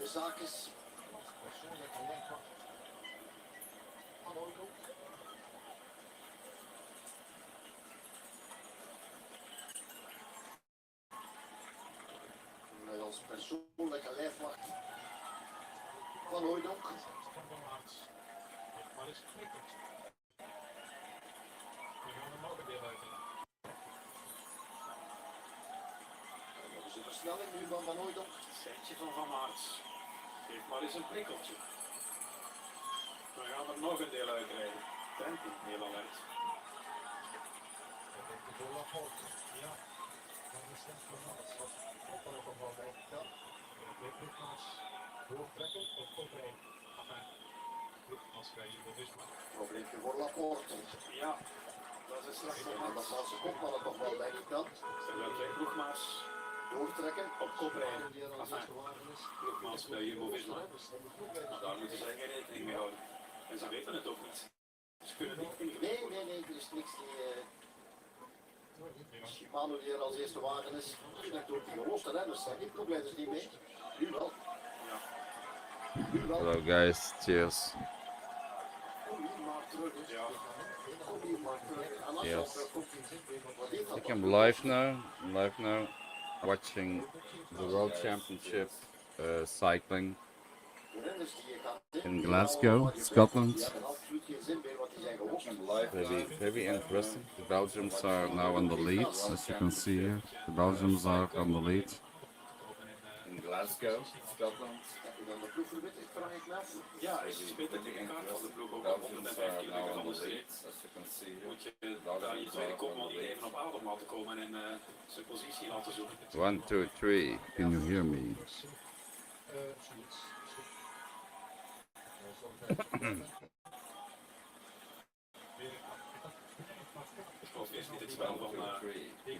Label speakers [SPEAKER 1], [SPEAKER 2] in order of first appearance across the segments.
[SPEAKER 1] zaakjes. Met als persoonlijke lijfwacht van Hooijdonk. Nog eens een versnelling nu van Hooijdonk.
[SPEAKER 2] Centje van Aert. Geef maar eens een prikkeltje. We gaan er nog een deel uitrijden. Tempo, heel alert.
[SPEAKER 1] Ja. Dan is het van alles. Wat er ook wel bij kan. Doortrekken of koprijden.
[SPEAKER 2] Als wij hier dus maar.
[SPEAKER 1] Probleempje voor Laporte.
[SPEAKER 2] Ja, dat is straks
[SPEAKER 1] En dat zal zijn kopmannen toch wel bij kan.
[SPEAKER 2] Terwijl twee ploegmaats
[SPEAKER 1] Doortrekken.
[SPEAKER 2] op kop rijden. Ploegmaats bij Jumbo-Visma. Daar moeten zij geen rekening mee houden. En ze weten het ook niet. Ze kunnen niet tegen.
[SPEAKER 1] Nee, er is niks die... Shimano die er als eerste wagen is. Dat doet die geloste renners. Zijn die problemen dus niet mee. Nu wel. Nu wel.
[SPEAKER 3] Hello guys, cheers.
[SPEAKER 1] Kom hier maar terug.
[SPEAKER 2] Ja.
[SPEAKER 1] Kom hier maar terug. En als
[SPEAKER 3] Yes.
[SPEAKER 1] je komt, wat heeft dat
[SPEAKER 3] I'm live now, watching the World Championship cycling
[SPEAKER 1] de renners die je gaat
[SPEAKER 3] in Glasgow, Scotland.
[SPEAKER 1] die hebben absoluut geen zin meer, want die zijn gelost.
[SPEAKER 3] Very interesting. The Belgians are now on the lead, as you can see here. The Belgians are on the lead in Glasgow, Scotland.
[SPEAKER 1] Heb je dan de ploeg verwittigd, vraag ik me af.
[SPEAKER 2] Ja, is spitten tegen kaart van de ploeg ook op
[SPEAKER 3] Belgians
[SPEAKER 2] 105
[SPEAKER 3] are now
[SPEAKER 2] kilometer van
[SPEAKER 3] on
[SPEAKER 2] de
[SPEAKER 3] the lead,
[SPEAKER 2] streep.
[SPEAKER 3] as you can see here.
[SPEAKER 2] Moet je daar je tweede kopman niet even op adem laten komen en zijn positie laten zoeken.
[SPEAKER 3] 1, 2, 3. Can you hear me?
[SPEAKER 2] Ik geloof eerst niet het spel van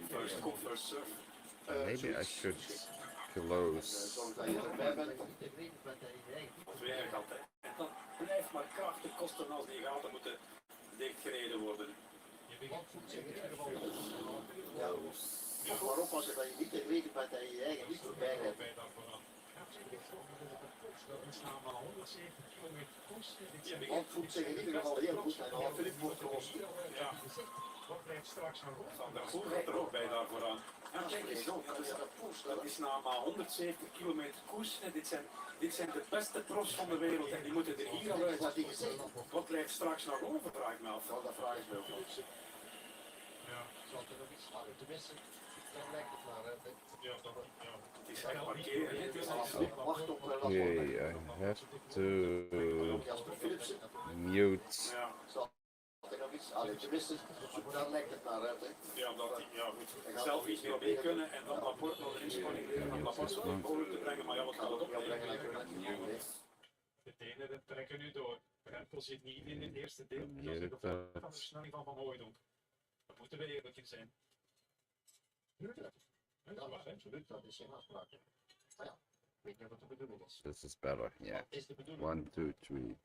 [SPEAKER 2] first come first serve.
[SPEAKER 3] Maybe I should close.
[SPEAKER 1] Zorg dat je erbij bent.
[SPEAKER 2] Of werk altijd. En dat blijft maar krachten kosten als die gaten moeten dichtgereden worden.
[SPEAKER 1] Ja, maar oppassen dat je niet te weten bent dat je je eigen niet voorbij hebt. Want voelt zich in ieder geval heel goed en al Filip wordt gelost.
[SPEAKER 2] Ja. Van der Poel gaat er ook bij daar vooraan. En kijk eens, dat is na maar 170 kilometer koers. En dit zijn de beste profs van de wereld en die moeten er hier al uit. Wat blijft straks nog over, vraag ik me af.
[SPEAKER 1] Dat vraag ik me ook af.
[SPEAKER 2] Ja.
[SPEAKER 1] Tenminste, dat lijkt het maar.
[SPEAKER 2] Ja, het is echt parkeren. Het is niet
[SPEAKER 1] Wacht op
[SPEAKER 3] Okay, I have to
[SPEAKER 1] Jasper Philipsen.
[SPEAKER 3] mute.
[SPEAKER 2] Ja.
[SPEAKER 1] Had ik nog iets? Allee, tenminste, daar lijkt het naar uit.
[SPEAKER 2] Ja, goed. Zelf iets meer mee kunnen en dan Laporte nog erin spanneren om Laporte in boven te brengen, maar ja, wat gaat het op?
[SPEAKER 4] De tenen trekken nu door. Rempel zit niet in het eerste deel. Dat is de gevolg van de versnelling van Hooijdonk. Daar moeten we eerlijk in zijn.
[SPEAKER 1] Ja, absoluut, dat is geen afspraak. Ja, weet je wat de bedoeling is.
[SPEAKER 3] This is better, yeah.
[SPEAKER 1] Is de bedoeling?
[SPEAKER 3] 1, 2, 3.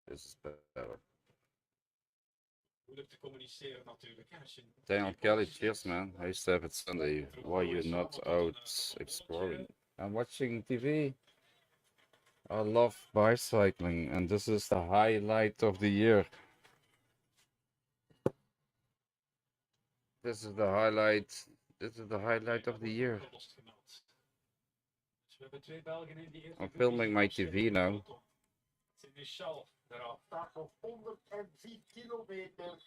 [SPEAKER 3] This is better.
[SPEAKER 4] Moeilijk te communiceren natuurlijk. Als je
[SPEAKER 3] Daniel Kelly, cheers man. Hey Steff, it's Sunday. Why are you not out exploring? I'm watching TV. I love bicycling and this is the highlight of the year. This is the highlight of the year.
[SPEAKER 4] Dus we hebben twee Belgen in die
[SPEAKER 3] I'm filming my TV now.
[SPEAKER 4] Michel eraf.
[SPEAKER 1] Staat op 104 kilometer.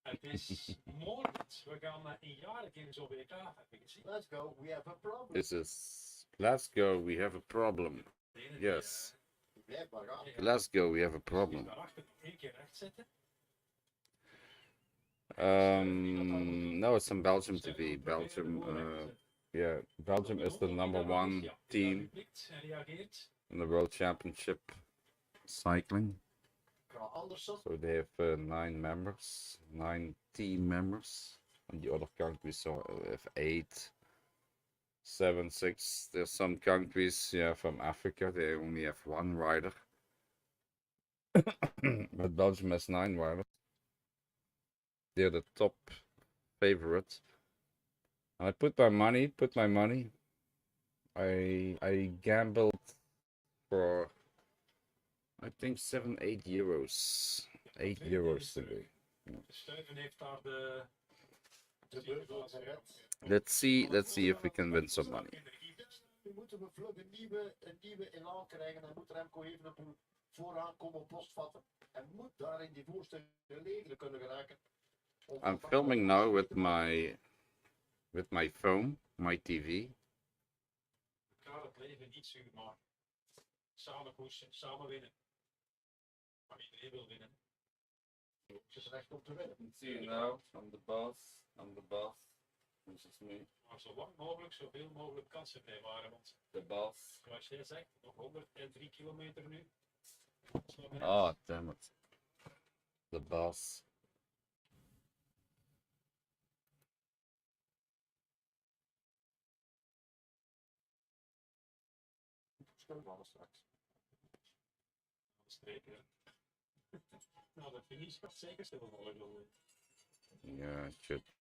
[SPEAKER 4] Het is moordend. We gaan een jaar in zo'n WK, heb ik gezien.
[SPEAKER 1] Let's go, we have a problem.
[SPEAKER 3] This is Glasgow, we have a problem. Yes.
[SPEAKER 1] Blijf maar gaan.
[SPEAKER 3] Glasgow, we have a problem.
[SPEAKER 4] Daarachter één keer recht zetten.
[SPEAKER 3] No, it's on Belgium TV. Belgium, yeah, Belgium is the #1 team in the World Championship cycling. So they have 9 members, 9 team members. And the other countries have 8, 7, 6. There's some countries, yeah, from Africa. They only have 1 rider. But Belgium has 9 riders. They're the top favorite. And I put my money I gambled for I think 7, 8 euros. 8 euros today.
[SPEAKER 4] Stuiven heeft daar de
[SPEAKER 1] beurt gered.
[SPEAKER 3] Let's see if we can win some money.
[SPEAKER 1] Nu moeten we vlug een nieuwe elan krijgen. En moet Remco Evenepoel vooraan komen postvatten. En moet daar in die voorste gelegen kunnen geraken.
[SPEAKER 3] I'm filming now with my phone, my TV.
[SPEAKER 4] Ik ga het leven niet zuur maken. Samen koersen, samen winnen. Maar iedereen wil winnen.
[SPEAKER 1] Het is recht om te winnen.
[SPEAKER 3] See you now, I'm the boss. This is me.
[SPEAKER 4] Maar zo lang mogelijk, zoveel mogelijk kansen vrijwaren. Want
[SPEAKER 3] The boss.
[SPEAKER 4] zoals jij zegt, nog 103 kilometer nu.
[SPEAKER 3] Oh, damn it. The boss.
[SPEAKER 1] Stilvallen straks.
[SPEAKER 4] Streken. Nou, de finish gaat zeker stilvallen, geloof ik.
[SPEAKER 3] Yeah, shit.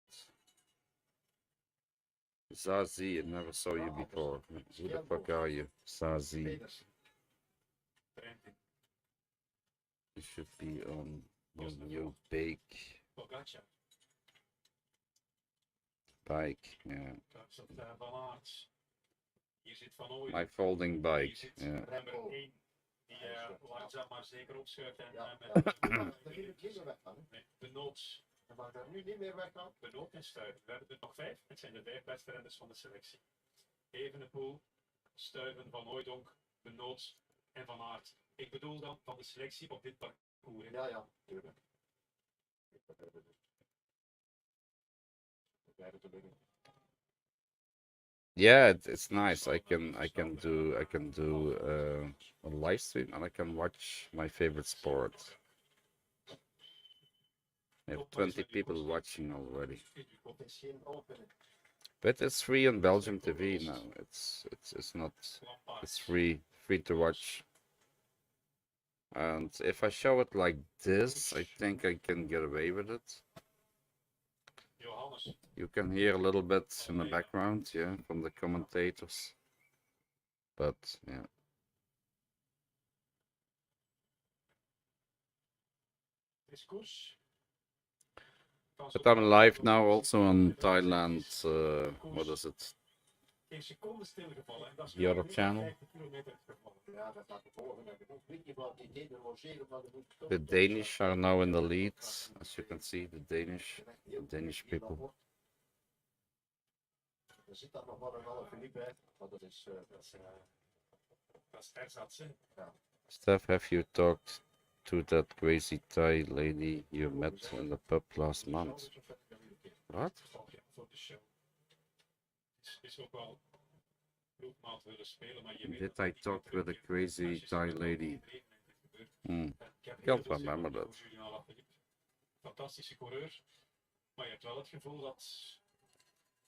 [SPEAKER 3] Zazie, I never saw you before. Who the fuck are you? Zazie.
[SPEAKER 1] Peters.
[SPEAKER 3] You should be on your new bike.
[SPEAKER 4] Pogacar.
[SPEAKER 3] Bike, yeah.
[SPEAKER 4] Daar zit Van Aert. Hier zit Van Ooyen.
[SPEAKER 3] My folding
[SPEAKER 4] Hier
[SPEAKER 3] bike,
[SPEAKER 4] zit
[SPEAKER 3] yeah.
[SPEAKER 4] nummer 1. Die langzaam maar zeker opschuift. En
[SPEAKER 1] Ja.
[SPEAKER 4] met
[SPEAKER 1] Daar moet niet meer weggaan.
[SPEAKER 4] de nood.
[SPEAKER 1] Je mag daar nu niet meer weggaan.
[SPEAKER 4] Benoot en Stuiven. We hebben er nog 5. Het zijn de 5 beste renners van de selectie. Evenepoel, Stuiven, Van Hooijdonk, Benoot en Van Aert. Ik bedoel dan van de selectie op dit parcours.
[SPEAKER 1] Ja, ja, tuurlijk.
[SPEAKER 3] Yeah, it's nice. I can do a live stream and I can watch my favorite sport. I have 20 people watching already.
[SPEAKER 1] Het is geen opening.
[SPEAKER 3] But it's free on Belgium TV now. It's not it's free to watch. And if I show it like this, I think I can get away with it.
[SPEAKER 4] Johannes.
[SPEAKER 3] You can hear a little bit in the background, yeah, from the commentators. But yeah.
[SPEAKER 4] Is koers.
[SPEAKER 3] But I'm live now also on Thailand, what is it?
[SPEAKER 4] Geen seconde stilgevallen. En dat is
[SPEAKER 3] The other
[SPEAKER 4] nu
[SPEAKER 3] channel.
[SPEAKER 4] 50 kilometer gevallen.
[SPEAKER 1] Ja, dat gaat de volgende. Ik weet niet wat die deden logeren, maar er moet
[SPEAKER 3] The Danish are now in the lead, as you can see, the Danish people.
[SPEAKER 1] Er zit daar nog maar een halve liep bij, maar dat is
[SPEAKER 4] ersatz, hè.
[SPEAKER 3] Steff, have you talked to that crazy Thai lady you met in the pub last month? What?
[SPEAKER 4] Voor de show. Het is ook wel ploegmaat willen spelen, maar je weet
[SPEAKER 3] Did
[SPEAKER 4] dat
[SPEAKER 3] I
[SPEAKER 4] het
[SPEAKER 3] talk
[SPEAKER 4] niet
[SPEAKER 3] with a
[SPEAKER 4] gebeurt.
[SPEAKER 3] crazy
[SPEAKER 4] Als je
[SPEAKER 3] Thai
[SPEAKER 4] zo
[SPEAKER 3] lady?
[SPEAKER 4] in het leven gebeurt.
[SPEAKER 3] Hmm.
[SPEAKER 4] Ik heb
[SPEAKER 3] Can't
[SPEAKER 4] heel veel
[SPEAKER 3] remember
[SPEAKER 4] sympathie
[SPEAKER 3] that.
[SPEAKER 4] voor Julian Alaphilippe. Fantastische coureur, maar je hebt wel het gevoel dat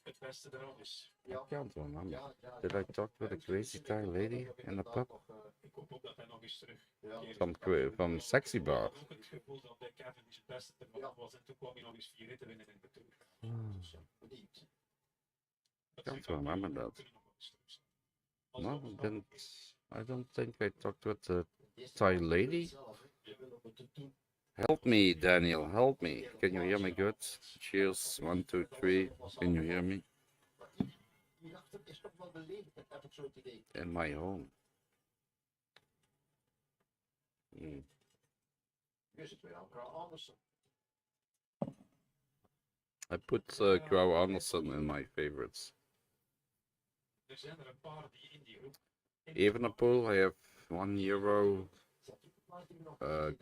[SPEAKER 4] het beste eraf is.
[SPEAKER 3] I can't remember.
[SPEAKER 1] ja,
[SPEAKER 3] Did I talk with a crazy Thai lady in the pub?
[SPEAKER 4] Ik hoop ook dat hij nog eens terug.
[SPEAKER 3] From Sexy Bar?
[SPEAKER 4] Ik had ook het gevoel dat bij Kevin het beste ervan was en toen kwam hij nog eens 4 ritten winnen in de Tour.
[SPEAKER 3] Can't remember that. No, I don't think I talked with the Thai lady. Help me, Daniel, help me. Can you hear me good? Cheers, 1, 2, 3. Can you hear me?
[SPEAKER 1] Hierachter is toch wel beleefd, heb ik zo het idee.
[SPEAKER 3] In my home. Hmm.
[SPEAKER 1] Nu is het weer aan Carl Andersen.
[SPEAKER 3] I put Crow Anderson in my favorites.
[SPEAKER 4] Er zijn er een paar die in die groep.
[SPEAKER 3] Evenepoel, I have €1.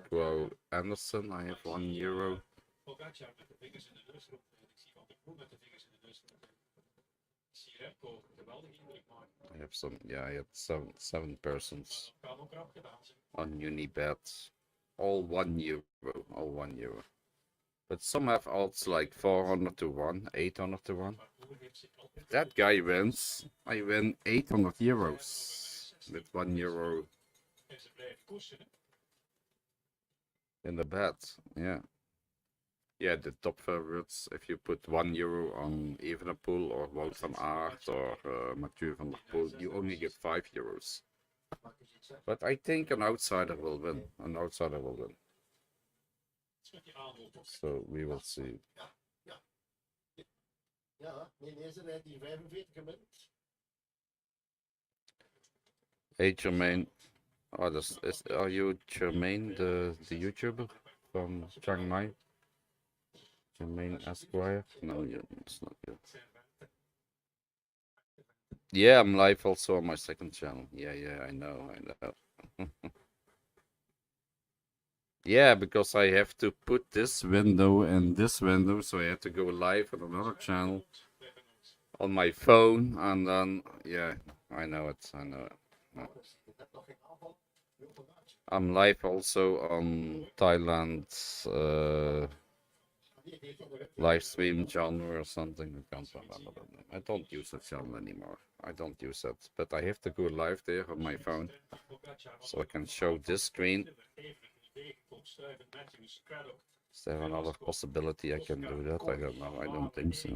[SPEAKER 3] Crow Anderson, I have €1.
[SPEAKER 4] Pogacar met de vingers in de neus roept. Ik zie Van der Poel met de vingers in de neus roept. Ik zie Remco geweldig indruk maken.
[SPEAKER 3] I have some, yeah, I had seven persons
[SPEAKER 4] Maar dat kan ook rap gedaan zijn.
[SPEAKER 3] on Unibet. All €1, all €1. But some have odds like 400 to 1, 800 to 1.
[SPEAKER 4] Maar Poel heeft zich altijd
[SPEAKER 3] If that guy wins, I win €800 with €1
[SPEAKER 4] en ze blijven koersen. Hè.
[SPEAKER 3] in the bet. Yeah. Yeah, the top favorites. If you put €1 on Evenepoel or Wout van Aert or Mathieu van der Poel, you only get €5. But I think an outsider will win. An outsider will win. So we will see.
[SPEAKER 1] Ja, nee, deze rijdt die 45 gemiddeld.
[SPEAKER 3] Hey Jermaine. Oh, are you Jermaine, the YouTuber from Chiang Mai? Jermaine Esquire? No, it's not you. Yeah, I'm live also on my second channel. Yeah, I know. Yeah, because I have to put this window and this window, so I have to go live on another channel on my phone, and then, yeah, I know it. I'm live also on Thailand live stream channel or something. I can't remember the name. I don't use that channel anymore. I don't use that, but I have to go live there on my phone, so I can show this screen. Is there another possibility I can do that? I don't know. I don't think so.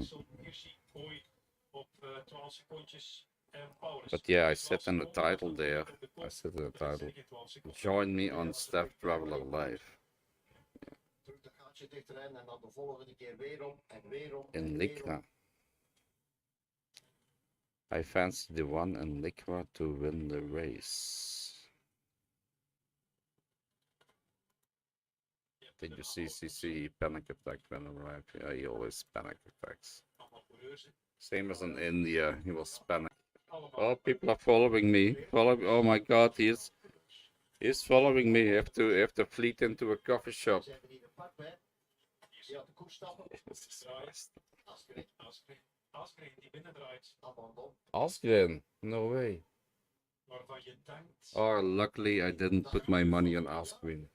[SPEAKER 3] But yeah, I said in the title there. Join me on Steff Traveler Live. In Lycra. I fancy the one in Lycra to win the race. Did you see CC panic attack when arrived? Yeah, he always panic attacks. Same as in India, he was panic. Oh, people are following me. Oh my God, he's following me. I have to fleet into a coffee shop. Asgren, no way. Oh, luckily I didn't put my money on Asgren.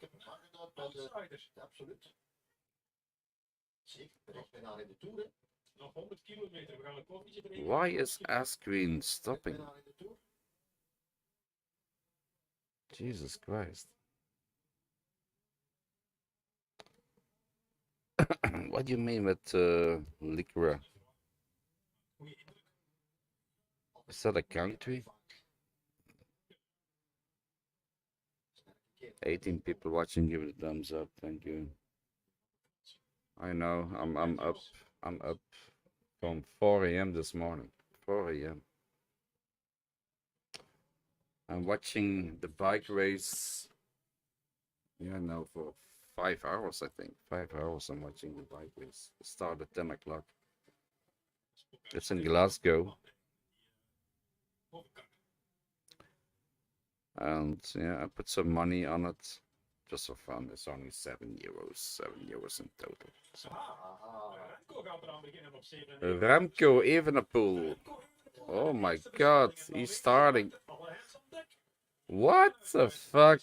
[SPEAKER 3] Why is Asgren stopping? Jesus Christ. What do you mean with Lycra? Is that a country? 18 people watching, give it a thumbs up, thank you. I know, I'm up from 4 a.m. this morning. 4 a.m. I'm watching the bike race. Yeah, now for 5 hours, I think. 5 hours I'm watching the bike race. It started at 10 o'clock. It's in Glasgow. And yeah, I put some money on it just for fun. It's only €7. €7 in total. So. Remco Evenepoel. Oh my God, he's starting. What the fuck?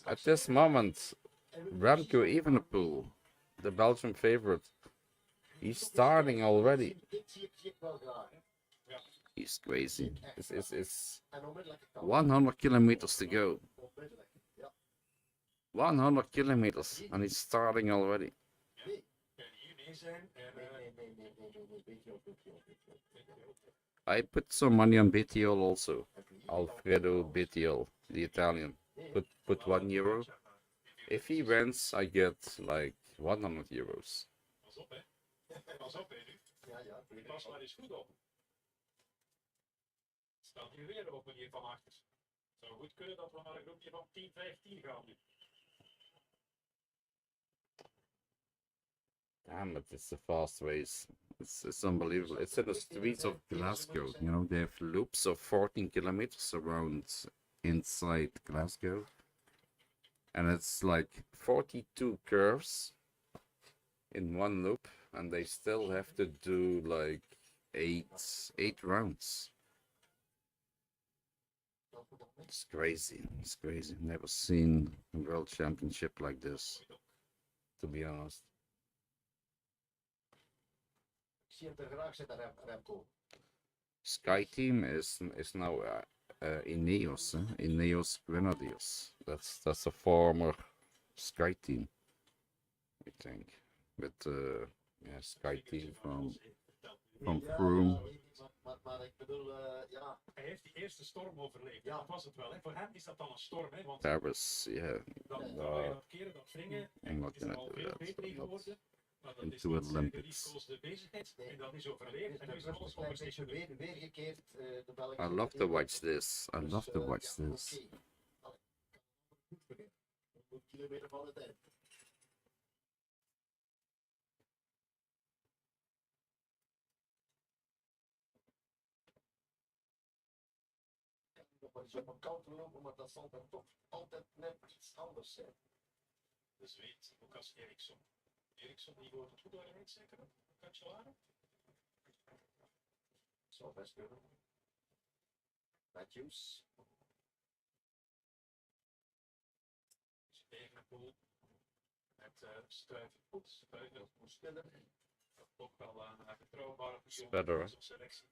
[SPEAKER 3] At this moment, Remco Evenepoel, the Belgian favorite, he's starting already. He's crazy. It's 100 kilometers to go. 100 kilometers, and he's starting already. I put some money on BTL also. Alfredo BTL, the Italian. Put €1. If he wins, I get like €100.
[SPEAKER 4] Staat hier weer op manier van achter. Het zou goed kunnen dat we naar een groepje van 10, 15 gaan nu.
[SPEAKER 3] Damn it, it's a fast race. It's unbelievable. It's in the streets of Glasgow. You know, they have loops of 14 kilometers around inside Glasgow. And it's like 42 curves in one loop. And they still have to do like eight rounds. It's crazy. It's crazy. Never seen a world championship like this, to be honest. Sky Team is now Ineos, Ineos Grenadiers. That's a former Sky Team, I think. with yeah, Sky Team from
[SPEAKER 1] Ja,
[SPEAKER 3] Froome.
[SPEAKER 1] ja, nee, maar ik bedoel, ja.
[SPEAKER 4] Hij heeft die eerste storm overleefd.
[SPEAKER 1] Ja.
[SPEAKER 4] Dat was het wel. Hè. Voor hem is dat dan een storm. Hè. Want
[SPEAKER 3] Paris, yeah,
[SPEAKER 4] dat keren, dat wringen,
[SPEAKER 3] I'm not
[SPEAKER 4] is er
[SPEAKER 3] gonna
[SPEAKER 4] al
[SPEAKER 3] do
[SPEAKER 4] veel
[SPEAKER 3] that.
[SPEAKER 4] beter in
[SPEAKER 3] I'm not
[SPEAKER 4] geworden. Maar dat is
[SPEAKER 3] into
[SPEAKER 4] niet zijn
[SPEAKER 3] Olympics.
[SPEAKER 4] geliefkoosde bezigheid.
[SPEAKER 1] Nee.
[SPEAKER 4] En dat is overleefd.
[SPEAKER 1] Dus
[SPEAKER 4] En
[SPEAKER 1] de
[SPEAKER 4] nu is
[SPEAKER 1] rust
[SPEAKER 4] alles
[SPEAKER 1] is een
[SPEAKER 4] op
[SPEAKER 1] beetje weergekeerd. De Belgische
[SPEAKER 3] I love to
[SPEAKER 1] media.
[SPEAKER 3] watch this. I
[SPEAKER 1] Dus,
[SPEAKER 3] love to watch
[SPEAKER 1] ja,
[SPEAKER 3] this.
[SPEAKER 1] oké. Allee, goed beginnen. 100 kilometer van het eind. Nog wel eens op een kant lopen, maar dat zal dan toch altijd net iets anders zijn.
[SPEAKER 4] De Zweed, ook als Eriksson. Eriksson die wordt het goed doorrijdt, zeker? Cancellara?
[SPEAKER 1] Zou best kunnen. Matthews.
[SPEAKER 4] Evenepoel met Stuiven goed. Stuiven moet stiller. Dat ook wel een betrouwbare
[SPEAKER 3] better,
[SPEAKER 4] pion selectie.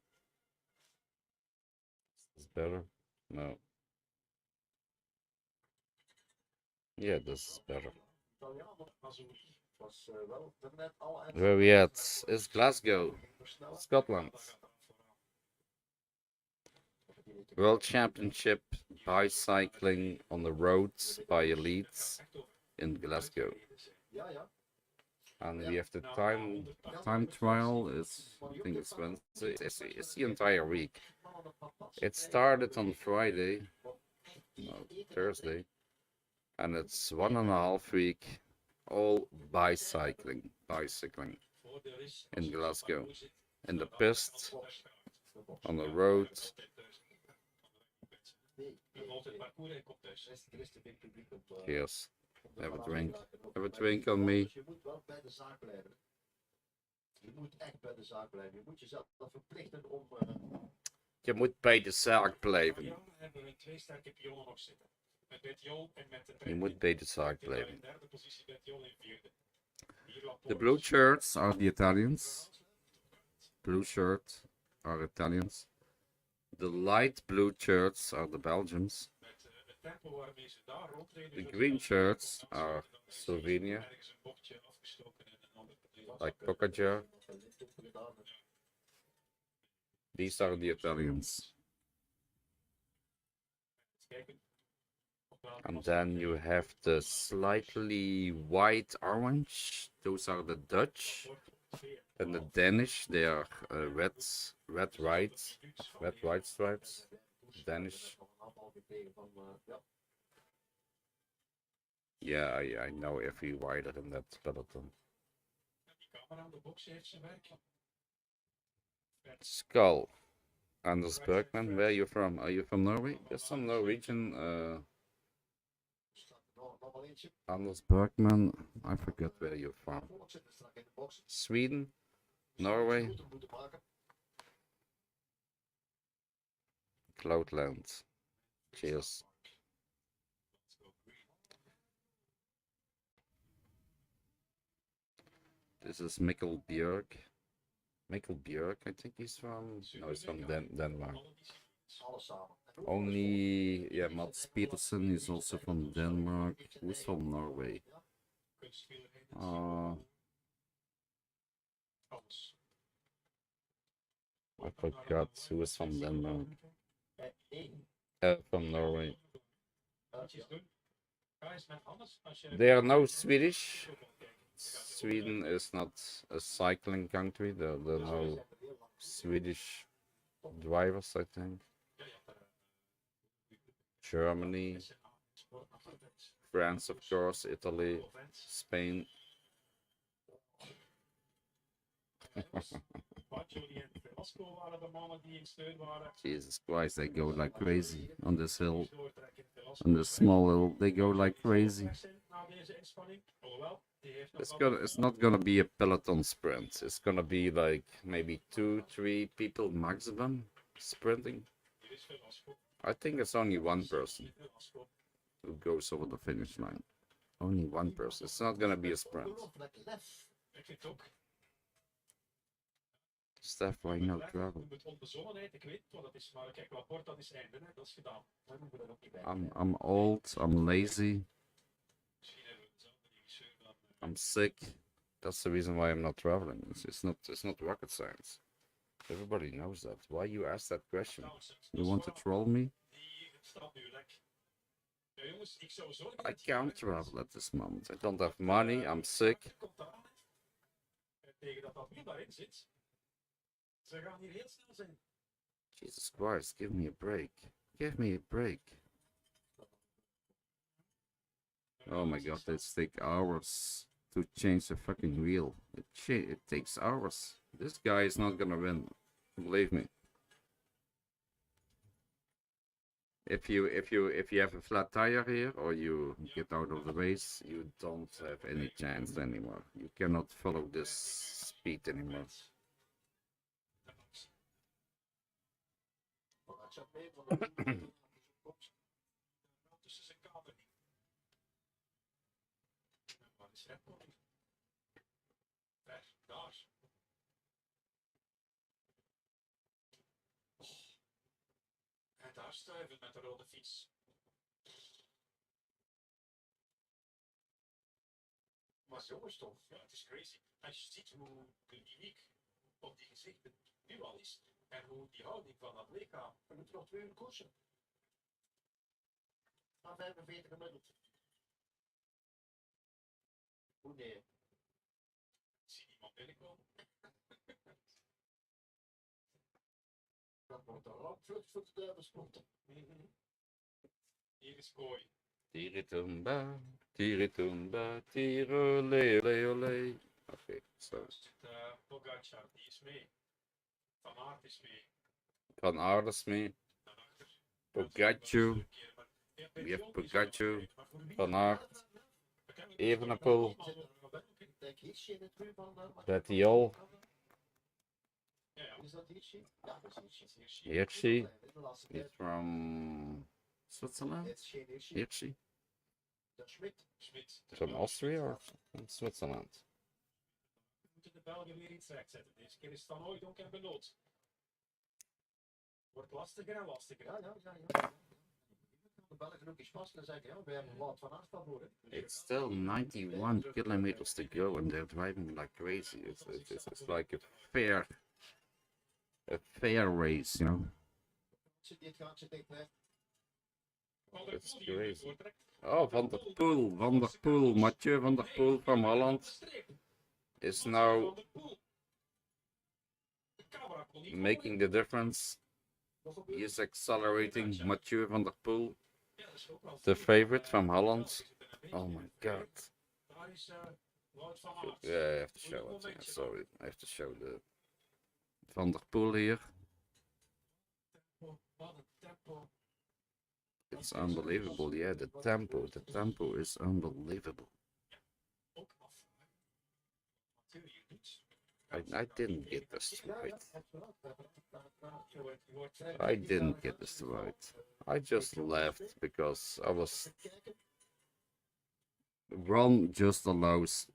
[SPEAKER 3] It's better. No. Yeah, this is better.
[SPEAKER 1] Italiaan, Azzurri. Was wel net al aan
[SPEAKER 3] Where we at? Is Glasgow, Scotland. World Championship bicycling on the roads by elites in Glasgow.
[SPEAKER 1] Ja, ja.
[SPEAKER 3] And we have the time trial is, I think it's Wednesday. It's the entire week. It started on Friday, no, Thursday, and it's 1.5 week all bicycling in Glasgow, in the pist, on the road. Cheers. Have a drink on me.
[SPEAKER 1] Je moet wel bij de zaak blijven. Je moet echt bij de zaak blijven. Je moet jezelf verplichten om.
[SPEAKER 3] Je moet bij de zaak blijven.
[SPEAKER 4] Jan hebben we 2 sterke pionnen nog zitten. Met Betjol en met de
[SPEAKER 3] Je moet bij de zaak
[SPEAKER 4] in
[SPEAKER 3] blijven.
[SPEAKER 4] derde positie Betjol in vierde.
[SPEAKER 3] The blue shirts are the Italians. Blue shirt are Italians. The light blue shirts are the Belgians.
[SPEAKER 4] Met het tempo waarmee ze daar rondreden.
[SPEAKER 3] The green shirts are Slovenia,
[SPEAKER 4] Ergens een bochtje afgestoken en een ander
[SPEAKER 3] like Pogacar. These are the Italians.
[SPEAKER 4] kijken.
[SPEAKER 3] And then you have the slightly white orange. Those are the Dutch. And the Danish, they are red white stripes. Danish. Yeah, I know every rider in that peloton.
[SPEAKER 4] Die camera aan de box heeft zijn werk.
[SPEAKER 3] Skull. Anders Bergman, where are you from? Are you from Norway? There's some Norwegian. Anders Bergman, I forget where you're from. Sweden, Norway, Cloudland. Cheers. This is Mikkel Björk. Mikkel Björk, I think he's from. No, he's from Denmark. Only, yeah, Mats Petersen is also from Denmark. Who's from Norway? I forgot who is from Denmark. From Norway. They are no Swedish. Sweden is not a cycling country. There are no Swedish drivers, I think. Germany, France, of course, Italy, Spain. Jesus Christ, they go like crazy on this hill. On this small hill, they go like crazy. It's not gonna be a peloton sprint. It's gonna be like maybe 2-3 people maximum sprinting. I think it's only one person who goes over the finish line. Only one person. It's not gonna be a sprint. Steff, why no travel? I'm old, I'm lazy, I'm sick, That's the reason why I'm not traveling. It's not rocket science. Everybody knows that. Why you ask that question? You want to troll me?
[SPEAKER 4] Die staat nu lek. Ja, jongens, ik zou zorgen
[SPEAKER 3] I
[SPEAKER 4] dat je
[SPEAKER 3] can't
[SPEAKER 4] lek
[SPEAKER 3] travel at this moment. I don't have money. I'm sick.
[SPEAKER 4] komt eraan. Tegen dat wiel daarin zit. Ze gaan hier heel snel zijn.
[SPEAKER 3] Jesus Christ, give me a break. Give me a break. Oh my god, this take hours to change the fucking wheel. It takes hours. This guy is not gonna win. Believe me. If you have a flat tire here or you get out of the race, you don't have any chance anymore. You cannot follow this speed anymore.
[SPEAKER 4] Tussen zijn kamer niet. Waar is Red Bull? Daar. En daar stuiven met de rode fiets. Maar jongens toch, ja, het is crazy. Als je ziet hoe uniek op die gezichten nu al is en hoe die houding van dat lichaam.
[SPEAKER 1] We moeten nog 2 uur koersen. Maar 45 gemiddeld. Hoe nee?
[SPEAKER 4] Ik zie iemand binnenkomen.
[SPEAKER 1] Dat wordt een rampvlucht voor de duivelspotten.
[SPEAKER 4] Hier is kooi.
[SPEAKER 3] Tiritumba, tiritumba, tirole, ole, ole. Okay, so.
[SPEAKER 4] Pogacar, die is mee. Van Aert is mee.
[SPEAKER 3] Van Aert is mee.
[SPEAKER 4] Daarachter.
[SPEAKER 3] Pogacar. We have Pogacar. Van Aert. Evenepoel. Bettiol.
[SPEAKER 1] Is dat Hirschi? Ja, dat is Hirschi.
[SPEAKER 3] Hirschi. He's from Switzerland.
[SPEAKER 1] Het is geen Hirschi.
[SPEAKER 3] Hirschi.
[SPEAKER 1] Dat is Schmidt.
[SPEAKER 3] From Austria or from Switzerland?
[SPEAKER 4] We moeten de Belgen weer iets recht zetten. Deze keer is het van Hooijdonk en Benoot. Wordt lastiger en lastiger.
[SPEAKER 1] Ja. De Belgen ook eens vast en zeggen, ja, wij hebben wat van Aert van voor.
[SPEAKER 3] It's still 91 kilometers to go and they're driving like crazy. It's like a fair race, you know.
[SPEAKER 1] Dit gaat ze denk ik.
[SPEAKER 3] It's crazy. Oh, Van der Poel, Mathieu Van der Poel from Holland is now making the difference. He is accelerating. Mathieu Van der Poel, the favorite from Holland. Oh my god. Yeah, I have to show it. Yeah, sorry, I have to show the Van der Poel here. It's unbelievable. Yeah, the tempo is unbelievable. I didn't get this right. I didn't get this right. I just left because Ron just allows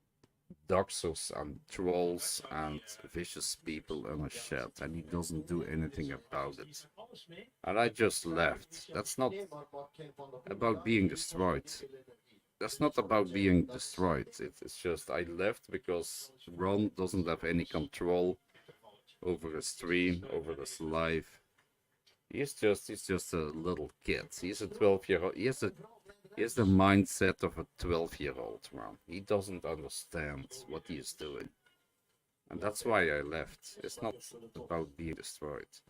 [SPEAKER 3] doxers and trolls and vicious people in a shed, and he doesn't do anything about it. And I just left. That's not about being destroyed. That's not about being destroyed. It's just I left because Ron doesn't have any control over his stream, over his life. He's just a little kid. He's a 12-year-old. He has the mindset of a 12-year-old, man. He doesn't understand what he is doing. And that's why I left. It's not about being destroyed.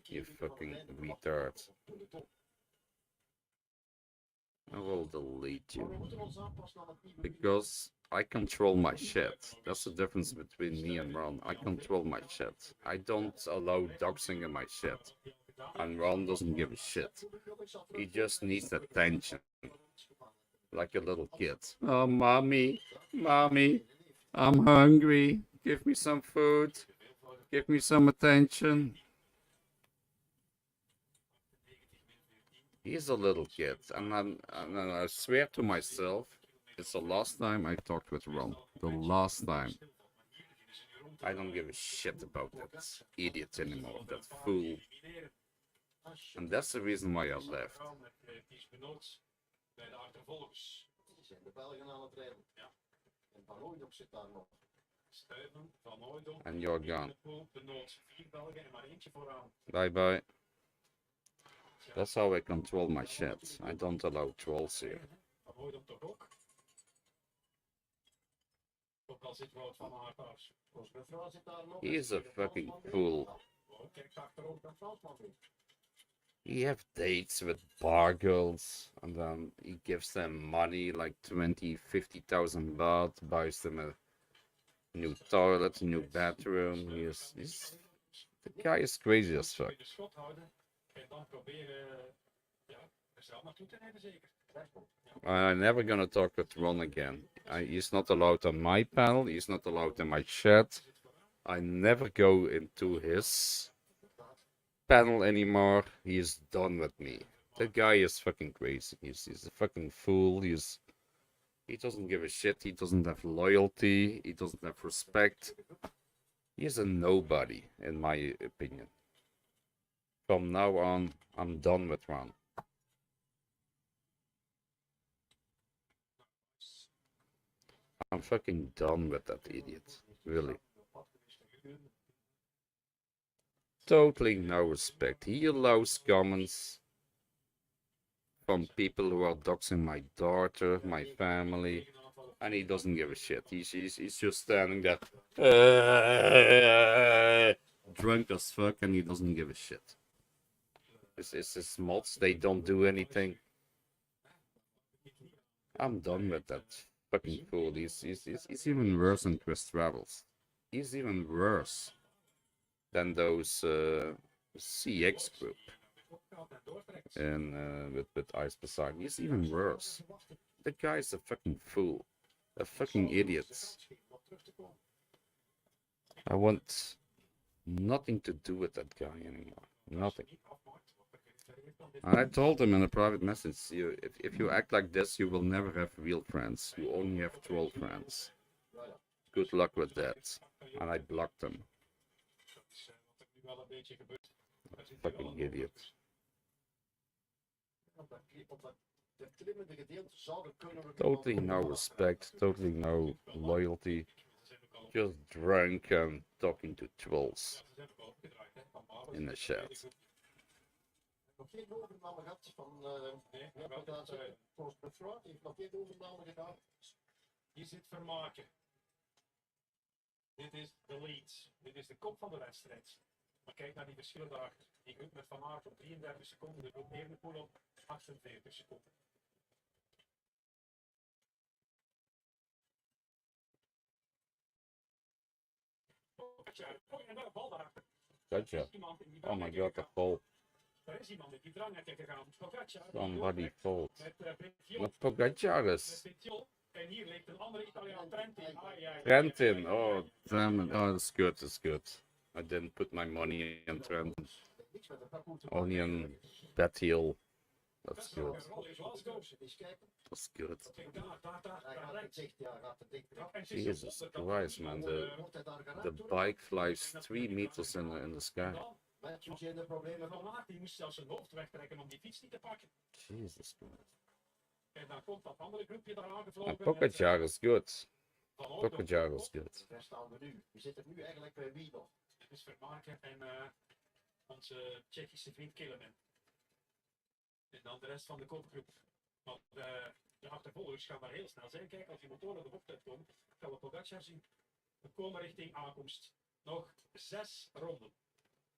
[SPEAKER 3] You fucking retard. I will delete you. Because I control my shit. That's the difference between me and Ron. I control my shit. I don't allow doxing in my shit. And Ron doesn't give a shit. He just needs attention. Like a little kid. Oh, mommy, I'm hungry. Give me some food. Give me some attention. He's a little kid, and I swear to myself, it's the last time I talked with Ron. The last time. I don't give a shit about that idiot anymore, that fool. And that's the reason why I left.
[SPEAKER 1] En Van Hooydonk zit daar nog.
[SPEAKER 4] Stuiven, Van Hooydonk.
[SPEAKER 3] And you're gone.
[SPEAKER 4] Evenepoel, Benoot, 4 Belgen en maar eentje vooraan.
[SPEAKER 3] Bye bye. That's how I control my shit. I don't allow trolls here.
[SPEAKER 4] Van Hooydonk toch ook? Ook al zit Wout van Aert thuis.
[SPEAKER 1] Koos-Buffra zit daar nog.
[SPEAKER 3] He is a fucking fool.
[SPEAKER 4] Oh, kijk achterom.
[SPEAKER 1] Een Fransman mee.
[SPEAKER 3] He have dates with bar girls, and then he gives them money, like 20, 50,000 baht, buys them a new toilet, a new bathroom. The guy is crazy as fuck.
[SPEAKER 4] De schot houden en dan proberen er zelf naartoe te rijden zeker.
[SPEAKER 3] I'm never gonna talk with Ron again. He's not allowed on my panel, he's not allowed in my chat. I never go into his panel anymore. He is done with me. That guy is fucking crazy. He's a fucking fool. He doesn't give a shit. He doesn't have loyalty. He doesn't have respect. He is a nobody, in my opinion. From now on, I'm done with Ron. I'm fucking done with that idiot. Really. Totally no respect. He allows comments from people who are doxing my daughter, my family, and he doesn't give a shit. He's just standing there, drunk as fuck, and he doesn't give a shit. It's his mods, they don't do anything. I'm done with that fucking fool. He's even worse than Chris Travels. He's even worse than those CX group and with Ice Beside. He's even worse. The guy's a fucking fool, a fucking idiot. I want nothing to do with that guy anymore. Nothing. And I told him in a private message, if you act like this, you will never have real friends. You only have troll friends. Good luck with that. And I blocked him. Fucking idiot. Totally no respect, totally no loyalty. Just drunk and talking to trolls in the chat.
[SPEAKER 1] Nog geen overname gehad van Koos-Buffra. Heeft nog geen overname gedaan.
[SPEAKER 4] Hier zit Vermaken. Dit is de lead. Dit is de kop van de wedstrijd. Maar kijk naar die verschillen daarachter. Die groep met Van Aert op 33 seconden, de groep Evenepoel op 48 seconden. Oh, en daar een bal daarachter.
[SPEAKER 3] Gotcha. Oh my god, the ball.
[SPEAKER 4] Er is iemand die drang heeft gegaan.
[SPEAKER 3] Somebody fault. Wat Pogacharis.
[SPEAKER 4] En hier ligt een andere Italiaan, Trentin.
[SPEAKER 3] Trentin, oh damn it. Oh, that's good, that's good. I didn't put my money in Trentin. Only in Bethel. That's good. That's good. Jesus Christ, man. The bike flies 3 meters in the sky.
[SPEAKER 4] Van Aert die moest zelfs zijn hoofd wegtrekken om die fiets niet te pakken.
[SPEAKER 3] Jesus Christ.
[SPEAKER 4] En dan komt dat andere groepje daar aangevlogen.
[SPEAKER 3] Pogacar is good. Pogacar is good.
[SPEAKER 1] Daar staan we nu. We zitten nu eigenlijk bij wie nog?
[SPEAKER 4] Dit is Vermaken en onze Tsjechische vriend Killeman. En dan de rest van de kopgroep. Want de achtervolgers gaan maar heel snel zijn. Kijk, als die motoren erop komen, gaan we Pogacar zien. We komen richting aankomst. Nog 6 ronden.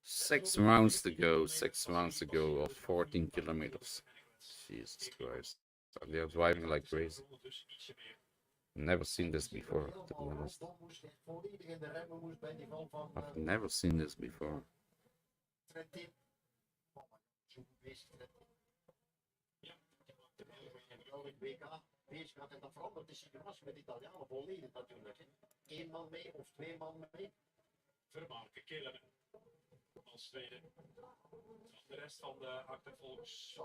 [SPEAKER 3] 6 rounds to go, 6 rounds to go of 14 kilometers. Jesus Christ. They're driving like crazy. Never seen this before, to be honest. I've never seen this before.
[SPEAKER 1] Bezig gaat en dat verandert de situatie met de Italianen volledig natuurlijk. 1 man mee of 2 man mee.
[SPEAKER 4] Vermaken, Killeman. Als tweede. De rest van de achtervolgers.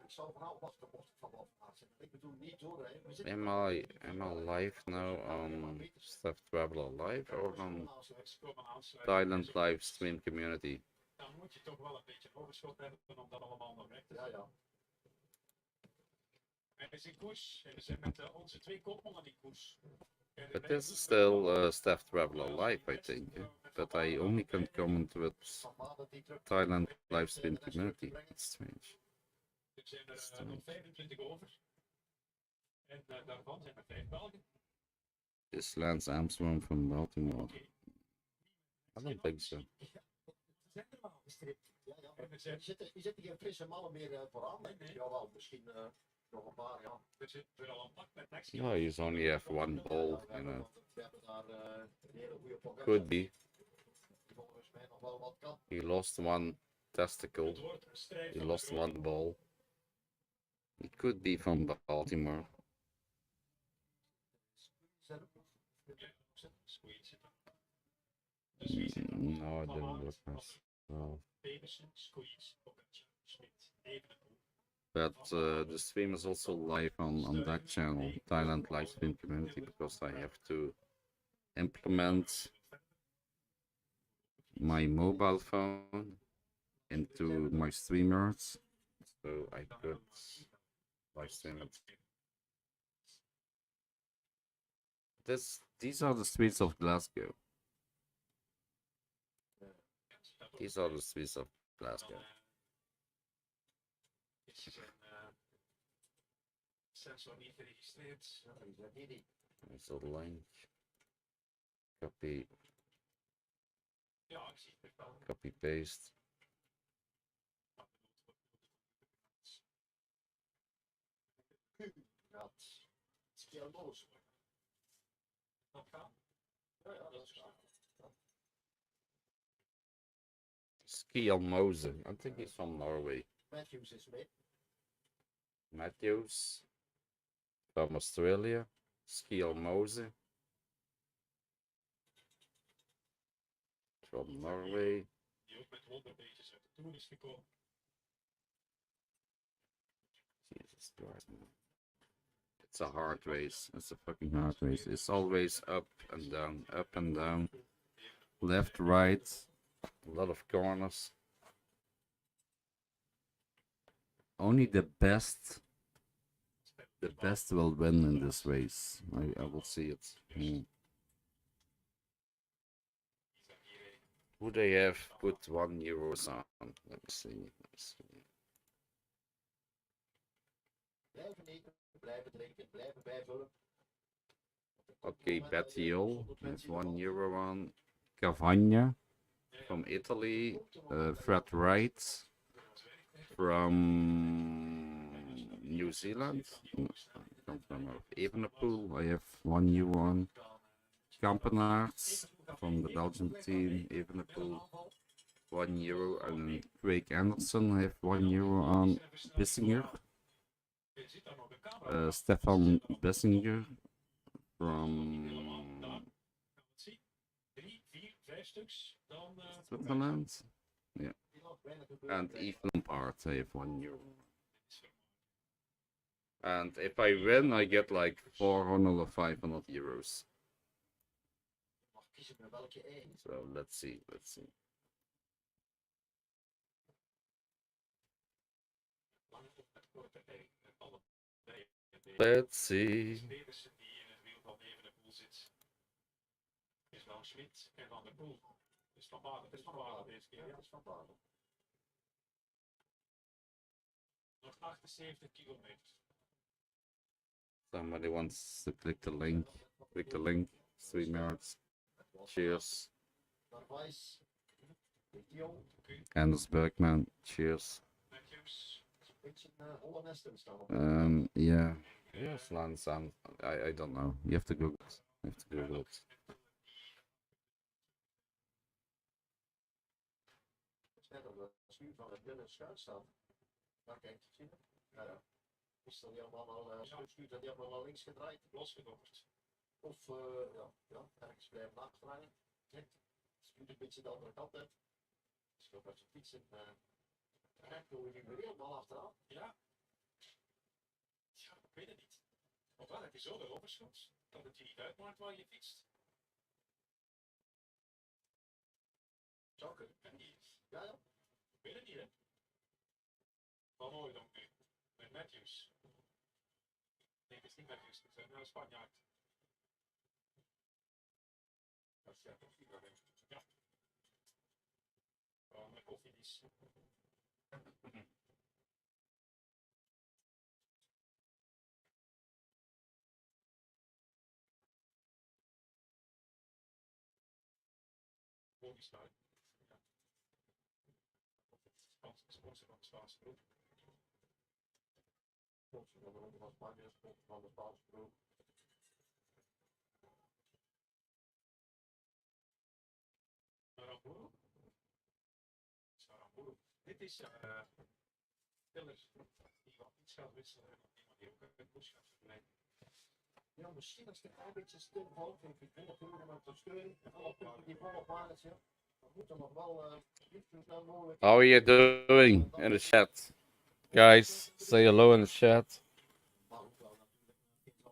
[SPEAKER 1] Ik zou vooral wachten op het vanaf. Ik bedoel niet door.
[SPEAKER 3] Am I live now on Steff Traveler Live or on Thailand live stream community?
[SPEAKER 4] Dan moet je toch wel een beetje overschot hebben om dat allemaal nog weg te
[SPEAKER 1] zetten. Ja.
[SPEAKER 4] En is in koers. En we zijn met onze 2 kopmannen in koers.
[SPEAKER 3] But this is still Steff Traveler Live, I think. But I only can comment with Thailand livestream community. It's strange.
[SPEAKER 4] Er zijn er nog 25 over. En daarvan zijn er 5 Belgen.
[SPEAKER 3] Is Lance Armstrong from Baltimore?
[SPEAKER 4] Oké.
[SPEAKER 3] I don't think so.
[SPEAKER 4] Ze zijn er wel gestript.
[SPEAKER 1] Ja, ja.
[SPEAKER 4] En er
[SPEAKER 1] Er
[SPEAKER 4] zijn
[SPEAKER 1] zitten geen frisse mannen meer vooraan.
[SPEAKER 4] Nee, nee.
[SPEAKER 1] Jawel, misschien nog een paar, ja.
[SPEAKER 4] er zit er al een pak met tekst.
[SPEAKER 3] No, you only have one ball,
[SPEAKER 1] Ja,
[SPEAKER 3] you know.
[SPEAKER 1] we hebben daar een hele goede programma.
[SPEAKER 3] Could be.
[SPEAKER 1] Die volgens mij nog wel wat kan.
[SPEAKER 3] He lost one testicle.
[SPEAKER 4] Het wordt een strijd
[SPEAKER 3] He
[SPEAKER 4] van
[SPEAKER 3] lost
[SPEAKER 4] de
[SPEAKER 3] one ball. It could be from Baltimore.
[SPEAKER 4] Squeeze zitten. Dus wie zit er?
[SPEAKER 3] No, it
[SPEAKER 4] Van
[SPEAKER 3] didn't
[SPEAKER 4] Aert,
[SPEAKER 3] look
[SPEAKER 4] Van
[SPEAKER 3] nice. No.
[SPEAKER 4] Petersen, Squeeze, Pogacar, Schmidt, Evenepoel.
[SPEAKER 3] But the stream is also live on that channel, Thailand livestream community, because I have to implement my mobile phone into my streamers, so I could live stream it. These are the streets of Glasgow. These are the streets of Glasgow.
[SPEAKER 4] Is zijn sensor niet geregistreerd?
[SPEAKER 1] Ja, die zijn niet.
[SPEAKER 3] There's a link. Copy,
[SPEAKER 4] Ja, ik zie het wel.
[SPEAKER 3] copy, paste.
[SPEAKER 1] Ja, het is heel boos.
[SPEAKER 4] Dat gaat.
[SPEAKER 1] Ja, ja, dat is waar.
[SPEAKER 3] Skiel Mose. I think he's from Norway.
[SPEAKER 1] Matthews is mee.
[SPEAKER 3] Matthews from Australia. Skiel Mose from Norway.
[SPEAKER 4] Die ook met 100 beetjes uit de Tour is gekomen.
[SPEAKER 3] Jesus Christ, man. It's a hard race. It's a fucking hard race. It's always up and down, up and down, left, right, a lot of corners. Only the best will win in this race. I will see it. Who they have put €1 on? Let me see. Let me see.
[SPEAKER 1] Blijven eten, blijven drinken, blijven bijvullen.
[SPEAKER 3] Okay, Bettiol has €1 on. Cavagna from Italy. Fred Wright from New Zealand. Come from Evenepoel. I have €1 on. Kampenaerts from the Belgian team. Evenepoel. €1 and Craig Anderson. I have €1 on. Bissinger. Stefan Bessinger from Switzerland. Yeah. And Yves Lampaert, I have €1. And if I win, I get like 400 or €500. So let's see, let's see. Let's see.
[SPEAKER 4] Petersen die in het wiel van Evenepoel zit, is dan Schmidt en Van der Poel. Dus Van Baarle, het is Van Baarle deze keer. Ja, het is Van Baarle. Nog 78 kilometer.
[SPEAKER 3] Somebody wants to click the link. Click the link. 3 minutes. Cheers. Anders Bergman. Cheers.
[SPEAKER 4] Matthews.
[SPEAKER 3] Yeah. Yes, Lance. I don't know. You have to Google it. You have to Google it.
[SPEAKER 1] Net op dat stuur van het dunne schuit staan. Daar kijk je, zie je? Ja, ja. Is dan die allemaal al stuurt dat die allemaal naar links gedraaid, losgedobberd. Of ja, ergens blijven achterhangen. Kijk, stuurt een beetje de andere kant uit. Dus ik als je fietsen recht door die weer helemaal achteraan.
[SPEAKER 4] Ja. Ja, ik weet het niet. Ofwel heb je zo de overschot dat het je niet uitmaakt waar je fietst.
[SPEAKER 1] Zou kunnen. Ja, ja.
[SPEAKER 4] Ik weet het niet, hè. Van Hooijdonk nu. Met Matthews. Nee, het is niet Matthews. Het is een Spanjaard. Ja. Gewoon met koffiedies. Bodiesluit. Ja. Spaanse van de Spaanse broek.
[SPEAKER 1] Sponsor van Spanje, sponsor van de Spaanse ploeg.
[SPEAKER 4] Aramburu. Aramburu. Dit is pillars die wat iets gaat wisselen en iemand die ook een push gaat vermijden.
[SPEAKER 1] Ja, misschien als het een klein beetje stil valt, vind ik het heel goed om te steunen. En alle punten die volop waren, ja. Dat moet er nog wel niet zo snel mogelijk.
[SPEAKER 3] How are you doing in the chat? Guys, say hello in the chat.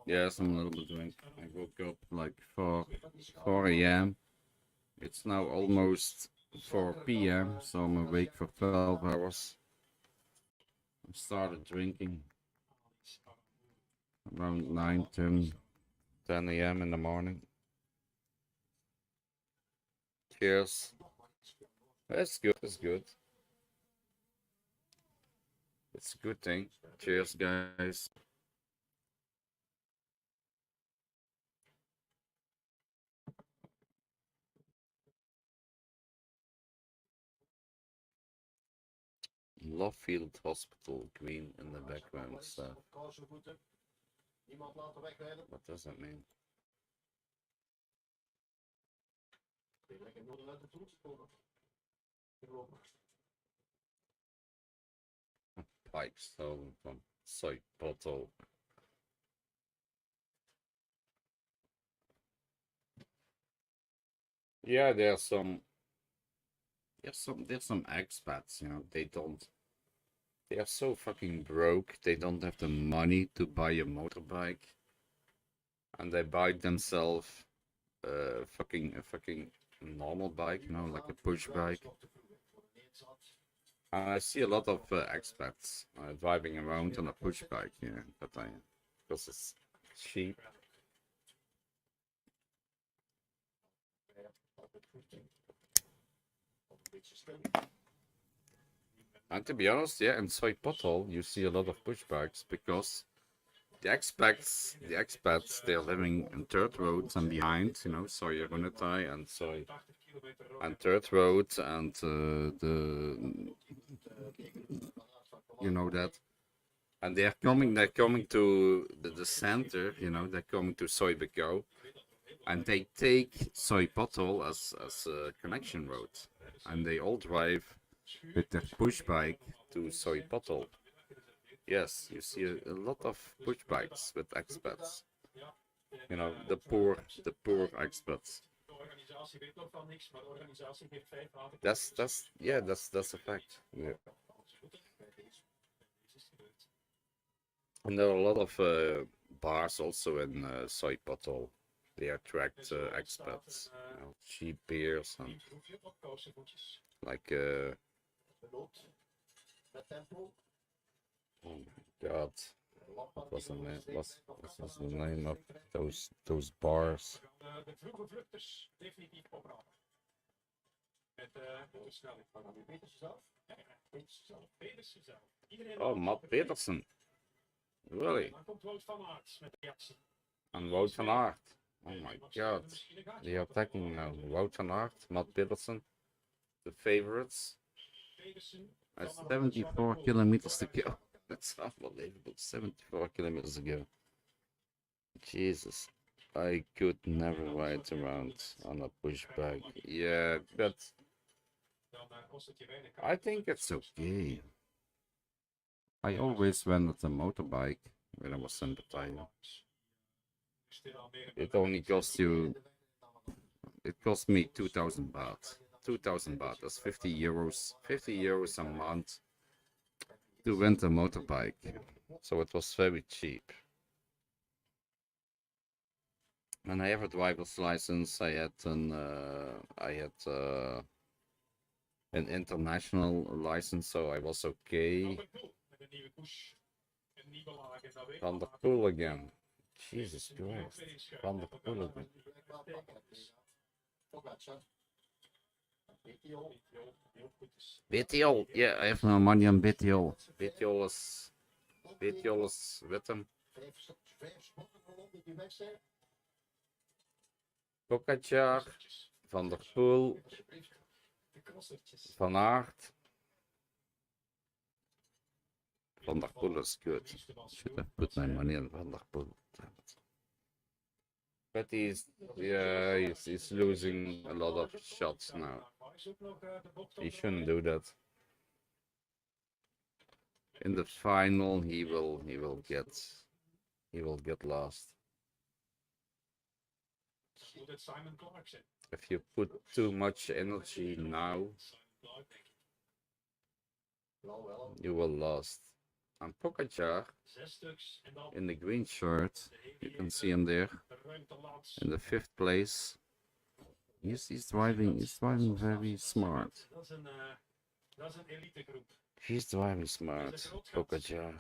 [SPEAKER 3] Yes, I'm a little bit drunk. I woke up like 4 a.m. It's now almost 4 p.m. So I'm awake for 12 hours. I started drinking around 9, 10 a.m. in the morning. Cheers. That's good, that's good. It's a good thing. Cheers, guys. Lovefield Hospital, green in the background. So. What does that mean? Pipe stolen from soy bottle. Yeah, there's some expats, you know, they are so fucking broke, they don't have the money to buy a motorbike. And they buy themselves a fucking normal bike, you know, like a push bike. And I see a lot of expats driving around on a push bike, yeah, because it's cheap. And to be honest, yeah, in Soy Pothole you see a lot of push bikes because the expats, they're living in third roads and behind, you know, Soy Runetai and Soy and third road and you know that, and they're coming to the center, you know, they're coming to Soy Beko, and they take Soy Pothole as a connection road, and they all drive with their push bike to Soy Pothole. Yes, you see a lot of push bikes with expats. You know, the poor expats. That's a fact. Yeah. And there are a lot of bars also in Soy Pothole. They attract expats, you know, cheap beers and like oh my god, what was the name of those bars? Oh, Matt Petersen. Really? And Wout van Aert. Oh my god. They are attacking now. Wout van Aert, Matt Petersen. The favorites. 74 kilometers to go. That's unbelievable. 74 kilometers to go. Jesus. I could never ride around on a pushback. Yeah, but I think it's okay. I always went with a motorbike when I was in Bataille. It only cost you, it cost me 2,000 baht. 2,000 baht, that's 50 euros. 50 euros a month to rent a motorbike. So it was very cheap. And I have a driver's license. I had an international license, so I was okay. Van der Poel again. Jesus Christ. Van der Poel again.
[SPEAKER 1] Pogacar. BTO.
[SPEAKER 4] Heel goed is.
[SPEAKER 3] BTO, yeah, I have no money on BTO. BTO is with him.
[SPEAKER 1] 5 seconden die wedstrijd.
[SPEAKER 3] Pogacar, Van der Poel,
[SPEAKER 1] Alsjeblieft.
[SPEAKER 4] De crossertjes.
[SPEAKER 3] Van Aert. Van der Poel is good. Should have put my money on Van der Poel. Damn it. But he's losing a lot of shots now. He shouldn't do that. In the final, he will get lost. If you put too much energy now, you will lost. And Pogacar in the green shirt, you can see him there in the 5th place. He's driving very smart. He's driving smart. Pogacar.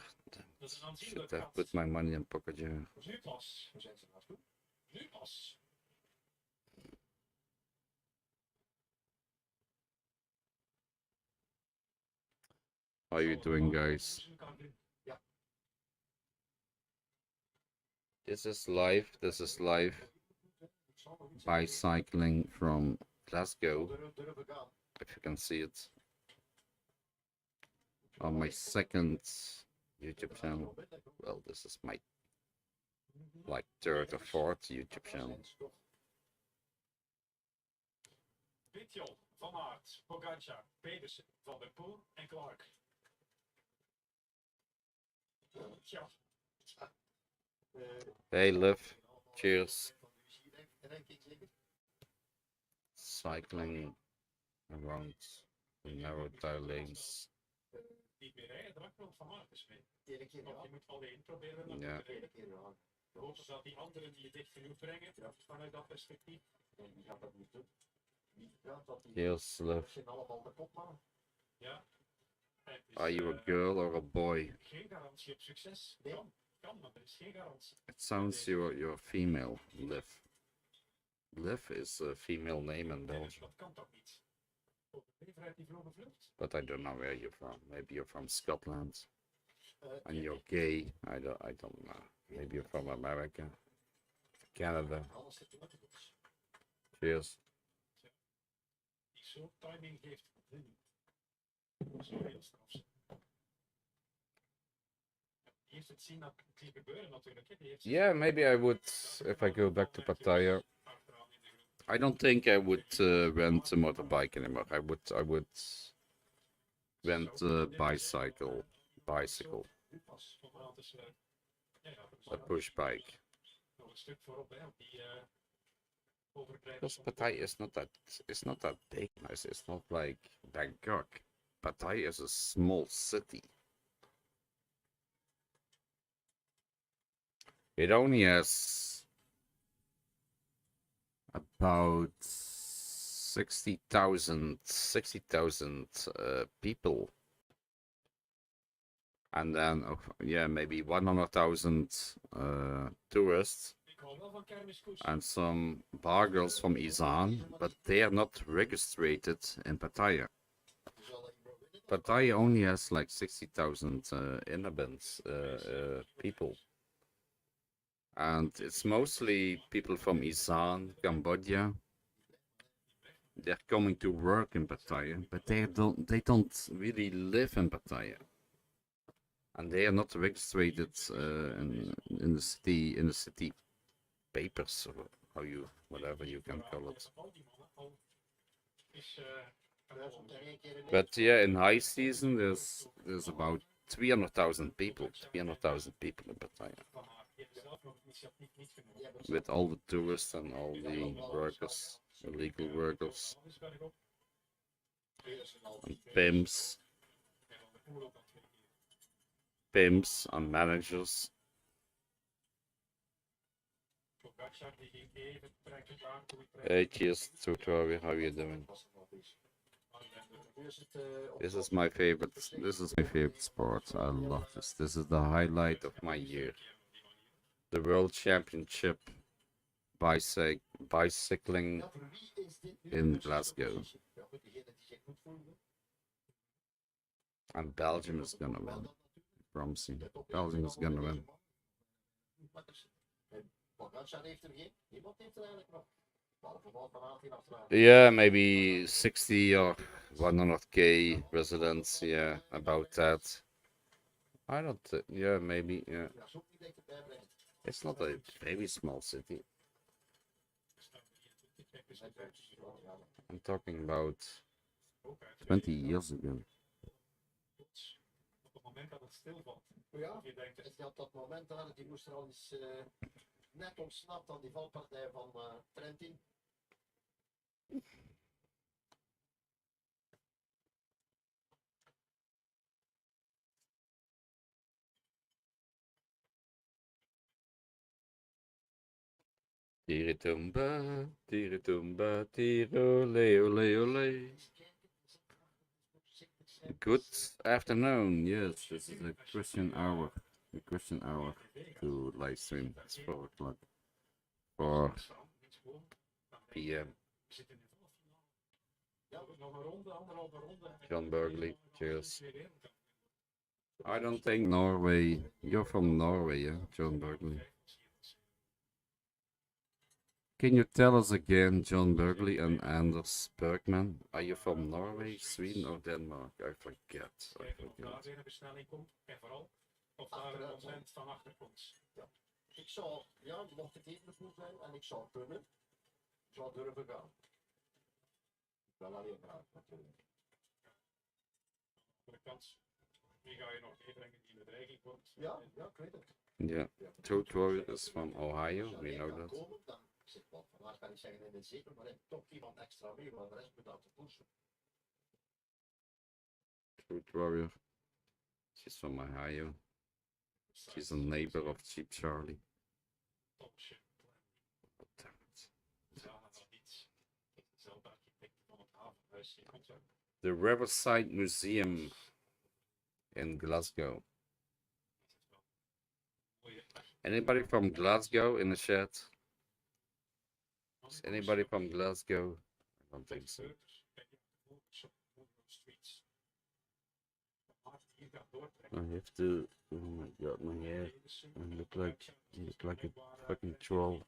[SPEAKER 3] Should have put my money on Pogacar. How are you doing, guys? This is live bicycling from Glasgow, if you can see it, on my 2nd YouTube channel. Well, this is my like 3rd or 4th YouTube channel.
[SPEAKER 4] Van Aert, Pogacar, Pedersen, Van der Poel en Clark. Ja.
[SPEAKER 3] Hey, Liv. Cheers. Cycling around the narrow tire lanes.
[SPEAKER 4] Niet meer rijden, drank Van Aert is mee.
[SPEAKER 1] Keer
[SPEAKER 4] Want je moet alleen proberen.
[SPEAKER 3] Ja.
[SPEAKER 4] Hopen dat die anderen die je dicht genoeg brengen, vanuit dat perspectief.
[SPEAKER 1] Die gaat dat niet doen.
[SPEAKER 3] Cheers, Liv.
[SPEAKER 1] Allemaal de kop maken.
[SPEAKER 4] Ja.
[SPEAKER 3] Are you a girl or a boy?
[SPEAKER 4] Geen garantie op succes. Kan, maar er is geen garantie.
[SPEAKER 3] It sounds you're female, Liv. Liv is a female name in Belgium.
[SPEAKER 4] Dat kan toch niet? Overleverheid die vroege vlucht.
[SPEAKER 3] But I don't know where you're from. Maybe you're from Scotland. And you're gay. I don't know. Maybe you're from America. Canada. Cheers.
[SPEAKER 4] Die zo'n timing geeft. Zo heel straf. Die heeft het zien gebeuren natuurlijk.
[SPEAKER 3] Yeah, maybe I would if I go back to Pattaya. I don't think I would rent a motorbike anymore. I would rent a bicycle. A push bike. Because Pattaya is not that big. It's not like Bangkok. Pattaya is a small city. It only has about 60,000 people, and then maybe 100,000 tourists, and some bar girls from Isan, but they are not registered in Pattaya. Pattaya only has like 60,000 inhabitants, people. And it's mostly people from Isan, Cambodia. They're coming to work in Pattaya, but they don't really live in Pattaya. And they are not registered in the city papers, or whatever you can call it. But yeah, in high season there's about 300,000 people in Pattaya. With all the tourists and all the workers, illegal workers, and pimps and managers. Hey, cheers, Tutori, how are you doing? This is my favorite sport. I love this. This is the highlight of my year. The World Championship bicycling
[SPEAKER 1] Ja, voor wie is dit nu
[SPEAKER 3] in
[SPEAKER 1] de beste
[SPEAKER 3] Glasgow.
[SPEAKER 1] positie? Ja, voor degene die zich goed voelen.
[SPEAKER 3] And Belgium is gonna win. Promising. Belgium is gonna win.
[SPEAKER 1] Pogacar heeft er geen. Niemand heeft er eigenlijk nog. Behalve Wout van Aert in Australië.
[SPEAKER 3] Yeah, maybe 60 or 100k residents. Yeah, about that. I don't. Yeah, maybe. Yeah,
[SPEAKER 1] Ja, zo niet echt erbij brengen.
[SPEAKER 3] it's not a very small city. I'm talking about 20 years ago.
[SPEAKER 4] Op het moment dat het stilvalt.
[SPEAKER 1] Ja,
[SPEAKER 4] Je denkt,
[SPEAKER 1] is dat dat moment daar, die moest er al eens net ontsnapt aan die valpartij van Trentin.
[SPEAKER 3] Tiritumba, tiritumba, tiro, ole, ole, ole. Good afternoon. Yes, this is a Christian hour. A Christian hour to live stream. It's 4 o'clock. 4 p.m.
[SPEAKER 4] nog een ronde, anderhalve ronde.
[SPEAKER 3] John Burgley, cheers. I don't think Norway. You're from Norway, yeah, John Burgley. Can you tell us again, John Burgley and Anders Bergman? Are you from Norway, Sweden, or Denmark? I forget. I
[SPEAKER 4] Kijken of daar
[SPEAKER 3] forget.
[SPEAKER 4] weer een versnelling komt. En vooral of daar een moment van achter komt.
[SPEAKER 1] Ik zou, ja, mocht het even goed zijn en ik zou kunnen, ik zou durven gaan. Wel alleen graag natuurlijk.
[SPEAKER 4] Voor de kans. Wie ga je nog meebrengen die in bedreiging wordt?
[SPEAKER 1] Ja, ja, ik weet het.
[SPEAKER 3] Yeah, Toad Warrior is from Ohio. We know that.
[SPEAKER 1] Komen, dan zit wat van waar kan ik zeggen in het zeker, maar heb toch iemand extra mee, maar de rest moet dat te pushen.
[SPEAKER 3] Toad Warrior. She's from Ohio. She's a neighbor of Cheap Charlie.
[SPEAKER 4] Topje.
[SPEAKER 3] Oh, damn it.
[SPEAKER 4] Samen van iets. Dezelfde architect van het havenhuis in Antwerpen.
[SPEAKER 3] The Riverside Museum in Glasgow. Anybody from Glasgow in the chat? Is anybody from Glasgow? I don't think so. I have to. Oh my god, my hair. I look like a fucking troll.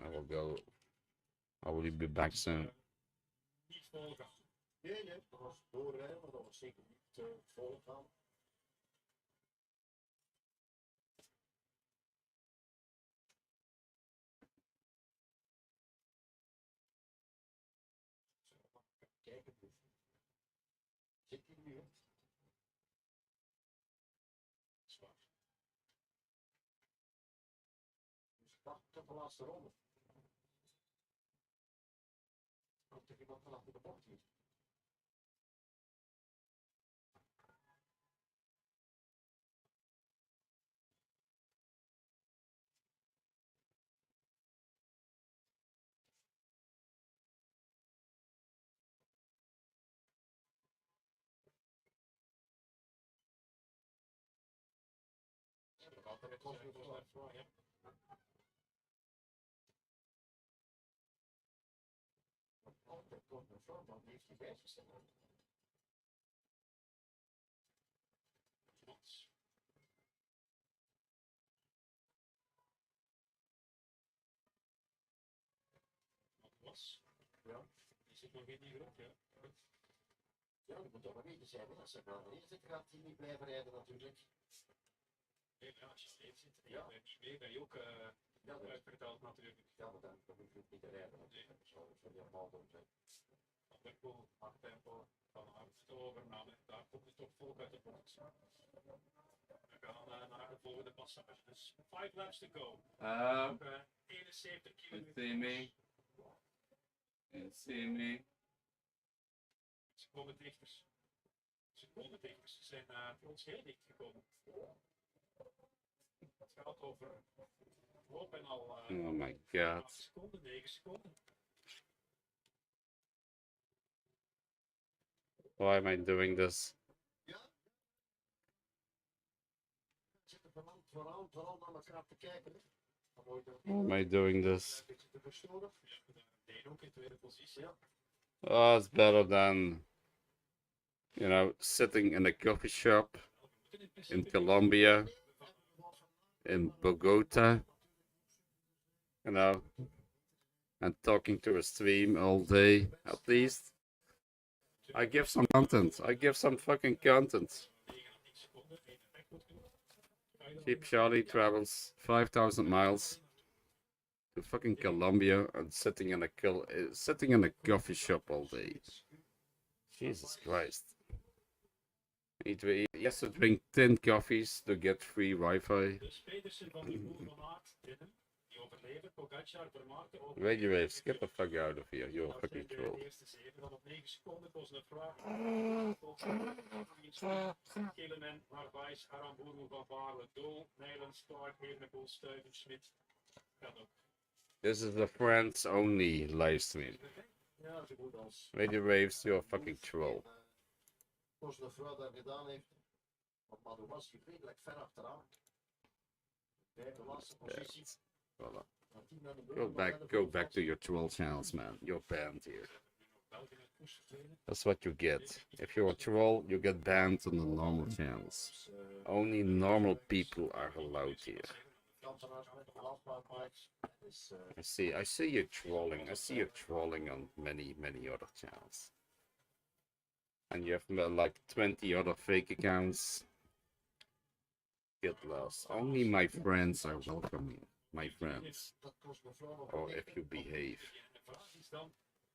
[SPEAKER 3] I will go. I will be back soon.
[SPEAKER 1] Nee, nee, dat was doorrijden, maar dat was zeker niet vol gaan. Kijken dus. Zit hij nu? Zwaar. Dus wacht tot de laatste ronde. Komt er iemand vanaf de bocht hier? Altijd komt een vorm van heeft hij bijgesteld. Ja.
[SPEAKER 4] Die zit nog in die groep, ja.
[SPEAKER 1] Ja, dat moet toch wel weten zijn. Als ze maar erin zit, gaat hij niet blijven rijden natuurlijk.
[SPEAKER 4] Nee, ja, als je steeds zit en je
[SPEAKER 1] Ja.
[SPEAKER 4] bent niet mee, ben je ook
[SPEAKER 1] Ja, dat
[SPEAKER 4] uitverteld natuurlijk.
[SPEAKER 1] ja, maar dan hoef je ook niet te rijden.
[SPEAKER 4] Nee.
[SPEAKER 1] Dat zou helemaal dom zijn.
[SPEAKER 4] Van der Poel, hard tempo, van hard de overname. Daar komt het toch volk uit de bocht. We gaan naar de volgende passage. Dus 5 laps to go. Op 71 kilometer.
[SPEAKER 3] See me.
[SPEAKER 4] Ze komen dichters. Ze komen dichters. Ze zijn voor ons heel dicht gekomen. Het gaat over loop en al
[SPEAKER 3] Oh my
[SPEAKER 4] 8
[SPEAKER 3] god.
[SPEAKER 4] seconden, 9 seconden.
[SPEAKER 3] Why am I doing this?
[SPEAKER 1] Zit er vooral naar elkaar te kijken. Hè. Dan word je
[SPEAKER 3] Why am I doing this?
[SPEAKER 1] een beetje te verstoren.
[SPEAKER 4] Deen ook in tweede positie.
[SPEAKER 1] Ja.
[SPEAKER 3] Oh, it's better than, you know, sitting in a coffee shop in Colombia, in Bogota, you know, and talking to a stream all day. At least I give some content. I give some fucking content. Cheap Charlie travels 5,000 miles to fucking Colombia and sitting in a coffee shop all day. Jesus Christ. He has to drink 10 coffees to get free Wi-Fi. Radio Waves, get the fuck out of here. You're a fucking troll. This is a friends only live stream.
[SPEAKER 1] Ja, zo goed als.
[SPEAKER 3] Radio Waves, you're a fucking troll.
[SPEAKER 1] Zoals de vrouw dat gedaan heeft. Maar toen was hij redelijk ver achteraan. Bij de laatste positie.
[SPEAKER 3] Voilà.
[SPEAKER 1] Want die naar de boven
[SPEAKER 3] Go back to your troll channels, man. You're banned here. That's what you get. If you're a troll, you get banned on the normal channels. Only normal people are allowed here. I see you trolling. I see you trolling on many other channels. And you have like 20 other fake accounts. Get lost. Only my friends are welcome here. My friends. Or if you behave.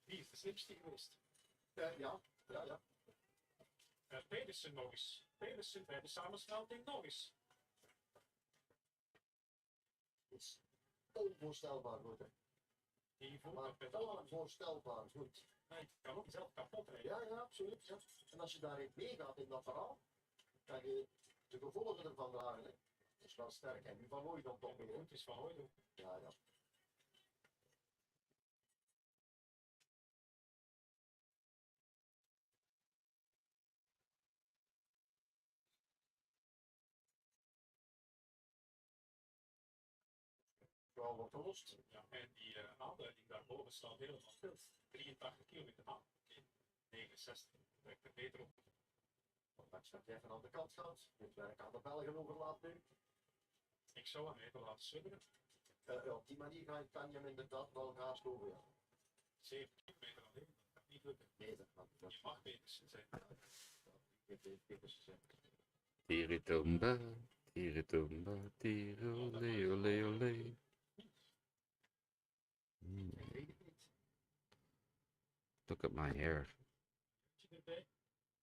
[SPEAKER 4] Wie is de slimste geweest?
[SPEAKER 1] Ja.
[SPEAKER 4] Pedersen nog eens. Pedersen bij de samensmelting nog eens.
[SPEAKER 1] Het is onvoorstelbaar goed. Hè. Maar onvoorstelbaar goed.
[SPEAKER 4] Nee, kan ook zelf kapot rijden.
[SPEAKER 1] Ja, absoluut. Ja. En als je daarin meegaat in dat verhaal, kan je de gevolgen ervan dragen. Hè. Dat is wel sterk. En nu van Hooy dan toch weer.
[SPEAKER 4] Het is van Hooy.
[SPEAKER 1] Ja. Wel wat gelost.
[SPEAKER 4] Ja, en die aanduiding daarboven staat helemaal stil. 83 kilometer aan. 69. Dat er beter op.
[SPEAKER 1] Ondanks dat je even aan de kant gaat, het werk aan de Belgen overlaat nu.
[SPEAKER 4] Ik zou hem even laten sudderen.
[SPEAKER 1] Op die manier kan je hem inderdaad wel gaas over. Ja.
[SPEAKER 4] 7 kilometer alleen, dat gaat niet lukken.
[SPEAKER 1] Nee, dat kan niet.
[SPEAKER 4] Je mag Petersen zijn.
[SPEAKER 3] Tiritumba, tiritumba, tirole, ole, ole. Look at my hair.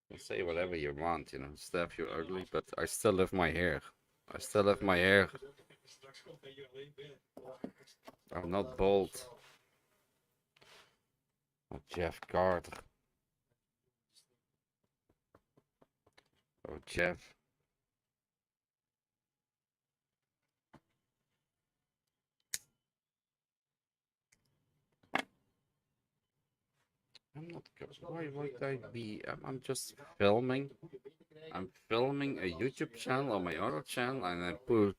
[SPEAKER 3] You say whatever you want, you know. Steff, you're ugly, but I still have my hair. I still have my hair. I'm not bald. Oh, Jeff Carter. Oh, Jeff. I'm not. Why would I be? I'm just filming. I'm filming a YouTube channel on my other channel, and I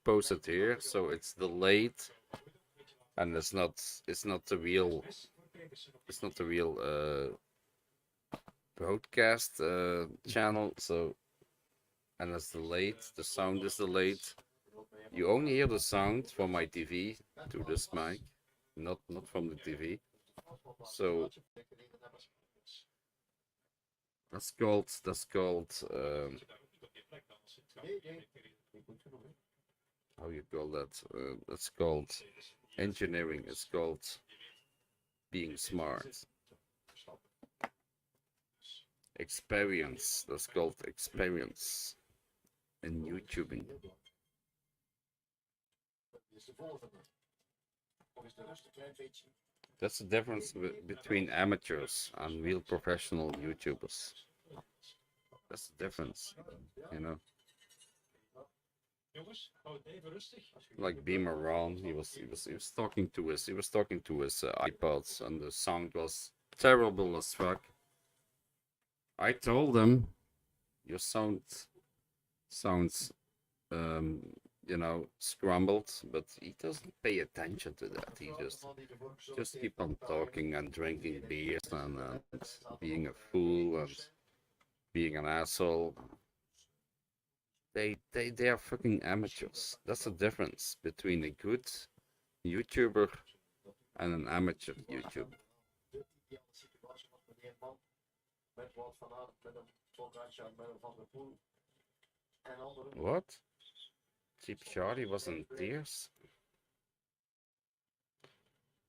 [SPEAKER 3] post it here, so it's delayed, and it's not the real. It's not the real broadcast channel. So, and it's delayed. The sound is delayed. You only hear the sound from my TV to this mic, not from the TV. So that's called how you call that? That's called engineering. It's called being smart. Experience. That's called experience in YouTubing. That's the difference between amateurs and real professional YouTubers. That's the difference, you know. Like Beamer Ron, he was talking to his iPods, and the sound was terrible as fuck. I told him, your sound sounds you know, scrambled, but he doesn't pay attention to that. He just keep on talking and drinking beers and being a fool and being an asshole. They are fucking amateurs. That's the difference between a good YouTuber and an amateur YouTuber. What? Cheap Charlie was in tears?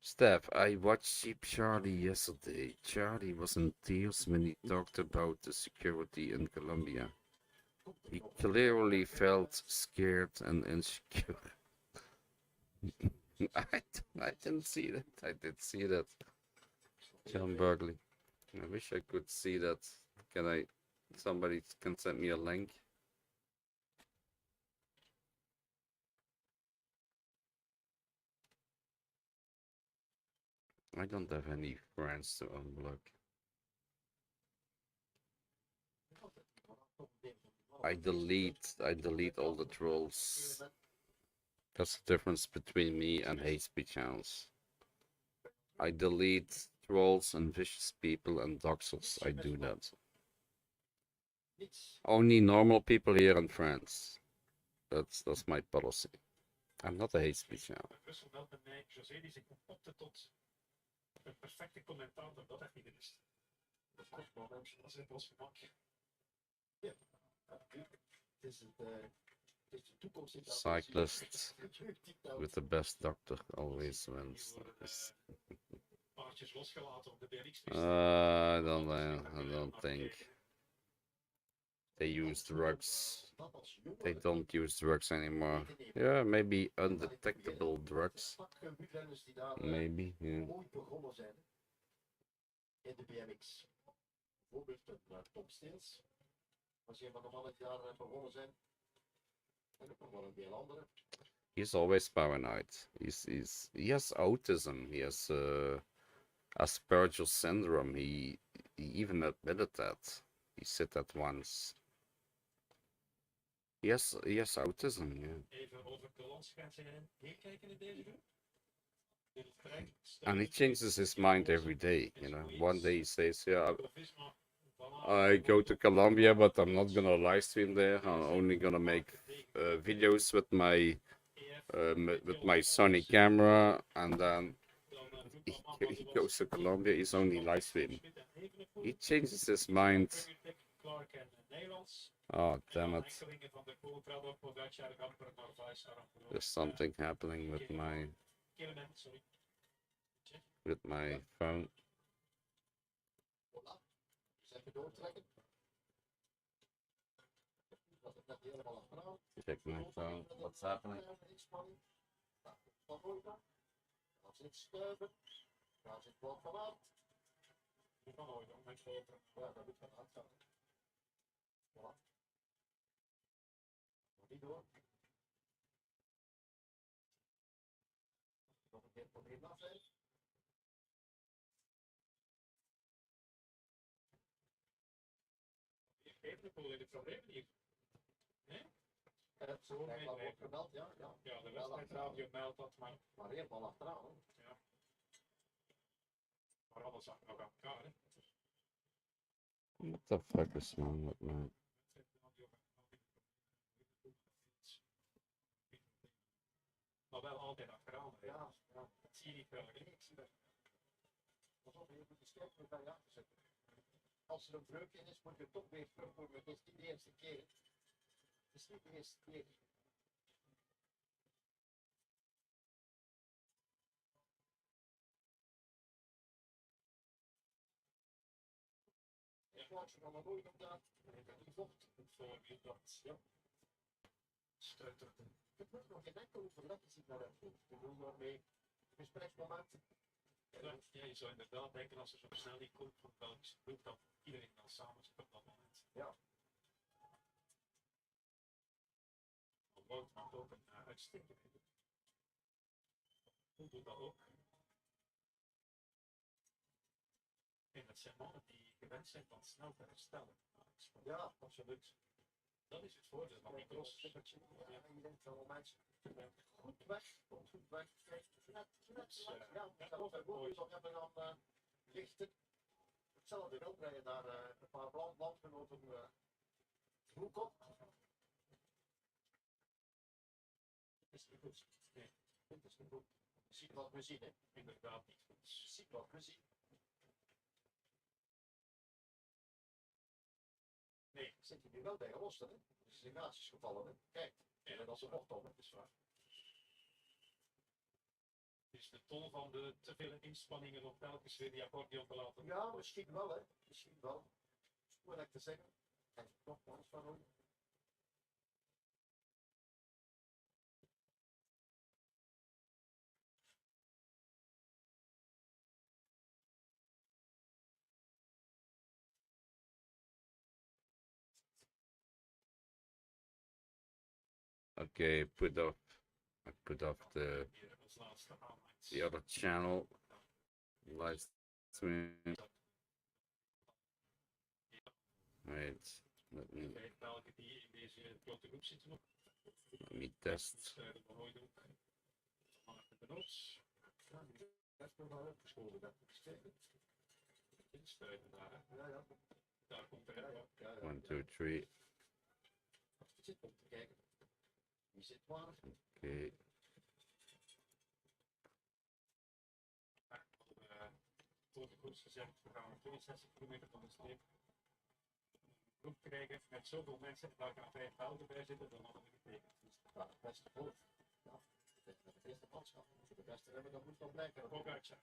[SPEAKER 3] Steph, I watched Cheap Charlie yesterday. Charlie was in tears when he talked about the security in Colombia. He clearly felt scared and insecure. I didn't see that. I did see that. John Burgley. I wish I could see that. Somebody can send me a link? I don't have any friends to unblock. I delete all the trolls. That's the difference between me and hate speech channels. I delete trolls and vicious people and doxers. I do that. Only normal people here and friends. That's my policy. I'm not a hate speech channel.
[SPEAKER 4] Een perfecte commentator, dat echt niet is. Dat komt wel mensen, dat is het was gemak. Ja, het is de toekomst.
[SPEAKER 3] Cyclist with the best doctor always wins.
[SPEAKER 4] Paardjes losgelaten op de BMX.
[SPEAKER 3] I don't think they use drugs. They don't use drugs anymore. Yeah, maybe undetectable drugs. Maybe, yeah.
[SPEAKER 1] In de BMX. Bijvoorbeeld een topsteels. Als je van de mannen die daar begonnen zijn. En ook nog wel een deel andere.
[SPEAKER 3] He's always paranoid. He has autism. He has Asperger's syndrome. He even admitted that. He said that once. He has autism, yeah.
[SPEAKER 4] Even over de landsgrenzen heen kijken in deze groep.
[SPEAKER 3] And he changes his mind every day, you know. One day he says, yeah, I go to Colombia, but I'm not gonna live stream there. I'm only gonna make videos with my Sony camera, and then he goes to Colombia. He's only live streaming. He changes his mind. Oh, damn it! There's something happening with my phone. Check my phone. What's happening?
[SPEAKER 1] Zo wordt gemeld, ja.
[SPEAKER 4] Ja, de wedstrijdradio meldt dat, maar
[SPEAKER 1] helemaal achteraan.
[SPEAKER 4] Ja. Maar alles achter nog aan elkaar, hè.
[SPEAKER 3] What the fuck is wrong with my...
[SPEAKER 4] Maar wel altijd achteraan, hè.
[SPEAKER 1] Ja.
[SPEAKER 4] Dat zie je niet graag, hè.
[SPEAKER 1] Alsof je moet de sterk weer bij je achter zetten. Als er een breuk in is, moet je toch weer terugkomen. Het is niet de eerste keer. Het is niet de eerste keer. Ik wou ze nog nooit op dat. Ik heb die vocht voor je dat. Ja. Stuiterde. Ik heb nog geen enkel overleg gezien naar het voet. Ik bedoel daarmee gespreksmomenten.
[SPEAKER 4] Ja, je zou inderdaad denken als er zo snel die komt van de Belgische ploeg, dat iedereen dan samen zit op dat moment.
[SPEAKER 1] Ja.
[SPEAKER 4] Wout maakt ook een uitstekende. Hoe doet dat ook? En dat zijn mannen die gewend zijn van snel te herstellen.
[SPEAKER 1] Ja, absoluut.
[SPEAKER 4] Dat is het voordeel van die cross.
[SPEAKER 1] Ja, je denkt wel mensen. Goed weg, komt goed weg. Kijk, net ja, daarop en boven dan hebben we dan lichten. Hetzelfde wel, dat je daar een paar landgenoten broek op. Het is niet goed. Nee, het is niet goed. Je ziet wat we zien, hè?
[SPEAKER 4] Inderdaad niet goed.
[SPEAKER 1] Je ziet wat we zien.
[SPEAKER 4] Nee.
[SPEAKER 1] Zit je nu wel bij gelost, hè? Dus is in gaatjes gevallen, hè? Kijk,
[SPEAKER 4] Ja,
[SPEAKER 1] en dat is een bocht op, hè?
[SPEAKER 4] dat is waar. Het is de tol van de te vele inspanningen om telkens weer die accordeon te laten.
[SPEAKER 1] Ja, misschien wel, hè? Misschien wel. Dat is moeilijk te zeggen. En nogmaals van hoe.
[SPEAKER 3] Okay, I put off the
[SPEAKER 4] Hier als laatste aanmaakt.
[SPEAKER 3] other channel live stream. Wait,
[SPEAKER 4] Kijk, welke die in deze grote groep zitten nog.
[SPEAKER 3] let me test.
[SPEAKER 4] Stuiven van Hooydonk. Van de Noods.
[SPEAKER 1] Ja, die heeft nog wel opgeschoven, dat moet ik zeggen.
[SPEAKER 4] Stuiven daar, hè.
[SPEAKER 1] Ja, ja.
[SPEAKER 4] Daar komt hij,
[SPEAKER 1] Ja,
[SPEAKER 4] ja.
[SPEAKER 1] ja. Ja, ja.
[SPEAKER 3] 1, 2, 3.
[SPEAKER 1] Je zit om te kijken. Wie zit waar?
[SPEAKER 3] Okay.
[SPEAKER 4] Voor de koers gezegd, we gaan 62 kilometer van de streep. Een groep krijgen met zoveel mensen en daar gaan 5 velden bij zitten, dan hadden we getekend.
[SPEAKER 1] Ja, het beste voor. Ja, dit is de eerste manschap. Voor de beste hebben, dat moet nog blijken.
[SPEAKER 4] Pogacar.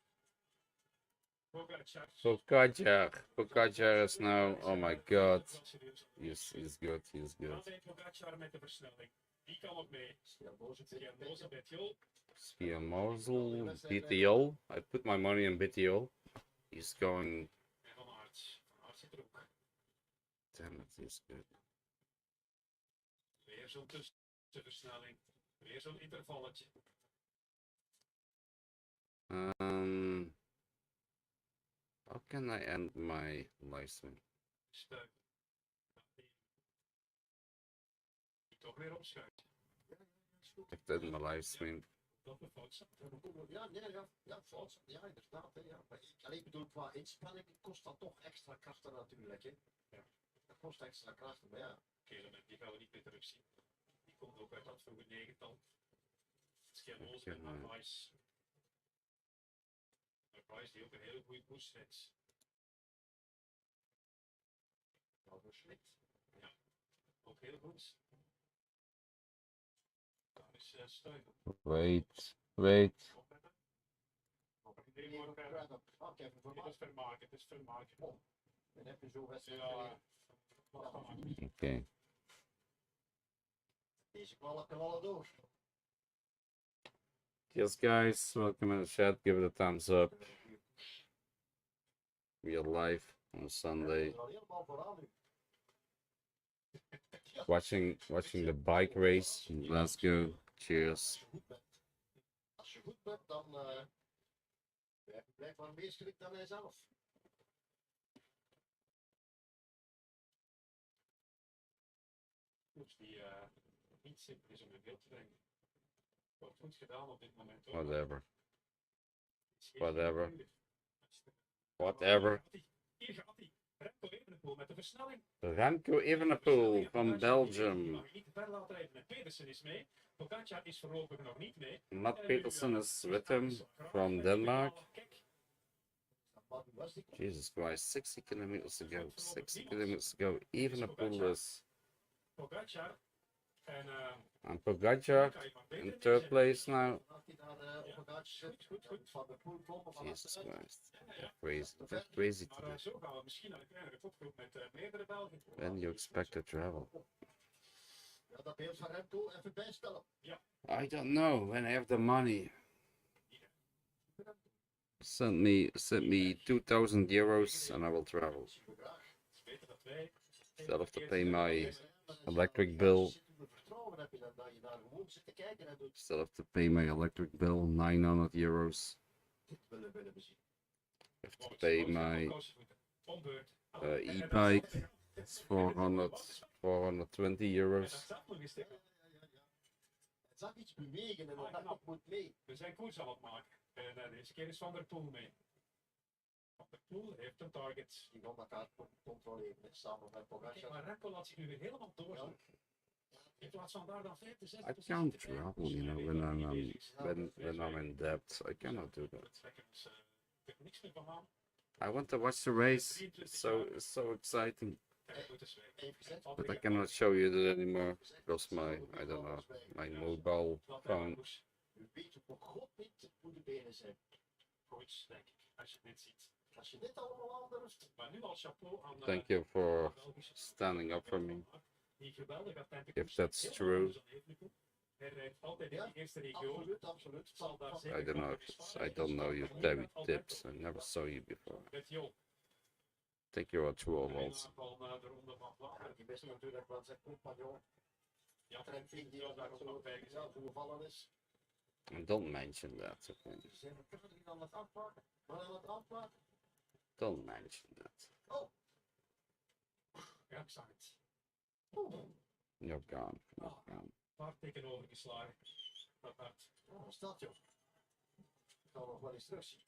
[SPEAKER 4] Pogacar.
[SPEAKER 3] Pogacar is now, oh my god. He's good, he's good.
[SPEAKER 4] Tadej Pogacar met de versnelling. Die kan ook mee.
[SPEAKER 1] Schermoze,
[SPEAKER 4] Schermoze bij Tjol.
[SPEAKER 3] Skier Mozel, BTO. I put my money in BTO. He's going,
[SPEAKER 4] En Van Aert. Van Aert zit er ook.
[SPEAKER 3] damn it, he's good.
[SPEAKER 4] Weer zo'n tussenversnelling. Weer zo'n intervalletje.
[SPEAKER 3] How can I end my live stream?
[SPEAKER 4] Stuip. Die toch weer opschuift.
[SPEAKER 3] Ik did my live stream.
[SPEAKER 4] Dat we fout zijn.
[SPEAKER 1] Ja, nee, ja, fout. Ja, inderdaad. Hè, ja. Maar ik bedoel, qua inspanning kost dat toch extra krachten natuurlijk. Hè.
[SPEAKER 4] Ja.
[SPEAKER 1] Dat kost extra krachten, maar ja.
[SPEAKER 4] Kerelen, die gaan we niet meer terugzien. Die komt ook uit dat vroege negental. Schermoze
[SPEAKER 3] Ik ken,
[SPEAKER 4] en Narvaez. Narvaez die ook een hele goede koers rijdt.
[SPEAKER 1] Nou, verslikt.
[SPEAKER 4] Ook heel goed. Daar is Stuiven.
[SPEAKER 3] Wait.
[SPEAKER 4] Opletten. Nee,
[SPEAKER 1] Nee,
[SPEAKER 4] maar
[SPEAKER 1] pak even voor
[SPEAKER 4] het
[SPEAKER 1] mij.
[SPEAKER 4] is vermaken, het is vermaken.
[SPEAKER 1] Dan heb je zo'n wedstrijd
[SPEAKER 4] Ja,
[SPEAKER 1] gereden.
[SPEAKER 4] wat kan maken.
[SPEAKER 3] Okay.
[SPEAKER 1] Deze knallen door.
[SPEAKER 3] Yes, guys, welcome in the chat. Give it a thumbs up. We are live on Sunday.
[SPEAKER 1] Er al helemaal vooraan nu.
[SPEAKER 3] Watching the bike race in Glasgow. Cheers.
[SPEAKER 1] Als je goed bent, dan blijf maar meer schrik dan hij zelf.
[SPEAKER 4] Koers die niet simpel is om in beeld te brengen. Wordt goed gedaan op dit moment. Hoor.
[SPEAKER 3] Whatever.
[SPEAKER 4] Het is geen
[SPEAKER 3] Whatever.
[SPEAKER 4] uur.
[SPEAKER 3] Whatever.
[SPEAKER 4] Hier gaat hij. Remco Evenepoel met de versnelling.
[SPEAKER 3] Remco Evenepoel from Belgium.
[SPEAKER 4] Die mag je niet te ver laten rijden. En Pedersen is mee. Pogacar is voorlopig nog niet mee.
[SPEAKER 3] Matt Peterson is with him from Denmark. Jesus Christ, 60 kilometers to go. 60 kilometers to go. Evenepoel is.
[SPEAKER 4] Pogacar en
[SPEAKER 3] And Pogacar in third place now. Jesus Christ. They're crazy
[SPEAKER 4] maar
[SPEAKER 3] today.
[SPEAKER 4] zo gaan we misschien naar een kleinere kopgroep met meerdere Belgen.
[SPEAKER 3] When you expect to travel?
[SPEAKER 1] Ja, dat beeld van Remco even bijstellen.
[SPEAKER 3] I don't know. When I have the money. Send me 2,000 euros and I will travel.
[SPEAKER 4] Ze weten dat wij
[SPEAKER 3] Still have to pay my electric bill. Still have to pay my electric bill, 900 euros. Have to pay my e-bike, it's 400. 420
[SPEAKER 4] En
[SPEAKER 3] euros.
[SPEAKER 4] dat zat nog eens tegen.
[SPEAKER 1] Het zag iets bewegen en dan dacht ik moet mee.
[SPEAKER 4] We zijn koers aan het maken. En deze keer is Van der Poel mee. Van der Poel heeft een target.
[SPEAKER 1] Die gaan elkaar controleren, hè, samen met
[SPEAKER 4] Kijk,
[SPEAKER 1] Pogacar.
[SPEAKER 4] maar Remco laat zich nu weer helemaal doorzoeken. In plaats van daar dan 5 te 6
[SPEAKER 3] I can't travel, you know, when I'm in debt. I cannot do that.
[SPEAKER 4] Ik heb niks meer van aan.
[SPEAKER 3] I want to watch the race. It's so exciting.
[SPEAKER 4] En we moeten zwijgen.
[SPEAKER 1] Even gezegd,
[SPEAKER 3] But I cannot show you that anymore because I don't know, my mobile phone.
[SPEAKER 1] u weet voor God niet hoe de benen zijn.
[SPEAKER 4] Goed, denk ik, als je dit ziet.
[SPEAKER 1] Als je dit allemaal aandurft,
[SPEAKER 4] Maar nu al chapeau aan
[SPEAKER 3] Thank you for
[SPEAKER 4] Belgische
[SPEAKER 3] standing up for me.
[SPEAKER 4] die geweldig attempt
[SPEAKER 3] If that's true.
[SPEAKER 4] Hij rijdt altijd in die eerste regio.
[SPEAKER 1] absoluut, absoluut.
[SPEAKER 4] Zal daar
[SPEAKER 3] I
[SPEAKER 4] zeker
[SPEAKER 3] don't know. I don't know you, David Tips. I never saw you before.
[SPEAKER 4] Met Jo.
[SPEAKER 3] I think you're a troll also.
[SPEAKER 4] Van de Ronde van
[SPEAKER 1] Ja,
[SPEAKER 4] Vlaanderen.
[SPEAKER 1] die wist natuurlijk wel zijn compagnon.
[SPEAKER 4] Ja,
[SPEAKER 1] Tremping die
[SPEAKER 4] daar
[SPEAKER 1] daar
[SPEAKER 4] ook
[SPEAKER 1] zo
[SPEAKER 4] nog bij gezet.
[SPEAKER 1] gevallen is.
[SPEAKER 3] And don't mention that. Okay?
[SPEAKER 1] Ze zijn elkaar niet aan het afmaken. Maar aan het afmaken.
[SPEAKER 3] Don't mention that.
[SPEAKER 1] Oh,
[SPEAKER 4] Ja, ik zag het.
[SPEAKER 3] You're gone. You're gone.
[SPEAKER 4] Hard tegenovergeslagen. Dat hard.
[SPEAKER 1] wat is dat joh? Ik kan nog wel eens terugzien.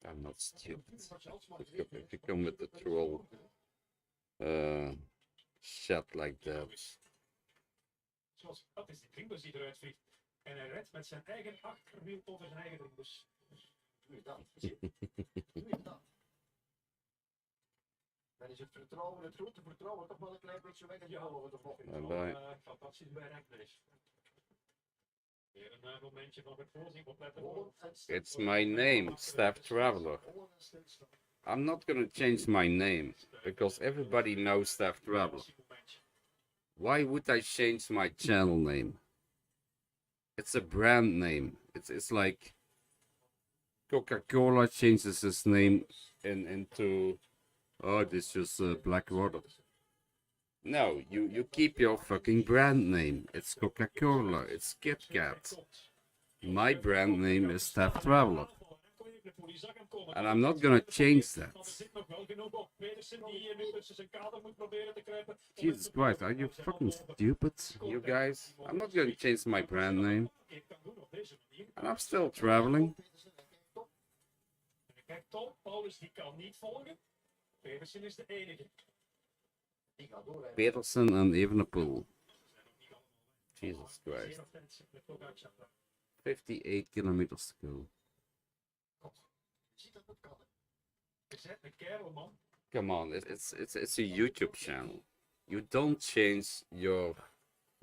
[SPEAKER 3] I'm not stupid.
[SPEAKER 1] Wat je alsmaar
[SPEAKER 3] If you come with the troll shit like that.
[SPEAKER 4] Zoals, dat is die drinkbus die eruit vliegt. En hij rijdt met zijn eigen achterwiel over zijn eigen drinkbus.
[SPEAKER 1] Doe je dat? Doe je dat? Dan is het vertrouwen, het grote vertrouwen toch wel een klein beetje weggevallen of nog.
[SPEAKER 3] Bye.
[SPEAKER 4] Fantastisch bij Renknees. Weer een momentje van verpoozing. Opletten.
[SPEAKER 1] Holland en
[SPEAKER 3] It's my name, Steff Traveler.
[SPEAKER 1] Holland en Stilstra.
[SPEAKER 3] I'm not gonna change my name because everybody knows Steff Traveler. Why would I change my channel name? It's a brand name. It's like Coca-Cola changes its name into this is Black Water. No, you keep your fucking brand name. It's Coca-Cola. It's Kit Kat. My brand name is Steff Traveler. And I'm not gonna change that. Jesus Christ, are you fucking stupid? You guys? I'm not gonna change my brand name. And I'm still traveling.
[SPEAKER 4] Kijk, Tom, Paulus die kan niet volgen. Pedersen is de enige.
[SPEAKER 1] Die gaat door. hè.
[SPEAKER 3] Peterson and Evenepoel. Jesus Christ.
[SPEAKER 4] Zeer offensief met Pogacar.
[SPEAKER 3] 58 kilometers to go.
[SPEAKER 1] Je ziet dat het kan. hè.
[SPEAKER 4] Je bent een kerel, man.
[SPEAKER 3] Come on, it's a YouTube channel. You don't change your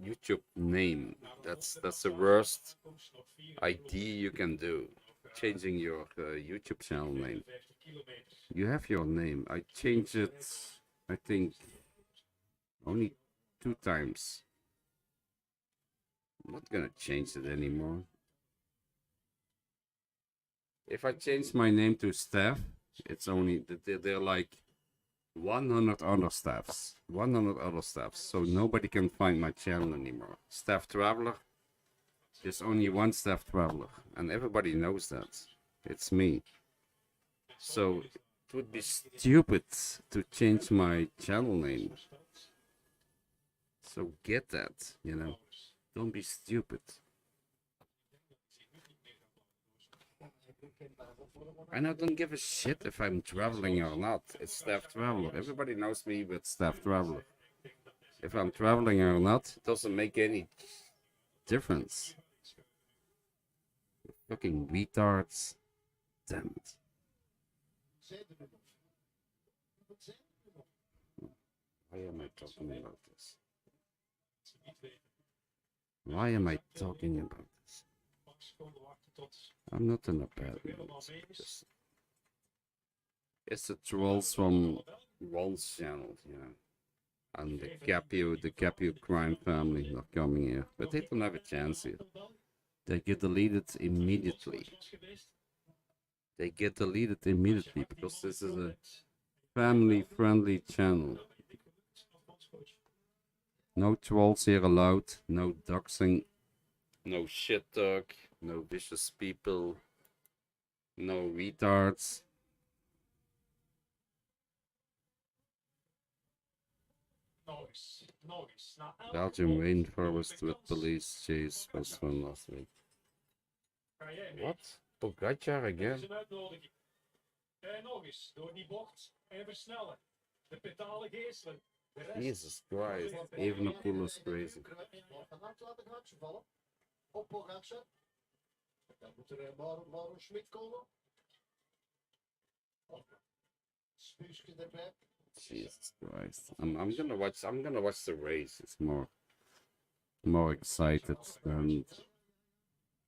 [SPEAKER 3] YouTube name. That's the worst idea you can do. Changing your YouTube channel name.
[SPEAKER 4] 50 kilometer.
[SPEAKER 3] You have your name. I changed it, I think, only 2 times. I'm not gonna change it anymore. If I change my name to Steff, it's only they're like 100 other Steffs. 100 other Steffs. So nobody can find my channel anymore. Steff Traveler. There's only one Steff Traveler. And everybody knows that. It's me. So it would be stupid to change my channel name. So get that, you know. Don't be stupid. And I don't give a shit if I'm traveling or not. It's Steff Traveler. Everybody knows me with Steff Traveler. If I'm traveling or not, it doesn't make any difference. Fucking retards. Damn it.
[SPEAKER 1] Zijn er nu nog? Wat zijn er nu nog?
[SPEAKER 3] Why am I talking about this?
[SPEAKER 4] Ze niet weten.
[SPEAKER 3] Why am I talking about this?
[SPEAKER 4] Max gewoon wachten tot
[SPEAKER 3] I'm not in a bad
[SPEAKER 4] het helemaal
[SPEAKER 3] mood.
[SPEAKER 4] mee is.
[SPEAKER 3] Just- It's the trolls from Ron's channel, you know. And the Capio crime family are coming here. But they don't have a chance here. They get deleted immediately. They get deleted immediately because this is a family-friendly channel. No trolls here allowed, no doxing, no shit talk, no vicious people, no retards.
[SPEAKER 4] Nou, Nog eens. Na elke
[SPEAKER 3] Belgium
[SPEAKER 4] bocht
[SPEAKER 3] rainforest
[SPEAKER 4] lopen
[SPEAKER 3] with
[SPEAKER 4] kans.
[SPEAKER 3] police chase was from last week.
[SPEAKER 4] Ga jij mee?
[SPEAKER 3] What? Pogacar
[SPEAKER 4] Dat is
[SPEAKER 3] again?
[SPEAKER 4] een uitnodiging. En nog eens, door die bocht en versnellen. De pedalen geestelen. De rest.
[SPEAKER 3] Jesus Christ. Evenepoel is crazy.
[SPEAKER 1] Van achter laten het hartje vallen. Op Pogacar. Dan moet er Mauro Schmid komen. Spuusje erbij.
[SPEAKER 3] Jesus Christ. I'm gonna watch the race. It's more excited than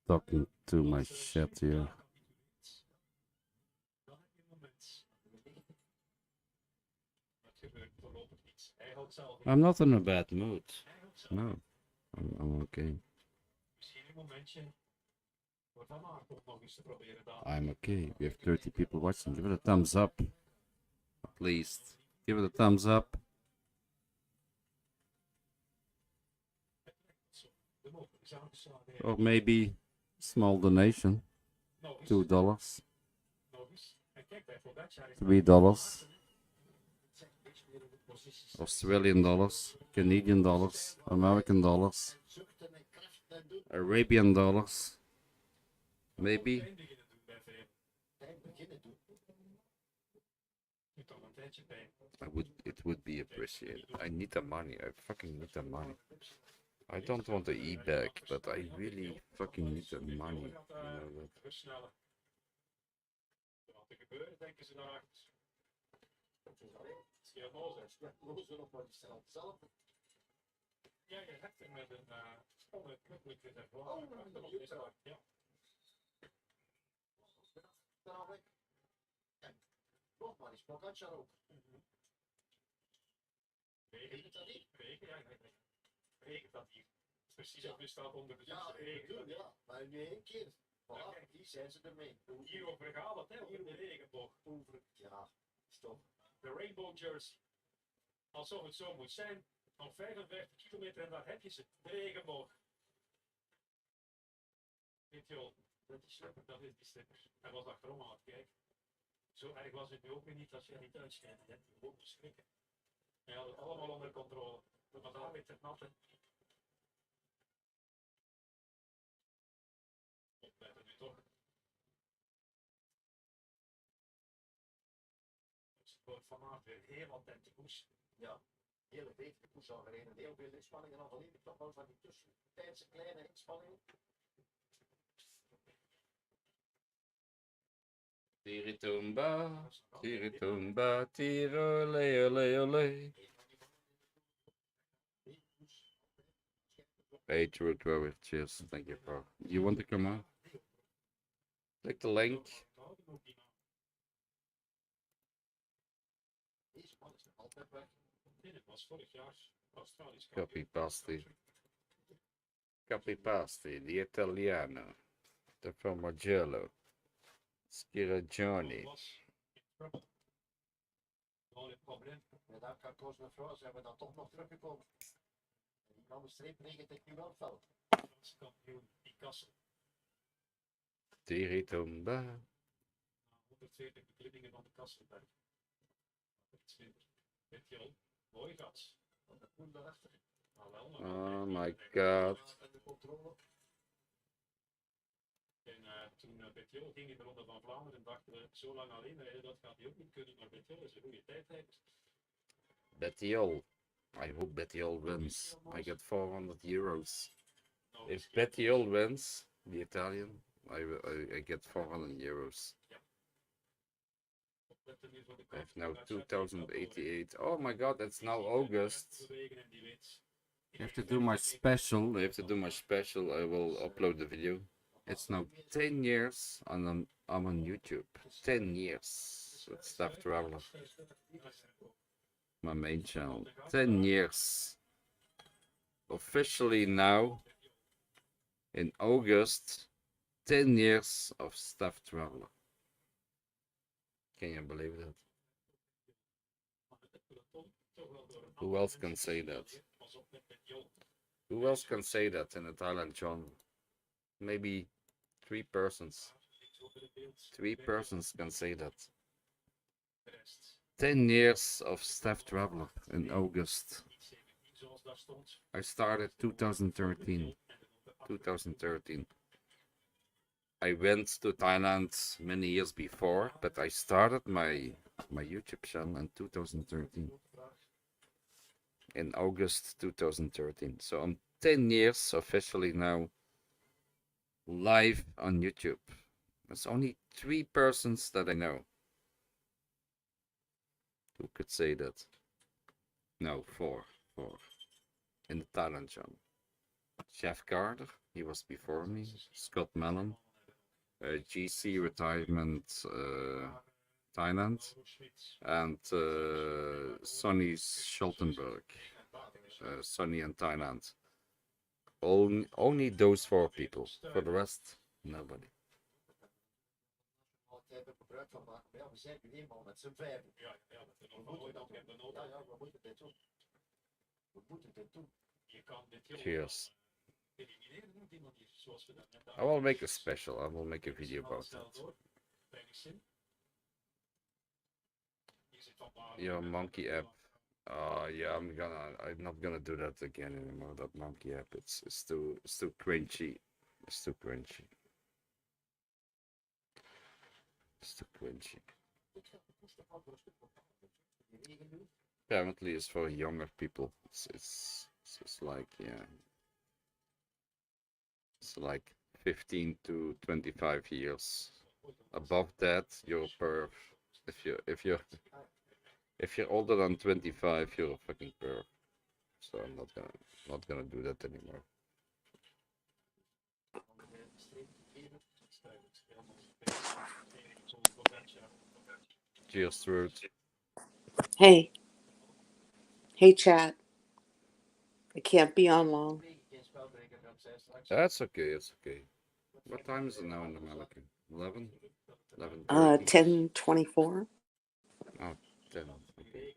[SPEAKER 3] talking too much shit here.
[SPEAKER 4] Dan heb je een moment. Dat gebeurt voorlopig niet. Hij houdt zelf in.
[SPEAKER 3] I'm not in a bad mood.
[SPEAKER 4] Hij houdt zelf.
[SPEAKER 3] No. I'm okay.
[SPEAKER 4] Misschien een momentje voor Van Aert om nog eens te proberen daar.
[SPEAKER 3] I'm okay. We have 30 people watching. Give it a thumbs up. At least. Give it a thumbs up.
[SPEAKER 4] De motor is aangeslagen.
[SPEAKER 3] Or maybe small donation.
[SPEAKER 4] Nog eens.
[SPEAKER 3] $2.
[SPEAKER 4] Nog eens. En kijk, bij Pogacar is
[SPEAKER 3] $3. Australian dollars. Canadian dollars. American dollars.
[SPEAKER 1] Zuchten en krachten en doen.
[SPEAKER 3] Arabian dollars. Maybe.
[SPEAKER 4] Klein beginnen doen bij veel.
[SPEAKER 1] Tijd beginnen doen.
[SPEAKER 4] Moet al een tijdje bij.
[SPEAKER 3] It would be appreciated. I need the money. I fucking need the money. I don't want to eat back, but I really fucking need the money. You know that.
[SPEAKER 4] Versnellen. Wat er gebeurt, denken ze daarachter. Ja, Mozes.
[SPEAKER 1] Ja, lozen nog maar die straat zelf.
[SPEAKER 4] Ja, je hebt er met een onuitputtelijk reservoir. Achterop is dat, ja.
[SPEAKER 1] Daar weg. Kijk, nog maar eens Pogacar ook.
[SPEAKER 4] Regent dat niet? Regen, ja, regent dat hier. Precies op je staat onder de
[SPEAKER 1] Ja,
[SPEAKER 4] regen.
[SPEAKER 1] ja, maar nu één keer.
[SPEAKER 4] Ja,
[SPEAKER 1] Voilà,
[SPEAKER 4] kijk.
[SPEAKER 1] hier zijn ze ermee.
[SPEAKER 4] Hierover gaat het, hè, over de regenboog.
[SPEAKER 1] Over, ja, stop.
[SPEAKER 4] De rainbow jersey. Alsof het zo moet zijn. Nog 55 kilometer en daar heb je ze. De regenboog. Weet je wel, dat is slipper, dat is die slipper. Hij was achterom aan het kijken. Zo erg was het nu ook weer niet als je niet uitschijnt. Je hebt gewoon te schrikken. Hij had het allemaal onder controle. Maar daar weer te natte. Opletten nu toch. Het wordt vanavond weer heel wat tijd te koers.
[SPEAKER 1] Ja, hele betere koers al gereden. Heel veel inspanningen al verleden. Toch wel van die tussentijdse kleine inspanningen.
[SPEAKER 3] Tiritumba, tiritumba, tirole, ole, ole. Hey, True Trevor, cheers. Thank you, bro. You want to come on? Click the link.
[SPEAKER 1] Deze man is nog altijd weg.
[SPEAKER 4] Nee, dat was vorig jaar Australisch
[SPEAKER 3] Copy pasti. Copy pasti, the Italiano. The Formagello. Schiraggioni.
[SPEAKER 4] Gewoon een probleem.
[SPEAKER 1] En daar kan Koos mevrouw zijn we dan toch nog teruggekomen. En die kan de streep regent het nu wel fel.
[SPEAKER 4] Franse kampioen Picasso.
[SPEAKER 3] Tiritumba.
[SPEAKER 4] 140 beklimmingen van de Kasselberg. Iets minder. Weet je al? Mooi gat.
[SPEAKER 1] Van de poel daarachter.
[SPEAKER 4] Nou wel, maar
[SPEAKER 3] Oh my god.
[SPEAKER 1] En de controle.
[SPEAKER 4] En toen Betjol ging in de Ronde van Vlaanderen, dachten we zo lang alleen rijden, dat gaat hij ook niet kunnen. Maar Betjol is een goede tijdrijder.
[SPEAKER 3] Bettiol. I hope Bettiol wins. I get €400.
[SPEAKER 4] Nou,
[SPEAKER 3] If Bettiol wins, the Italian, I get €400.
[SPEAKER 4] opletten nu voor de
[SPEAKER 3] I have
[SPEAKER 4] kampioen.
[SPEAKER 3] now 2088. Oh my god, it's now August.
[SPEAKER 4] Bewegen en die weet.
[SPEAKER 3] I have to do my special. I have to do my special. I will upload the video. It's now 10 years and I'm on YouTube. 10 years with Steff Traveler. My main channel. 10 years. Officially now, in August, 10 years of Steff Traveler. Can you believe that? Who else can say that? Who else can say that in the Thailand genre? Maybe 3 persons. 3 persons can say that. 10 years of Steff Traveler in August. I started 2013. 2013. I went to Thailand many years before, but I started my YouTube channel in 2013. In August 2013. So I'm 10 years officially now live on YouTube. There's only 3 persons that I know who could say that. No, 4. 4. In the Thailand channel. Chef Carter, he was before me. Scott Mellon. GC Retirement Thailand. And Sonny Scholtenberg. Sonny in Thailand. Only those 4 people. For the rest, nobody.
[SPEAKER 1] Altijd heb gebruik van maken. Maar ja, we zijn nu eenmaal met z'n vijven.
[SPEAKER 4] Ja,
[SPEAKER 1] We moeten dat doen. Ja, we moeten dit doen. We moeten dit doen.
[SPEAKER 4] Je kan dit heel
[SPEAKER 3] Cheers.
[SPEAKER 4] elimineren op die manier, zoals we dat net
[SPEAKER 3] I will make a special. I will make a video about that.
[SPEAKER 4] Weinig zin. Hier zit van
[SPEAKER 3] Your monkey app. Yeah, I'm not gonna do that again anymore. That monkey app, it's too cringy. It's too cringy. It's too cringy. Apparently, it's for younger people. It's just like, yeah. It's like 15 to 25 years. Above that, you're a perv. If you're older than 25, you're a fucking perv. So I'm not gonna do that anymore. Cheers, Truth.
[SPEAKER 5] Hey. Hey, chat. I can't be on long.
[SPEAKER 3] That's okay, it's okay. What time is it now in America? 11? 11:30?
[SPEAKER 5] 10:24.
[SPEAKER 3] Oh, 10. Okay.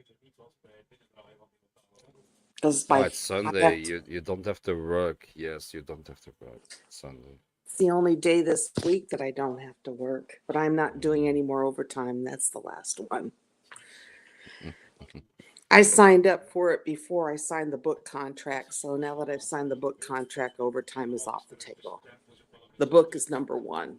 [SPEAKER 5] Because
[SPEAKER 3] Oh, it's Sunday. You don't have to work. Yes, you don't have to work. It's Sunday.
[SPEAKER 5] it's the only day this week that I don't have to work. But I'm not doing any more overtime. That's the last one. I signed up for it before I signed the book contract. So now that I've signed the book contract, overtime is off the table. The book is number 1.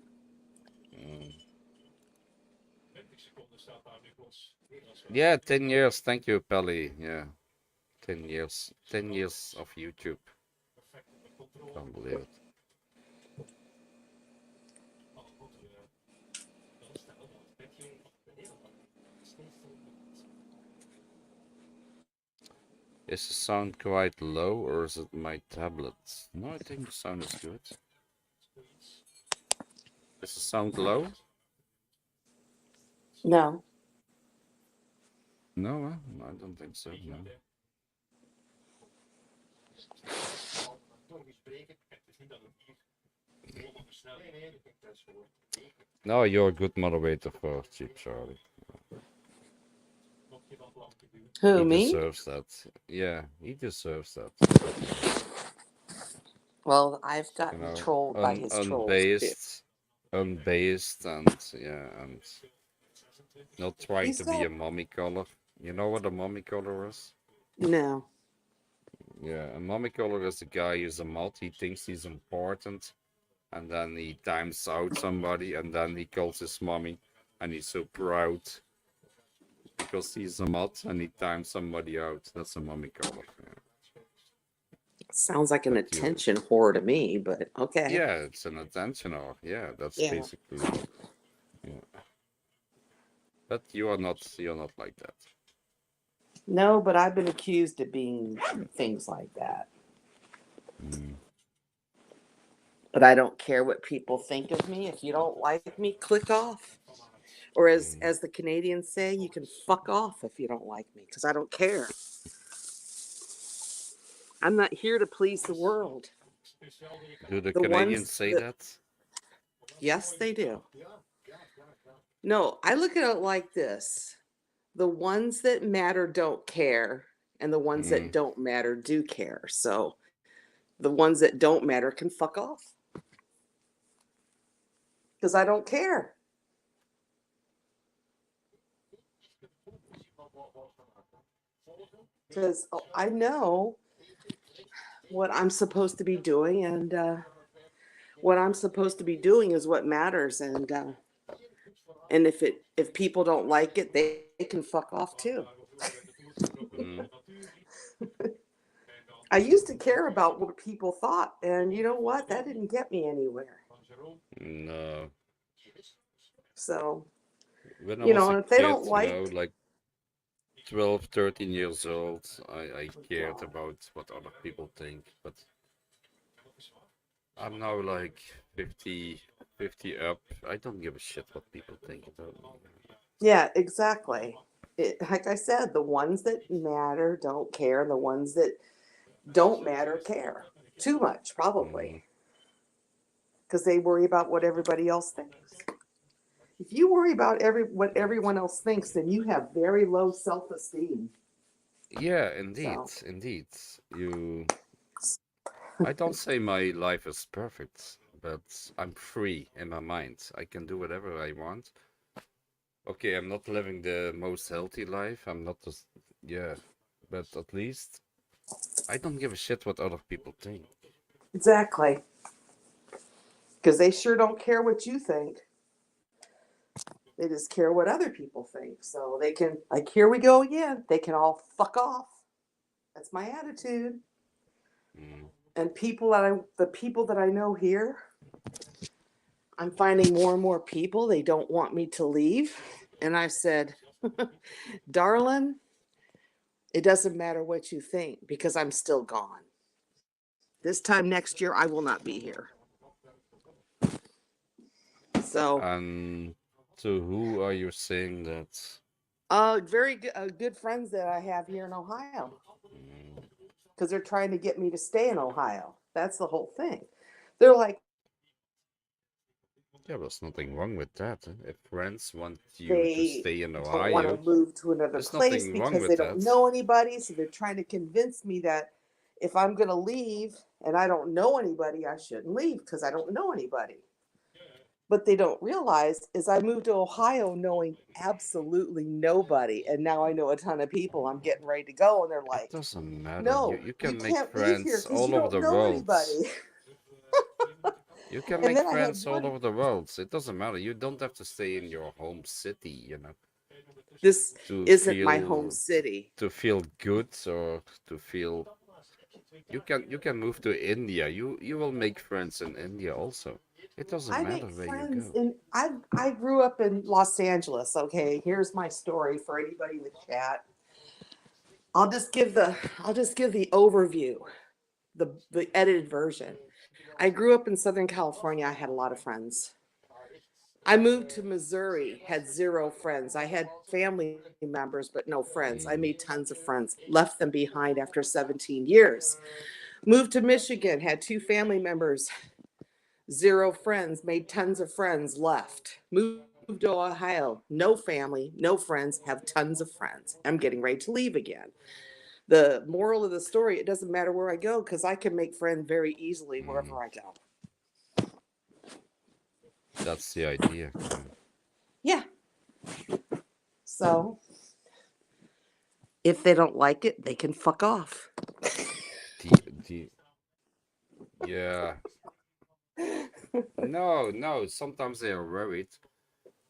[SPEAKER 3] Yeah, 10 years. Thank you, Pelly. Yeah, 10 years. 10 years of YouTube. Can't believe it. Is the sound quite low or is it my tablet? No, I think the sound is good. Is the sound low?
[SPEAKER 5] No.
[SPEAKER 3] No, I don't think so. No. No, you're a good moderator for Cheap Charlie.
[SPEAKER 5] Who,
[SPEAKER 3] He
[SPEAKER 5] me?
[SPEAKER 3] deserves that. Yeah, he deserves that.
[SPEAKER 5] Well, I've gotten trolled by his trolls too.
[SPEAKER 3] Unbased, and yeah, and not trying
[SPEAKER 5] He's
[SPEAKER 3] to be a
[SPEAKER 5] got
[SPEAKER 3] mommy collar. You know what a mommy collar is?
[SPEAKER 5] no.
[SPEAKER 3] Yeah, a mommy collar is a guy who's a mod. He thinks he's important, and then he times out somebody, and then he calls his mommy, and he's so proud because he's a mod and he times somebody out. That's a mommy collar. Yeah.
[SPEAKER 5] Sounds like an
[SPEAKER 3] But you,
[SPEAKER 5] attention whore to me, but okay.
[SPEAKER 3] yeah, it's an attention whore. Yeah, that's
[SPEAKER 5] Yeah.
[SPEAKER 3] basically. Yeah. But you're not like that.
[SPEAKER 5] No, but I've been accused of being things like that. But I don't care what people think of me. If you don't like me, click off. Or as the Canadians say, you can fuck off if you don't like me, because I don't care. I'm not here to please the world.
[SPEAKER 3] Do the
[SPEAKER 5] The
[SPEAKER 3] Canadians
[SPEAKER 5] ones
[SPEAKER 3] say
[SPEAKER 5] that-
[SPEAKER 3] that?
[SPEAKER 5] Yes, they do. No, I look at it like this. The ones that matter don't care, and the ones that don't matter do care. So the ones that don't matter can fuck off. Because I don't care. Because I know what I'm supposed to be doing, and what I'm supposed to be doing is what matters. And if people don't like it, they can fuck off too.
[SPEAKER 3] Mm,
[SPEAKER 5] I used to care about what people thought, and you know what? That didn't get me anywhere.
[SPEAKER 3] no.
[SPEAKER 5] So,
[SPEAKER 3] When I
[SPEAKER 5] you
[SPEAKER 3] was
[SPEAKER 5] know,
[SPEAKER 3] a
[SPEAKER 5] and if they
[SPEAKER 3] kid,
[SPEAKER 5] don't
[SPEAKER 3] you know,
[SPEAKER 5] like,
[SPEAKER 3] like 12, 13 years old, I cared about what other people think. But I'm now like 50, 50 up. I don't give a shit what people think about me.
[SPEAKER 5] yeah, exactly. Like I said, the ones that matter don't care, and the ones that don't matter care too much,
[SPEAKER 3] Mm,
[SPEAKER 5] probably, because they worry about what everybody else thinks. If you worry about what everyone else thinks, then you have very low self-esteem.
[SPEAKER 3] yeah, indeed,
[SPEAKER 5] So,
[SPEAKER 3] indeed. You, I don't say my life is perfect, but I'm free in my mind. I can do whatever I want. Okay, I'm not living the most healthy life. I'm not just, yeah, but at least I don't give a shit what other people think.
[SPEAKER 5] exactly, because they sure don't care what you think. They just care what other people think. So they can, like, here we go again. They can all fuck off. That's my attitude.
[SPEAKER 3] Mm,
[SPEAKER 5] And the people that I know here, I'm finding more and more people, they don't want me to leave. And I said, darling, it doesn't matter what you think because I'm still gone. This time next year, I will not be here. So,
[SPEAKER 3] and to who are you saying that?
[SPEAKER 5] very good, good friends that I have here in Ohio
[SPEAKER 3] Mm,
[SPEAKER 5] because they're trying to get me to stay in Ohio. That's the whole thing. They're like,
[SPEAKER 3] yeah, there's nothing wrong with that. If friends want you to
[SPEAKER 5] they
[SPEAKER 3] stay in
[SPEAKER 5] don't want
[SPEAKER 3] Ohio,
[SPEAKER 5] to move to another
[SPEAKER 3] there's
[SPEAKER 5] place
[SPEAKER 3] nothing wrong
[SPEAKER 5] because
[SPEAKER 3] with
[SPEAKER 5] they don't
[SPEAKER 3] that.
[SPEAKER 5] know anybody. So they're trying to convince me that if I'm going to leave and I don't know anybody, I shouldn't leave because I don't know anybody. What they don't realize is I moved to Ohio knowing absolutely nobody. And now I know a ton of people. I'm getting ready to go. And they're
[SPEAKER 3] It
[SPEAKER 5] like,
[SPEAKER 3] doesn't matter. You
[SPEAKER 5] no,
[SPEAKER 3] you
[SPEAKER 5] you
[SPEAKER 3] can make
[SPEAKER 5] can't leave here
[SPEAKER 3] friends
[SPEAKER 5] because you
[SPEAKER 3] all over
[SPEAKER 5] don't
[SPEAKER 3] the
[SPEAKER 5] know
[SPEAKER 3] world.
[SPEAKER 5] anybody.
[SPEAKER 3] You can
[SPEAKER 5] And
[SPEAKER 3] make
[SPEAKER 5] then I had
[SPEAKER 3] friends all
[SPEAKER 5] one.
[SPEAKER 3] over the world. It doesn't matter. You don't have to stay in your home city,
[SPEAKER 5] This
[SPEAKER 3] to
[SPEAKER 5] isn't my home
[SPEAKER 3] feel
[SPEAKER 5] city.
[SPEAKER 3] to feel good or to feel you can move to India. You will make friends in India also. It doesn't
[SPEAKER 5] I
[SPEAKER 3] matter
[SPEAKER 5] make
[SPEAKER 3] where you
[SPEAKER 5] friends
[SPEAKER 3] go.
[SPEAKER 5] in I grew up in Los Angeles. Okay, here's my story for anybody in the chat. I'll just give the overview, the edited version. I grew up in Southern California. I had a lot of friends. I moved to Missouri, had zero friends. I had family members, but no friends. I
[SPEAKER 3] Mm,
[SPEAKER 5] made tons of friends, left them behind after 17 years. Moved to Michigan, had two family members, zero friends, made tons of friends, left. Moved to Ohio, no family, no friends, have tons of friends. I'm getting ready to leave again. The moral of the story, it doesn't matter where I go because I can make friends very easily
[SPEAKER 3] mm.
[SPEAKER 5] wherever I go.
[SPEAKER 3] That's the idea. Yeah.
[SPEAKER 5] Yeah. So if they don't like it, they can fuck off.
[SPEAKER 3] The yeah. No, no. Sometimes they are worried.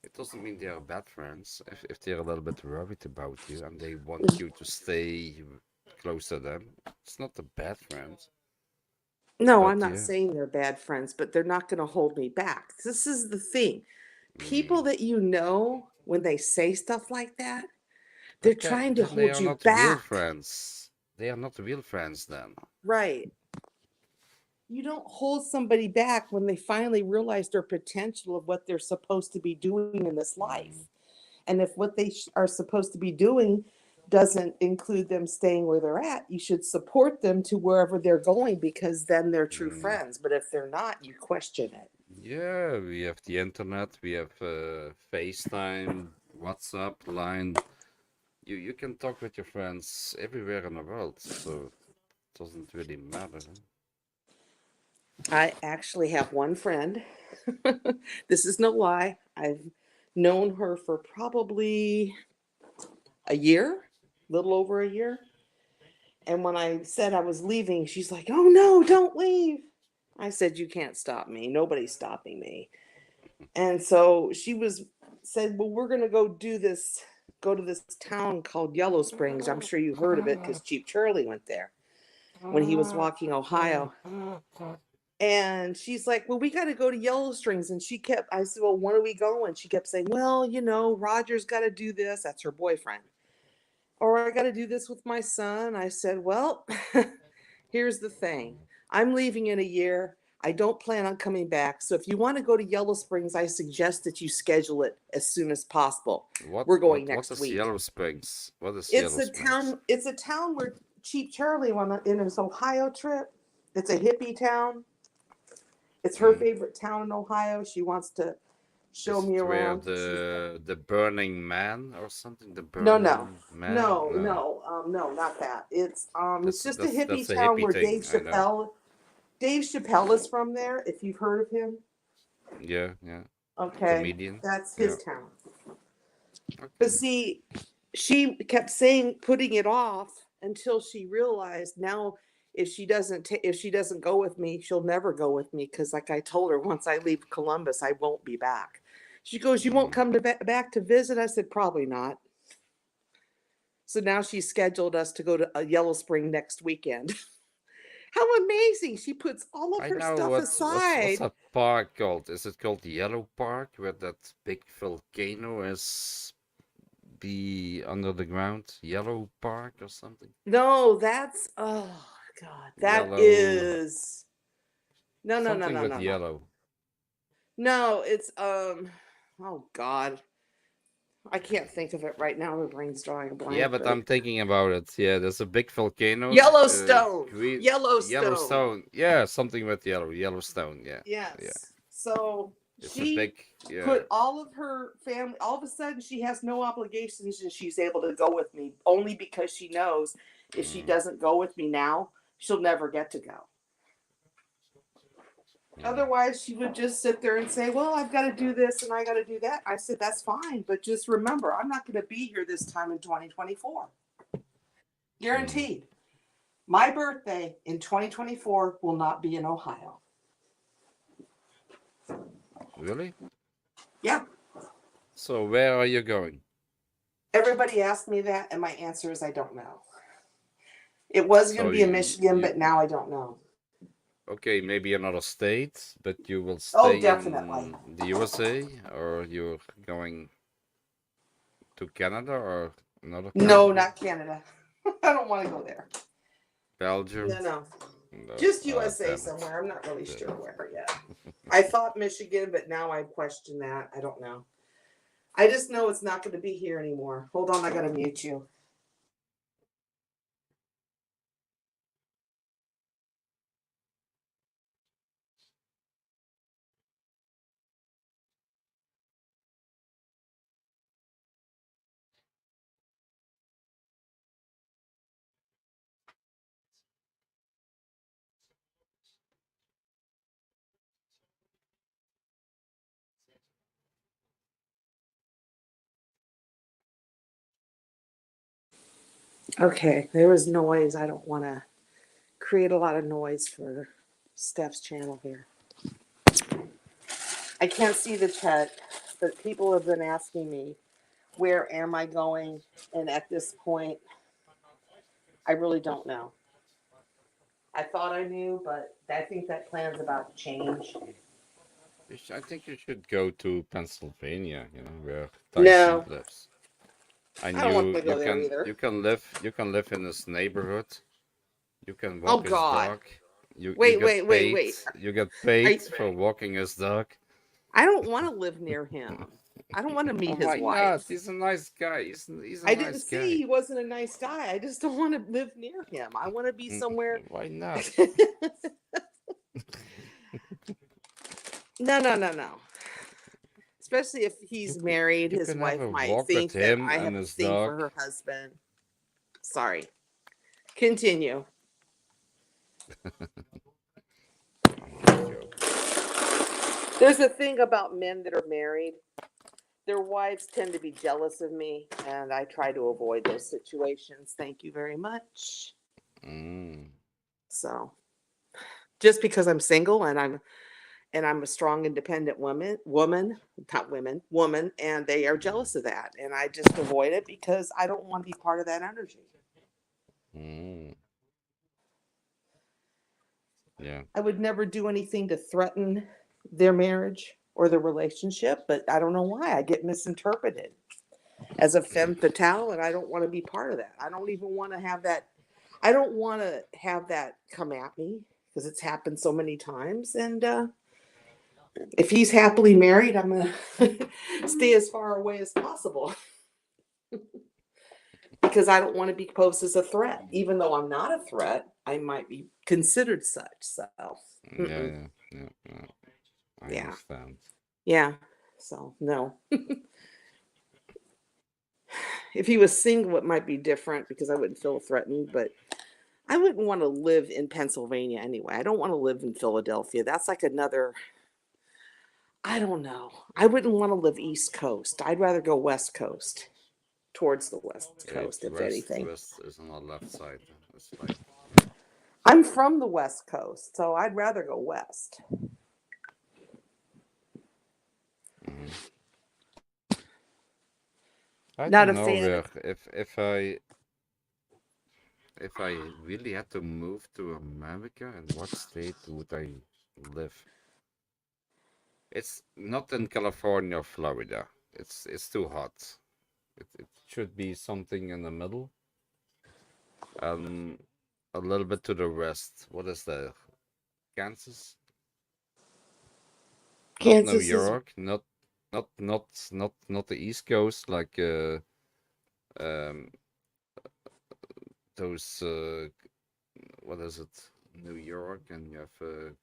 [SPEAKER 3] It doesn't mean they are bad friends. If they're a little bit worried about you and they want you to stay close to them, it's not a bad friend.
[SPEAKER 5] No, I'm
[SPEAKER 3] But
[SPEAKER 5] not
[SPEAKER 3] yeah.
[SPEAKER 5] saying they're bad friends, but they're not going to hold me back. This is the thing. People
[SPEAKER 3] Mm.
[SPEAKER 5] that you know, when they say stuff like that, they're
[SPEAKER 3] Okay,
[SPEAKER 5] trying to
[SPEAKER 3] then they
[SPEAKER 5] hold
[SPEAKER 3] are
[SPEAKER 5] you
[SPEAKER 3] not real
[SPEAKER 5] back.
[SPEAKER 3] friends. They are not real friends then.
[SPEAKER 5] Right. You don't hold somebody back when they finally realize their potential of what they're supposed to be doing in this
[SPEAKER 3] Mm,
[SPEAKER 5] life. And if what they are supposed to be doing doesn't include them staying where they're at, you should support them to wherever they're going because then they're true
[SPEAKER 3] mm.
[SPEAKER 5] friends. But if they're not, you question it.
[SPEAKER 3] Yeah, we have the internet, we have FaceTime, WhatsApp, Line. You can talk with your friends everywhere in the world, so it doesn't really matter. Huh?
[SPEAKER 5] I actually have one friend. This is no lie. I've known her for probably a year, little over a year. And when I said I was leaving, she's like, "Oh no, don't leave." I said, "You can't stop me. Nobody's stopping me." And so said, "Well, we're gonna go to this town called Yellow Springs. I'm sure you heard of it because Cheap Charlie went there when he was walking Ohio." And she's like, "Well, we got to go to Yellow Springs." And I said, "Well, when are we going?" She kept saying, "Well, Roger's got to do this." That's her boyfriend. "Or I got to do this with my son." I said, "Well, here's the thing. I'm leaving in a year. I don't plan on coming back. So if you want to go to Yellow Springs, I suggest that you schedule it as soon as possible. We're going
[SPEAKER 3] What
[SPEAKER 5] next
[SPEAKER 3] is
[SPEAKER 5] week."
[SPEAKER 3] Yellow Springs? What is
[SPEAKER 5] It's
[SPEAKER 3] Yellow
[SPEAKER 5] a
[SPEAKER 3] Springs?
[SPEAKER 5] town. It's a town where Cheap Charlie went in his Ohio trip. It's a hippie town. It's her
[SPEAKER 3] Mm.
[SPEAKER 5] favorite town in Ohio. She wants to show
[SPEAKER 3] Is
[SPEAKER 5] me
[SPEAKER 3] it where
[SPEAKER 5] around.
[SPEAKER 3] the Burning Man or something? The
[SPEAKER 5] No,
[SPEAKER 3] Burning Man? No,
[SPEAKER 5] no, not that. It's just a
[SPEAKER 3] that's
[SPEAKER 5] hippie
[SPEAKER 3] a
[SPEAKER 5] town
[SPEAKER 3] hippie
[SPEAKER 5] where
[SPEAKER 3] thing. I know.
[SPEAKER 5] Dave Chappelle is from there. If you've heard of him,
[SPEAKER 3] Yeah, yeah.
[SPEAKER 5] okay,
[SPEAKER 3] Comedian.
[SPEAKER 5] that's
[SPEAKER 3] Yeah.
[SPEAKER 5] his town.
[SPEAKER 3] Okay.
[SPEAKER 5] But see, she kept putting it off until she realized now if she doesn't go with me, she'll never go with me because, like I told her, once I leave Columbus, I won't be back. She goes, "You won't come back to visit?" I said, "Probably not." So now she's scheduled us to go to Yellow Spring next weekend. How amazing! She puts all of
[SPEAKER 3] I
[SPEAKER 5] her
[SPEAKER 3] know
[SPEAKER 5] stuff
[SPEAKER 3] what's
[SPEAKER 5] aside.
[SPEAKER 3] that park called? Is it called the Yellow Park where that big volcano is be under the ground? Yellow Park or something?
[SPEAKER 5] No, that's oh God, that
[SPEAKER 3] Yellow
[SPEAKER 5] is no, no, no,
[SPEAKER 3] something
[SPEAKER 5] no,
[SPEAKER 3] with
[SPEAKER 5] no, no.
[SPEAKER 3] yellow.
[SPEAKER 5] No, it's oh God. I can't think of it right now. My brain's drawing a
[SPEAKER 3] Yeah,
[SPEAKER 5] blank,
[SPEAKER 3] but
[SPEAKER 5] but
[SPEAKER 3] I'm thinking about it. Yeah, there's a big volcano.
[SPEAKER 5] Yellowstone.
[SPEAKER 3] Green
[SPEAKER 5] Yellowstone.
[SPEAKER 3] Yellowstone. Yeah, something with yellow. Yellowstone. Yeah, yeah.
[SPEAKER 5] Yes. So
[SPEAKER 3] It's a big.
[SPEAKER 5] she
[SPEAKER 3] Yeah.
[SPEAKER 5] put all of her family, all of a sudden she has no obligations and she's able to go with me only because she knows if she
[SPEAKER 3] Mm,
[SPEAKER 5] doesn't go with me now, she'll never get to go.
[SPEAKER 3] mm.
[SPEAKER 5] Otherwise, she would just sit there and say, "Well, I've got to do this and I got to do that." I said, "That's fine, but just remember, I'm not going to be here this time in 2024. Guaranteed. My birthday in 2024 will not be in Ohio."
[SPEAKER 3] Really?
[SPEAKER 5] Yeah.
[SPEAKER 3] So where are you going?
[SPEAKER 5] Everybody asked me that, and my answer is I don't know. It was going
[SPEAKER 3] So
[SPEAKER 5] to be in Michigan,
[SPEAKER 3] you
[SPEAKER 5] but now I don't know.
[SPEAKER 3] okay? Maybe another state, but you will
[SPEAKER 5] Oh,
[SPEAKER 3] stay
[SPEAKER 5] definitely.
[SPEAKER 3] in the USA, or you're going to Canada or another
[SPEAKER 5] No,
[SPEAKER 3] country?
[SPEAKER 5] not Canada. I don't want to go there.
[SPEAKER 3] Belgium?
[SPEAKER 5] No.
[SPEAKER 3] No.
[SPEAKER 5] Just
[SPEAKER 3] Ah,
[SPEAKER 5] USA
[SPEAKER 3] damn it.
[SPEAKER 5] somewhere. I'm not really
[SPEAKER 3] Damn
[SPEAKER 5] sure
[SPEAKER 3] it.
[SPEAKER 5] where yet. I thought Michigan, but now I question that. I don't know. I just know it's not going to be here anymore. Hold on, I got to mute you. Okay, there was noise. I don't want to create a lot of noise for Steph's channel here. I can't see the chat, but people have been asking me, where am I going? And at this point, I really don't know. I thought I knew, but I think that plan's about to change.
[SPEAKER 3] I think you should go to Pennsylvania, where Tyson
[SPEAKER 5] No,
[SPEAKER 3] lives.
[SPEAKER 5] I
[SPEAKER 3] And
[SPEAKER 5] don't want
[SPEAKER 3] you
[SPEAKER 5] to go there either.
[SPEAKER 3] you can live in this neighborhood. You can
[SPEAKER 5] Oh
[SPEAKER 3] walk his
[SPEAKER 5] God.
[SPEAKER 3] dog. You
[SPEAKER 5] Wait,
[SPEAKER 3] get
[SPEAKER 5] wait, wait,
[SPEAKER 3] paid.
[SPEAKER 5] wait.
[SPEAKER 3] You get paid
[SPEAKER 5] I
[SPEAKER 3] for walking his dog.
[SPEAKER 5] I don't want to live near him. I don't want to
[SPEAKER 3] Oh,
[SPEAKER 5] meet his
[SPEAKER 3] why not?
[SPEAKER 5] wife.
[SPEAKER 3] He's a nice guy. He's a
[SPEAKER 5] I didn't
[SPEAKER 3] nice
[SPEAKER 5] say
[SPEAKER 3] guy.
[SPEAKER 5] he wasn't a nice guy. I just don't want to live near him. I want to be somewhere.
[SPEAKER 3] Why not?
[SPEAKER 5] No, no, no, no. Especially if he's married,
[SPEAKER 3] You
[SPEAKER 5] his
[SPEAKER 3] can have
[SPEAKER 5] wife
[SPEAKER 3] a
[SPEAKER 5] might
[SPEAKER 3] walk with
[SPEAKER 5] think that
[SPEAKER 3] him
[SPEAKER 5] I
[SPEAKER 3] and
[SPEAKER 5] have a
[SPEAKER 3] his
[SPEAKER 5] thing for
[SPEAKER 3] dog.
[SPEAKER 5] her husband. Sorry. Continue.
[SPEAKER 3] I'm just joking.
[SPEAKER 5] There's a thing about men that are married. Their wives tend to be jealous of me, and I try to avoid those situations. Thank you very much.
[SPEAKER 3] Mm.
[SPEAKER 5] So just because I'm single and I'm a strong, independent woman, and they are jealous of that. And I just avoid it because I don't want to be part of that energy.
[SPEAKER 3] Mm. Yeah.
[SPEAKER 5] I would never do anything to threaten their marriage or the relationship, but I don't know why I get misinterpreted as a femme fatale, and I don't want to be part of that. I don't even want to have that. I don't want to have that come at me because it's happened so many times. And if he's happily married, I'm going to stay as far away as possible because I don't want to be posed as a threat. Even though I'm not a threat, I might be considered such. So,
[SPEAKER 3] Yeah. I
[SPEAKER 5] yeah.
[SPEAKER 3] understand.
[SPEAKER 5] Yeah. So, no. If he was single, it might be different because I wouldn't feel threatened, but I wouldn't want to live in Pennsylvania anyway. I don't want to live in Philadelphia. That's like another, I don't know. I wouldn't want to live East Coast. I'd rather go West Coast, towards the West Coast, if anything.
[SPEAKER 3] West is on the left side. It's like
[SPEAKER 5] I'm from the West Coast, so I'd rather go west.
[SPEAKER 3] mhm. I
[SPEAKER 5] Not
[SPEAKER 3] don't
[SPEAKER 5] a
[SPEAKER 3] know
[SPEAKER 5] fan
[SPEAKER 3] where
[SPEAKER 5] of,
[SPEAKER 3] if I really had to move to America, in what state would I live? It's not in California or Florida. It's too hot. It should be something in the middle. Um, a little bit to the west. What is that? Kansas? Not New
[SPEAKER 5] Kansas is
[SPEAKER 3] York. Not the East Coast. Like um those what is it? New York, and you have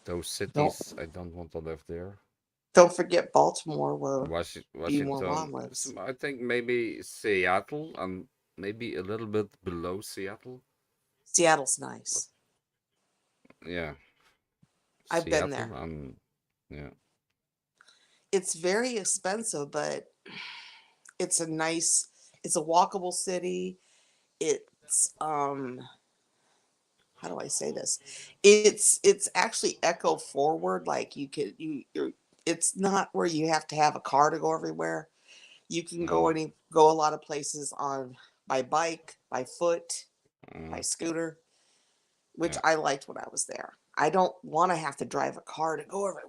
[SPEAKER 3] those
[SPEAKER 5] don't
[SPEAKER 3] cities. I don't want to live there.
[SPEAKER 5] don't forget Baltimore where B. More
[SPEAKER 3] Washington.
[SPEAKER 5] Ron lives.
[SPEAKER 3] I think maybe Seattle, and maybe a little bit below Seattle.
[SPEAKER 5] Seattle's nice.
[SPEAKER 3] Yeah,
[SPEAKER 5] I've been
[SPEAKER 3] Seattle.
[SPEAKER 5] there.
[SPEAKER 3] Yeah.
[SPEAKER 5] It's very expensive, but it's a nice, it's a walkable city. It's how do I say this? It's actually eco forward. Like you're it's not where you have to have a car to go everywhere. You can
[SPEAKER 3] Mm,
[SPEAKER 5] go a lot of places on by bike, by foot, by
[SPEAKER 3] mm,
[SPEAKER 5] scooter, which
[SPEAKER 3] yeah.
[SPEAKER 5] I liked when I was there. I don't want to have to drive a car to go everywhere.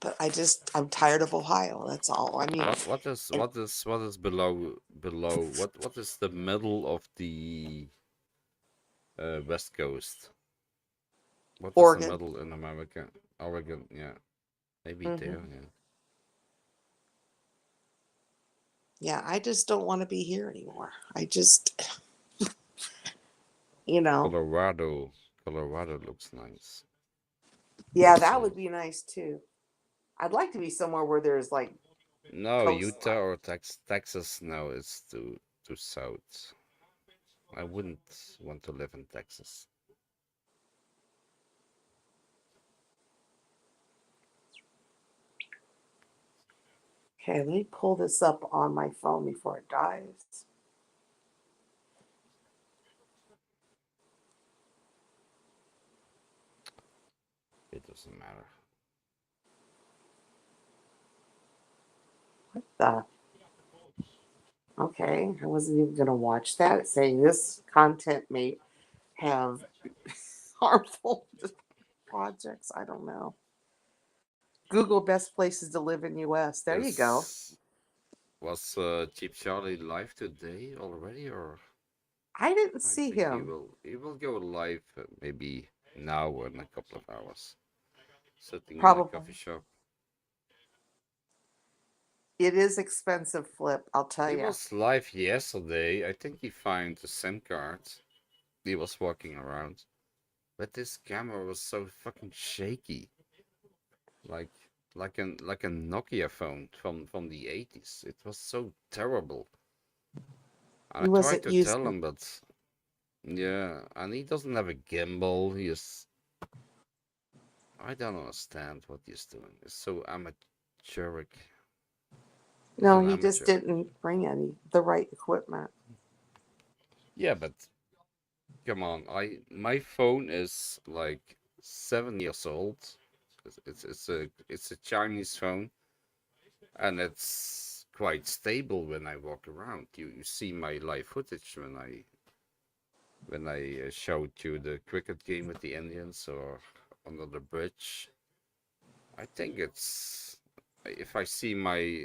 [SPEAKER 5] But I'm tired of Ohio. That's all. I mean, and
[SPEAKER 3] What is below? What is the middle of the West Coast? What is the
[SPEAKER 5] Oregon.
[SPEAKER 3] middle in America? Oregon. Yeah, maybe
[SPEAKER 5] Hmm.
[SPEAKER 3] there. Yeah.
[SPEAKER 5] Yeah, I just don't want to be here anymore. I just, you know,
[SPEAKER 3] Colorado. Colorado looks nice.
[SPEAKER 5] yeah, that
[SPEAKER 3] So
[SPEAKER 5] would be nice too. I'd like to be somewhere where there's like
[SPEAKER 3] no, Utah
[SPEAKER 5] coastline.
[SPEAKER 3] or Texas. No, it's too south. I wouldn't want to live in Texas.
[SPEAKER 5] Okay, let me pull this up on my phone before it dies.
[SPEAKER 3] It doesn't matter.
[SPEAKER 5] The Okay, I wasn't even gonna watch that. It's saying this content may have harmful projects. I don't know. Google best places to live in US. There you go.
[SPEAKER 3] Is Was Cheap Charlie live today already, or
[SPEAKER 5] I didn't
[SPEAKER 3] I
[SPEAKER 5] see
[SPEAKER 3] think
[SPEAKER 5] him.
[SPEAKER 3] he will go live maybe now or in a couple of hours, sitting in a
[SPEAKER 5] Probably.
[SPEAKER 3] coffee shop.
[SPEAKER 5] It is expensive, Flip, I'll tell
[SPEAKER 3] He
[SPEAKER 5] you.
[SPEAKER 3] was live yesterday. I think he found a SIM card. He was walking around, but this camera was so fucking shaky, like like a Nokia phone from the 80s. It was so terrible. And
[SPEAKER 5] He
[SPEAKER 3] I tried
[SPEAKER 5] wasn't
[SPEAKER 3] to tell
[SPEAKER 5] using.
[SPEAKER 3] him, but yeah, and he doesn't have a gimbal. He is. I don't understand what he's doing. It's so amateuric.
[SPEAKER 5] No,
[SPEAKER 3] an
[SPEAKER 5] he just
[SPEAKER 3] amateur.
[SPEAKER 5] didn't bring the right equipment.
[SPEAKER 3] Yeah, but come on, my phone is like 7 years old. It's a Chinese phone, and it's quite stable when I walk around. You see my live footage when I showed you the cricket game with the Indians or under the bridge. I think it's if I see my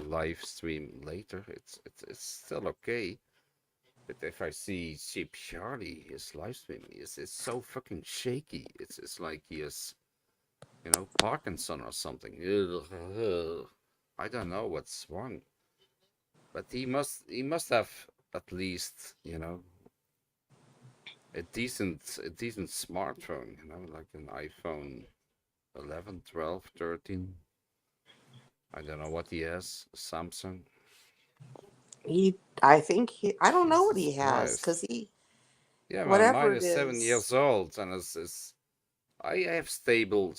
[SPEAKER 3] live stream later, it's still okay. But if I see Sheep Charlie, his live stream, it's so fucking shaky. It's like he has, Parkinson or something. I don't know what's wrong, but he must have at least, a decent smartphone, like an iPhone 11, 12, 13. I don't know what he has. Samsung.
[SPEAKER 5] I don't know what
[SPEAKER 3] Jesus
[SPEAKER 5] he has because
[SPEAKER 3] Christ. Yeah, man,
[SPEAKER 5] whatever
[SPEAKER 3] mine
[SPEAKER 5] it
[SPEAKER 3] is 7 years
[SPEAKER 5] is.
[SPEAKER 3] old, and I have stable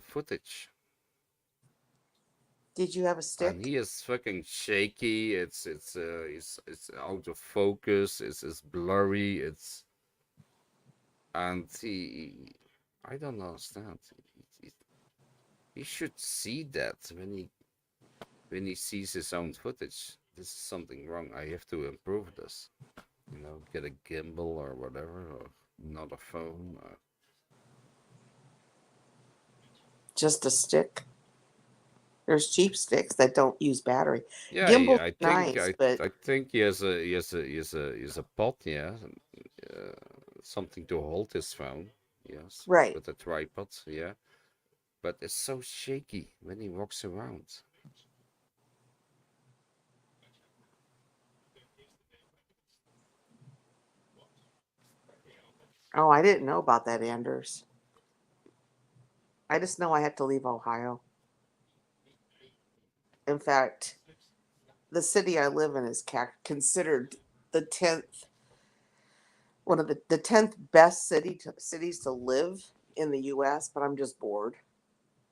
[SPEAKER 3] footage,
[SPEAKER 5] Did you have a
[SPEAKER 3] and
[SPEAKER 5] stick?
[SPEAKER 3] he is fucking shaky. It's out of focus. It's blurry. And I don't understand. He, he should see that when he sees his own footage. This is something wrong. I have to improve this. Get a gimbal or whatever, or not a phone.
[SPEAKER 5] Just a stick? There's cheap sticks that don't use battery.
[SPEAKER 3] Yeah,
[SPEAKER 5] Gimbal's
[SPEAKER 3] I think
[SPEAKER 5] nice,
[SPEAKER 3] I
[SPEAKER 5] but
[SPEAKER 3] I think he has a pot, yeah, something to hold his phone, yes,
[SPEAKER 5] right.
[SPEAKER 3] with a tripod, yeah. But it's so shaky when he walks around.
[SPEAKER 5] Oh, I didn't know about that, Anders. I just know I had to leave Ohio. In fact, the city I live in is considered the 10th one of the 10th best cities to live in the US, but I'm just bored.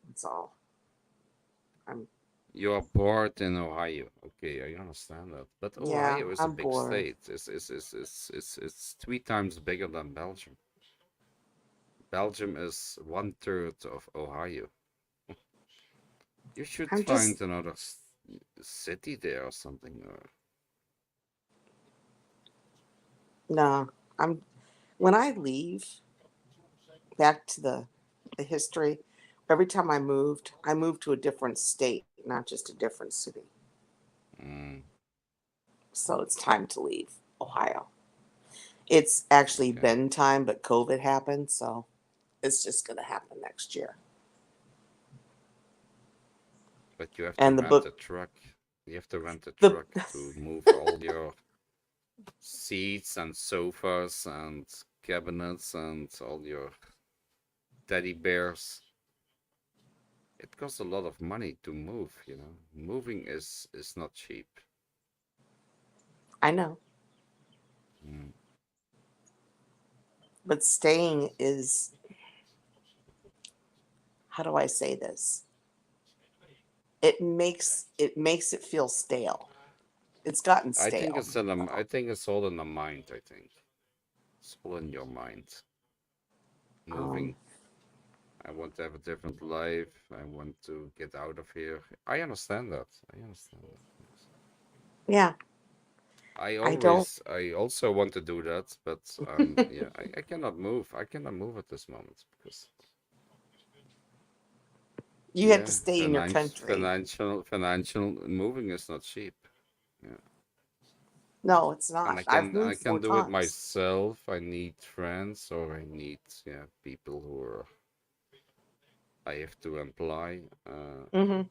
[SPEAKER 5] That's all. I'm
[SPEAKER 3] You are bored in Ohio, okay, I understand that. But
[SPEAKER 5] Yeah,
[SPEAKER 3] Ohio is a
[SPEAKER 5] I'm
[SPEAKER 3] big
[SPEAKER 5] bored.
[SPEAKER 3] state. It's 3 times bigger than Belgium. Belgium is 1/3 of Ohio. You should
[SPEAKER 5] I'm just
[SPEAKER 3] find another city there or something.
[SPEAKER 5] nah. I'm When I leave back to the history, every time I moved to a different state, not just a different city.
[SPEAKER 3] Mm,
[SPEAKER 5] So it's time to leave Ohio. It's actually
[SPEAKER 3] okay.
[SPEAKER 5] been time, but COVID happened, so it's just going to happen next year.
[SPEAKER 3] But you have to
[SPEAKER 5] And the
[SPEAKER 3] rent a
[SPEAKER 5] book,
[SPEAKER 3] truck. You have to rent a
[SPEAKER 5] the
[SPEAKER 3] truck to move all your seats and sofas and cabinets and all your teddy bears. It costs a lot of money to move. Moving is not cheap.
[SPEAKER 5] I know,
[SPEAKER 3] Mm.
[SPEAKER 5] but staying is, how do I say this? It makes it feel stale. It's gotten
[SPEAKER 3] I think
[SPEAKER 5] stale.
[SPEAKER 3] it's in the, I think it's all in the mind, I think. It's all in your mind.
[SPEAKER 5] Um,
[SPEAKER 3] Moving. I want to have a different life. I want to get out of here. I understand that. I understand that. Yes.
[SPEAKER 5] yeah, I don't.
[SPEAKER 3] I also want to do that, but yeah, I cannot move. I cannot move at this moment because
[SPEAKER 5] You have
[SPEAKER 3] yeah,
[SPEAKER 5] to stay in your country.
[SPEAKER 3] financial moving is not cheap. Yeah,
[SPEAKER 5] No, it's
[SPEAKER 3] and
[SPEAKER 5] not.
[SPEAKER 3] I
[SPEAKER 5] I've
[SPEAKER 3] can I
[SPEAKER 5] moved
[SPEAKER 3] can
[SPEAKER 5] four
[SPEAKER 3] do it
[SPEAKER 5] times.
[SPEAKER 3] myself. I need friends or I need people who are I have to employ
[SPEAKER 5] Hmm.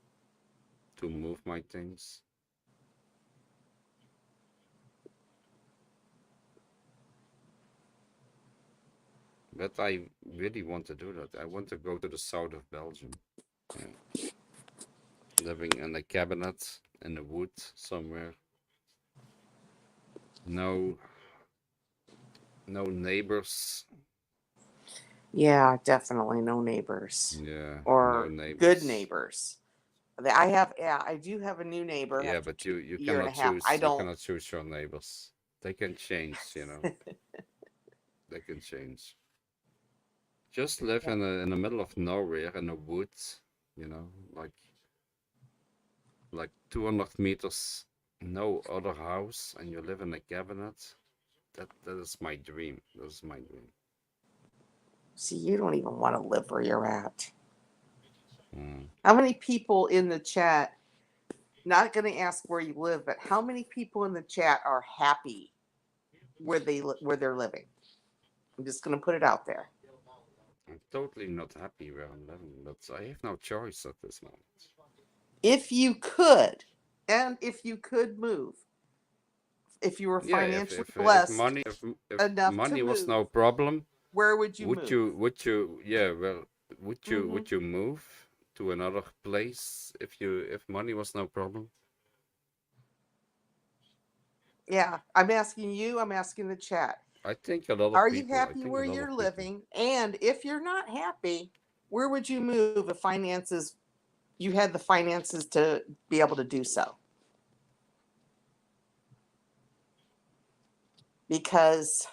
[SPEAKER 3] to move my things. But I really want to do that. I want to go to the south of Belgium. Yeah. Living in a cabinet in the wood somewhere. No, no neighbors.
[SPEAKER 5] Yeah, definitely no neighbors
[SPEAKER 3] Yeah, no
[SPEAKER 5] or good
[SPEAKER 3] neighbors.
[SPEAKER 5] neighbors. I have, yeah, I do have a new neighbor
[SPEAKER 3] Yeah,
[SPEAKER 5] after
[SPEAKER 3] but you
[SPEAKER 5] year and a
[SPEAKER 3] cannot
[SPEAKER 5] half.
[SPEAKER 3] choose.
[SPEAKER 5] I
[SPEAKER 3] You
[SPEAKER 5] don't.
[SPEAKER 3] cannot choose your neighbors. They can change. They can change. Just live
[SPEAKER 5] Yeah.
[SPEAKER 3] in the middle of nowhere in the woods. Like 200 meters, no other house, and you live in a cabinet. That is my dream. That is my dream.
[SPEAKER 5] See, you don't even want to live where you're at.
[SPEAKER 3] Mm.
[SPEAKER 5] How many people in the chat? Not going to ask where you live, but how many people in the chat are happy where they're living? I'm just going to put it out there.
[SPEAKER 3] I'm totally not happy where I'm living, but I have no choice at this moment.
[SPEAKER 5] If you could, and if you could move, if you were
[SPEAKER 3] Yeah, if
[SPEAKER 5] financially
[SPEAKER 3] if if
[SPEAKER 5] blessed
[SPEAKER 3] money if
[SPEAKER 5] enough to
[SPEAKER 3] money was
[SPEAKER 5] move,
[SPEAKER 3] no problem,
[SPEAKER 5] where would you
[SPEAKER 3] would
[SPEAKER 5] move?
[SPEAKER 3] you yeah, well,
[SPEAKER 5] Hmm.
[SPEAKER 3] would you move to another place if money was no problem?
[SPEAKER 5] Yeah, I'm asking you, I'm asking the chat.
[SPEAKER 3] I think a lot of
[SPEAKER 5] Are you
[SPEAKER 3] people. I
[SPEAKER 5] happy
[SPEAKER 3] think a
[SPEAKER 5] where
[SPEAKER 3] lot
[SPEAKER 5] you're
[SPEAKER 3] of people.
[SPEAKER 5] living? And if you're not happy, where would you move if you had the finances to be able to do so? Because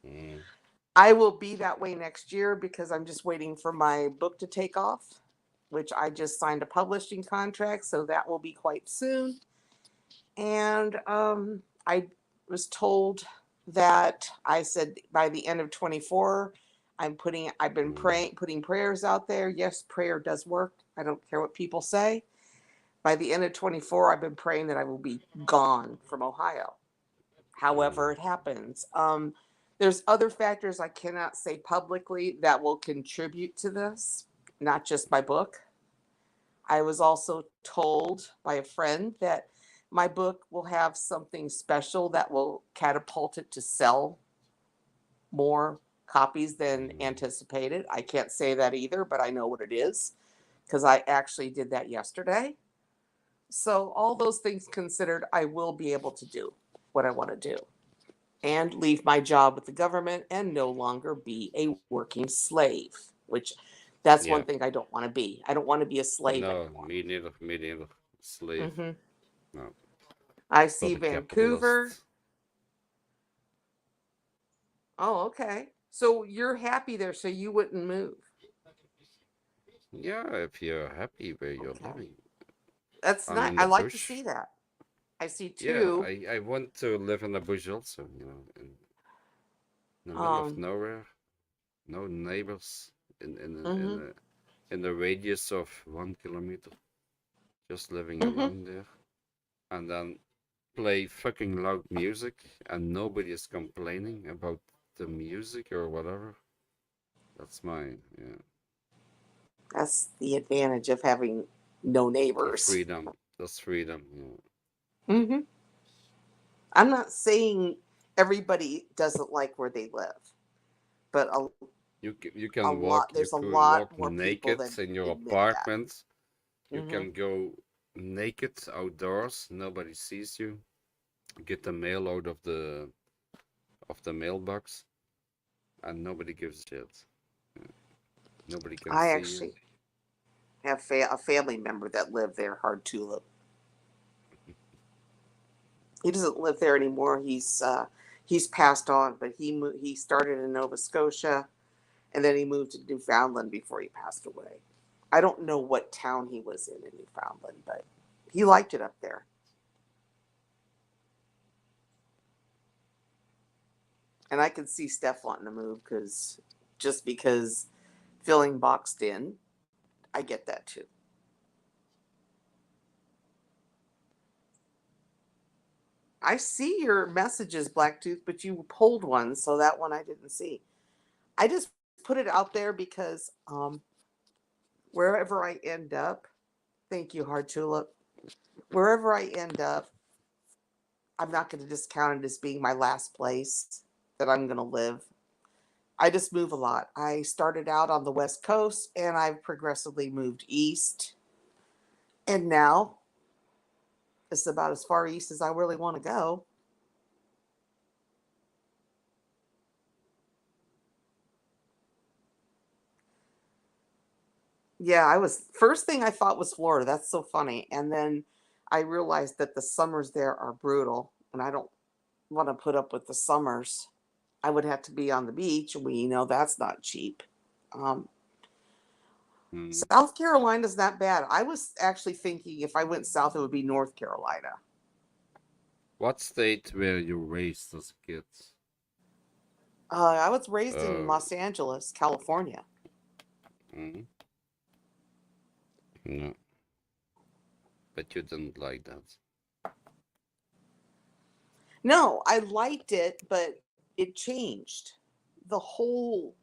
[SPEAKER 3] Mm.
[SPEAKER 5] I will be that way next year because I'm just waiting for my book to take off, which I just signed a publishing contract, so that will be quite soon. And I was told that I said by the end of 24, I've been
[SPEAKER 3] Mm.
[SPEAKER 5] putting prayers out there. Yes, prayer does work. I don't care what people say. By the end of 24, I've been praying that I will be gone from Ohio. However
[SPEAKER 3] Mm.
[SPEAKER 5] it happens. There's other factors I cannot say publicly that will contribute to this, not just my book. I was also told by a friend that my book will have something special that will catapult it to sell more copies than
[SPEAKER 3] Mm.
[SPEAKER 5] anticipated. I can't say that either, but I know what it is because I actually did that yesterday. So, all those things considered, I will be able to do what I want to do and leave my job with the government and no longer be a working slave, which that's
[SPEAKER 3] Yeah.
[SPEAKER 5] one thing I don't want to be. I don't want to be a slave
[SPEAKER 3] No,
[SPEAKER 5] anymore.
[SPEAKER 3] me neither. Me neither. Slave.
[SPEAKER 5] Hmm.
[SPEAKER 3] No,
[SPEAKER 5] I see
[SPEAKER 3] not a
[SPEAKER 5] Vancouver.
[SPEAKER 3] capitalist.
[SPEAKER 5] Oh, okay. So you're happy there, so you wouldn't move.
[SPEAKER 3] Yeah, if you're happy where you're
[SPEAKER 5] Okay.
[SPEAKER 3] living.
[SPEAKER 5] That's
[SPEAKER 3] I'm
[SPEAKER 5] not,
[SPEAKER 3] in
[SPEAKER 5] I
[SPEAKER 3] the
[SPEAKER 5] like to
[SPEAKER 3] bush.
[SPEAKER 5] see that. I see
[SPEAKER 3] Yeah,
[SPEAKER 5] two.
[SPEAKER 3] I want to live in the bush also, in the middle of
[SPEAKER 5] Um,
[SPEAKER 3] nowhere, no neighbors,
[SPEAKER 5] mm-hmm,
[SPEAKER 3] in the radius of 1 kilometer, just living
[SPEAKER 5] mm-hmm.
[SPEAKER 3] alone there, and then play fucking loud music, and nobody is complaining about the music or whatever. That's mine, yeah.
[SPEAKER 5] That's the advantage of having no
[SPEAKER 3] The
[SPEAKER 5] neighbors.
[SPEAKER 3] freedom, that's freedom, yeah.
[SPEAKER 5] Hmm. I'm not saying everybody doesn't like where they live, but
[SPEAKER 3] You can walk, you
[SPEAKER 5] there's a
[SPEAKER 3] could
[SPEAKER 5] lot
[SPEAKER 3] walk
[SPEAKER 5] more people
[SPEAKER 3] naked
[SPEAKER 5] that
[SPEAKER 3] in your
[SPEAKER 5] admit that.
[SPEAKER 3] apartment. You
[SPEAKER 5] Hmm.
[SPEAKER 3] can go naked outdoors. Nobody sees you. Get the mail out of the mailbox, and nobody gives a shit. Yeah. Nobody can
[SPEAKER 5] I
[SPEAKER 3] see you.
[SPEAKER 5] actually have a family member that lived there, hard tulip. He doesn't live there anymore. He's passed on, but he started in Nova Scotia and then he moved to Newfoundland before he passed away. I don't know what town he was in Newfoundland, but he liked it up there. And I could see Steff wanting to move because feeling boxed in, I get that too. I see your messages, Blacktooth, but you pulled one, so that one I didn't see. I just put it out there because wherever I end up, thank you, Hard Tulip. Wherever I end up, I'm not going to discount it as being my last place that I'm going to live. I just move a lot. I started out on the West Coast and I've progressively moved east. And now it's about as far east as I really want to go. Yeah, first thing I thought was Florida. That's so funny. And then I realized that the summers there are brutal, and I don't want to put up with the summers. I would have to be on the beach, and we know that's not cheap. Um,
[SPEAKER 3] Mm.
[SPEAKER 5] South Carolina's not bad. I was actually thinking if I went south, it would be North Carolina.
[SPEAKER 3] What state were you raised as a kid?
[SPEAKER 5] I was raised in
[SPEAKER 3] Uh,
[SPEAKER 5] Los Angeles, California.
[SPEAKER 3] mm, no, but you didn't like that.
[SPEAKER 5] No, I liked it, but it changed. The whole,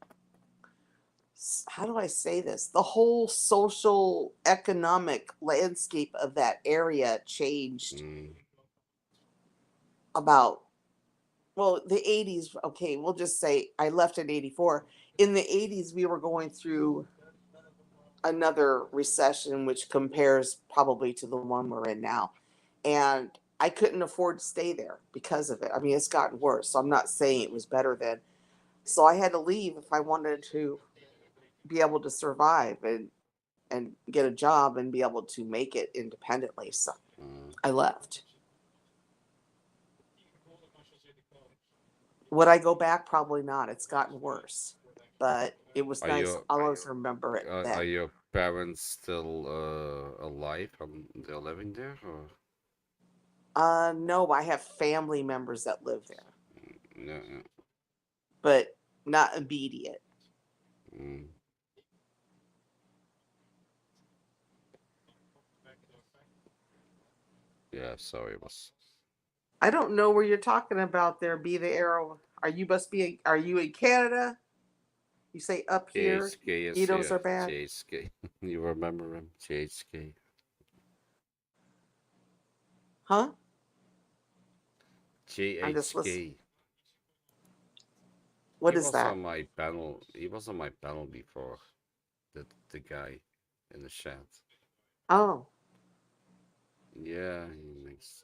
[SPEAKER 5] how do I say this? The whole social economic landscape of that area changed
[SPEAKER 3] Mm,
[SPEAKER 5] about, well, the 80s. Okay, we'll just say I left in 84. In the 80s, we were going through another recession, which compares probably to the one we're in now. And I couldn't afford to stay there because of it. I mean, it's gotten worse. So I'm not saying it was better then. So I had to leave if I wanted to be able to survive and get a job and be able to make it independently. So
[SPEAKER 3] mm.
[SPEAKER 5] I left. Would I go back? Probably not. It's gotten worse. But it was
[SPEAKER 3] Are
[SPEAKER 5] nice.
[SPEAKER 3] you
[SPEAKER 5] I'll always remember it
[SPEAKER 3] are
[SPEAKER 5] then.
[SPEAKER 3] your parents still alive and they're living there, or
[SPEAKER 5] No, I have family members that live there,
[SPEAKER 3] no? No.
[SPEAKER 5] but not immediate.
[SPEAKER 3] Mm. Yeah, sorry, it was
[SPEAKER 5] I don't know where you're talking about there. Be the arrow. Are you in Canada? You say up here,
[SPEAKER 3] JHK is
[SPEAKER 5] mosquitoes
[SPEAKER 3] here.
[SPEAKER 5] are bad.
[SPEAKER 3] JHK. You remember him? JHK.
[SPEAKER 5] Huh? I'm just listening.
[SPEAKER 3] JHK.
[SPEAKER 5] What
[SPEAKER 3] He
[SPEAKER 5] is
[SPEAKER 3] was
[SPEAKER 5] that?
[SPEAKER 3] on my panel. He was on my panel before. The guy in the chat.
[SPEAKER 5] Oh.
[SPEAKER 3] Yeah, he makes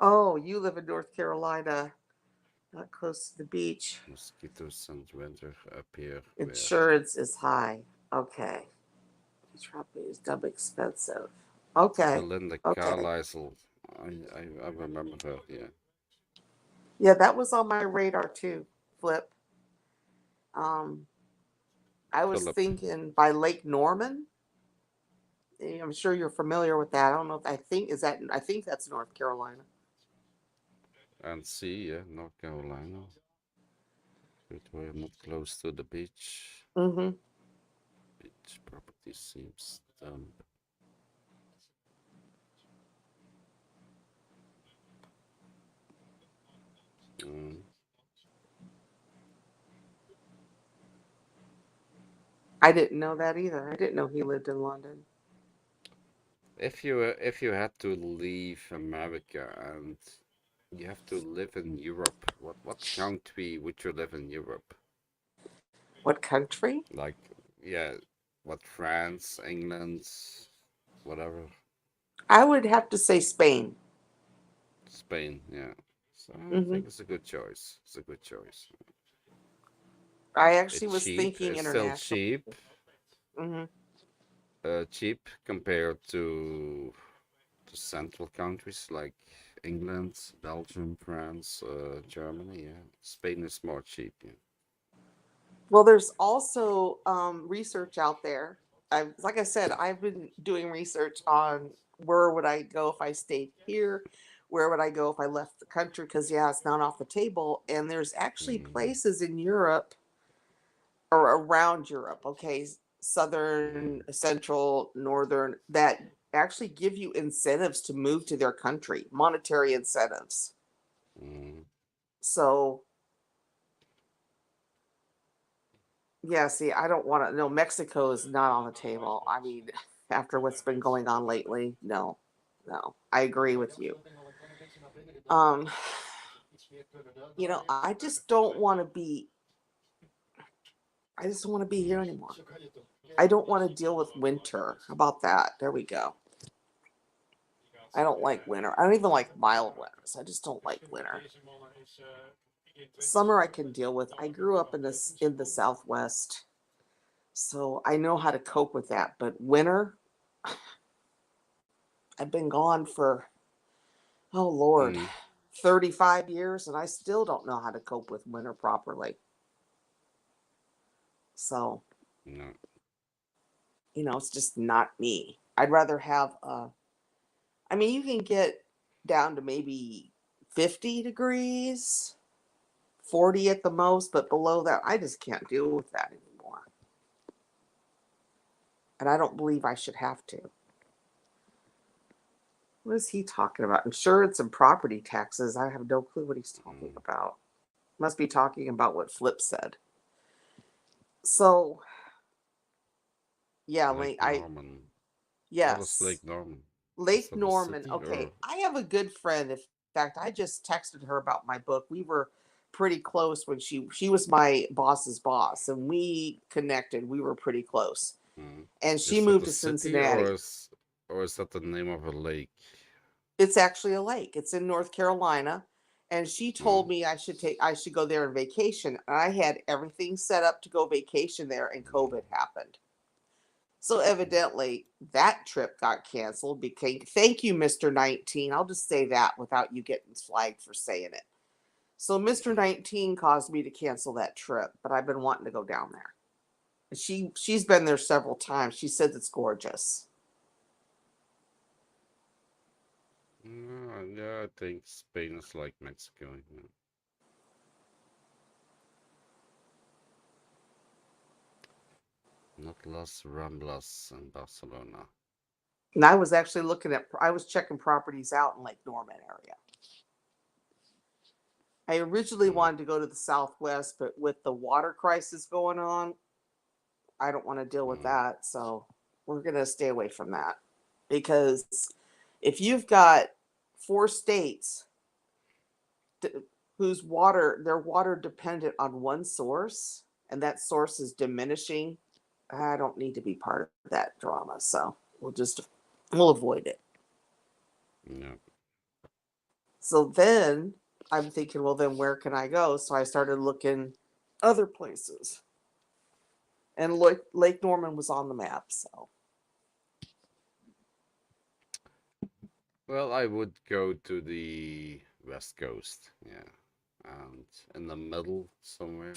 [SPEAKER 5] Oh, you live in North Carolina, not close to the beach.
[SPEAKER 3] mosquitoes and winter up here where
[SPEAKER 5] Insurance is high. Okay. Tropic is dumb expensive. Okay.
[SPEAKER 3] Belinda
[SPEAKER 5] Okay.
[SPEAKER 3] Carlisle. I remember her. Yeah.
[SPEAKER 5] Yeah, that was on my radar too. Flip. Um, I was
[SPEAKER 3] Philip
[SPEAKER 5] thinking by Lake Norman. I'm sure you're familiar with that. I don't know if I think that's North Carolina.
[SPEAKER 3] and C. Yeah, North Carolina. But we're not close to the beach.
[SPEAKER 5] Mm-hmm.
[SPEAKER 3] Beach property seems dumb. Mm.
[SPEAKER 5] I didn't know that either. I didn't know he lived in London.
[SPEAKER 3] If you had to leave America and you have to live in Europe, what country would you live in Europe?
[SPEAKER 5] What country?
[SPEAKER 3] Like, yeah, what France, England, whatever,
[SPEAKER 5] I would have to say Spain.
[SPEAKER 3] Spain, yeah. So I
[SPEAKER 5] Hmm.
[SPEAKER 3] think it's a good choice. It's a good choice.
[SPEAKER 5] I actually
[SPEAKER 3] It's
[SPEAKER 5] was
[SPEAKER 3] cheap.
[SPEAKER 5] thinking
[SPEAKER 3] It's still
[SPEAKER 5] international.
[SPEAKER 3] cheap.
[SPEAKER 5] Hmm.
[SPEAKER 3] Cheap compared to central countries like England, Belgium, France, Germany. Yeah, Spain is more cheap. Yeah.
[SPEAKER 5] Well, there's also research out there. Like I said, I've been doing research on where would I go if I stayed here, where would I go if I left the country? Because yeah, it's not off the table. And there's actually
[SPEAKER 3] Mm,
[SPEAKER 5] places in Europe or around Europe, okay,
[SPEAKER 3] mm,
[SPEAKER 5] southern, central, northern, that actually give you incentives to move to their country, monetary incentives.
[SPEAKER 3] mm,
[SPEAKER 5] So yeah, see, I don't want to. No, Mexico is not on the table. I mean, after what's been going on lately, no, no, I agree with you. Um, I just don't want to be. I just don't want to be here
[SPEAKER 3] mm.
[SPEAKER 5] anymore. I don't want to deal with winter. How about that? There we go. I don't like winter. I don't even like mild winters. I just don't like winter. Summer I can deal with. I grew up in the Southwest. So I know how to cope with that. But winter, I've been gone for, oh Lord,
[SPEAKER 3] Mm,
[SPEAKER 5] 35 years, and I still don't know how to cope with winter properly. So,
[SPEAKER 3] no.
[SPEAKER 5] it's just not me. I'd rather have I mean, you can get down to maybe 50 degrees, 40 at the most, but below that, I just can't deal with that anymore. And I don't believe I should have to. What is he talking about? Insurance and property taxes. I have no clue what he's talking about. Must be talking about what Flip said. So, yeah,
[SPEAKER 3] Lake
[SPEAKER 5] I
[SPEAKER 3] Norman. What is
[SPEAKER 5] yes.
[SPEAKER 3] Lake Norman? Is
[SPEAKER 5] Lake
[SPEAKER 3] that a
[SPEAKER 5] Norman.
[SPEAKER 3] city
[SPEAKER 5] Okay,
[SPEAKER 3] or?
[SPEAKER 5] I have a good friend. In fact, I just texted her about my book. We were pretty close when she was my boss's boss, and we connected. We were pretty close.
[SPEAKER 3] Mm.
[SPEAKER 5] And she
[SPEAKER 3] Is that
[SPEAKER 5] moved
[SPEAKER 3] a
[SPEAKER 5] to
[SPEAKER 3] city
[SPEAKER 5] Cincinnati.
[SPEAKER 3] or is that the name of a lake?
[SPEAKER 5] It's actually a lake. It's in North Carolina. And she told
[SPEAKER 3] Mm.
[SPEAKER 5] me I should go there on vacation. I had everything set up to go vacation there, and COVID happened. So evidently that trip got canceled. Became Thank you, Mr. 19. I'll just say that without you getting flagged for saying it. So Mr. 19 caused me to cancel that trip, but I've been wanting to go down there. She's been there several times. She says it's gorgeous.
[SPEAKER 3] Yeah, I think Spain is like Mexico. Yeah. Not Las Ramblas in Barcelona.
[SPEAKER 5] And I was checking properties out in Lake Norman area. I originally
[SPEAKER 3] Mm.
[SPEAKER 5] wanted to go to the Southwest, but with the water crisis going on, I don't want to deal with
[SPEAKER 3] Mm.
[SPEAKER 5] that. So we're going to stay away from that. Because if you've got 4 states whose their water dependent on one source, and that source is diminishing, I don't need to be part of that drama. So we'll avoid it.
[SPEAKER 3] Yeah.
[SPEAKER 5] So then I'm thinking, well, then where can I go? So I started looking other places, and Lake Norman was on the map. So
[SPEAKER 3] Well, I would go to the West Coast. Yeah. And in the middle somewhere.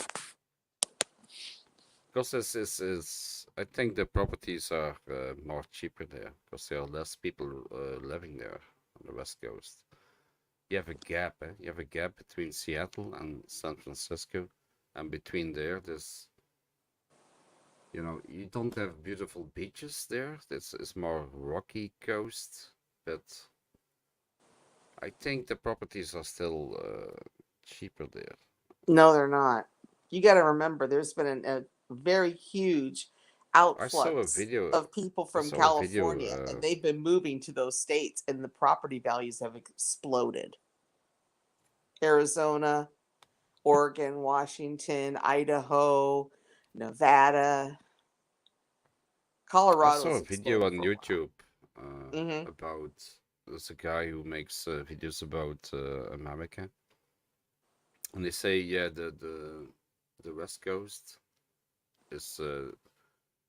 [SPEAKER 3] Because this is I think the properties are more cheaper there because there are less people living there on the West Coast. You have a gap, eh? You have a gap between Seattle and San Francisco, and between there's you don't have beautiful beaches there. It's more rocky coast, but I think the properties are still cheaper there.
[SPEAKER 5] no, they're not. You got to remember, there's been a very huge
[SPEAKER 3] I saw a
[SPEAKER 5] outflux
[SPEAKER 3] video.
[SPEAKER 5] of people
[SPEAKER 3] I
[SPEAKER 5] from
[SPEAKER 3] saw a video.
[SPEAKER 5] California, and they've been moving to those states, and the property values have exploded. Arizona, Oregon, Washington, Idaho, Nevada,
[SPEAKER 3] I saw
[SPEAKER 5] Colorado's
[SPEAKER 3] a video
[SPEAKER 5] exploded
[SPEAKER 3] on
[SPEAKER 5] for a while.
[SPEAKER 3] YouTube
[SPEAKER 5] Mm-hmm.
[SPEAKER 3] about there's a guy who makes videos about America, and they say yeah the West Coast is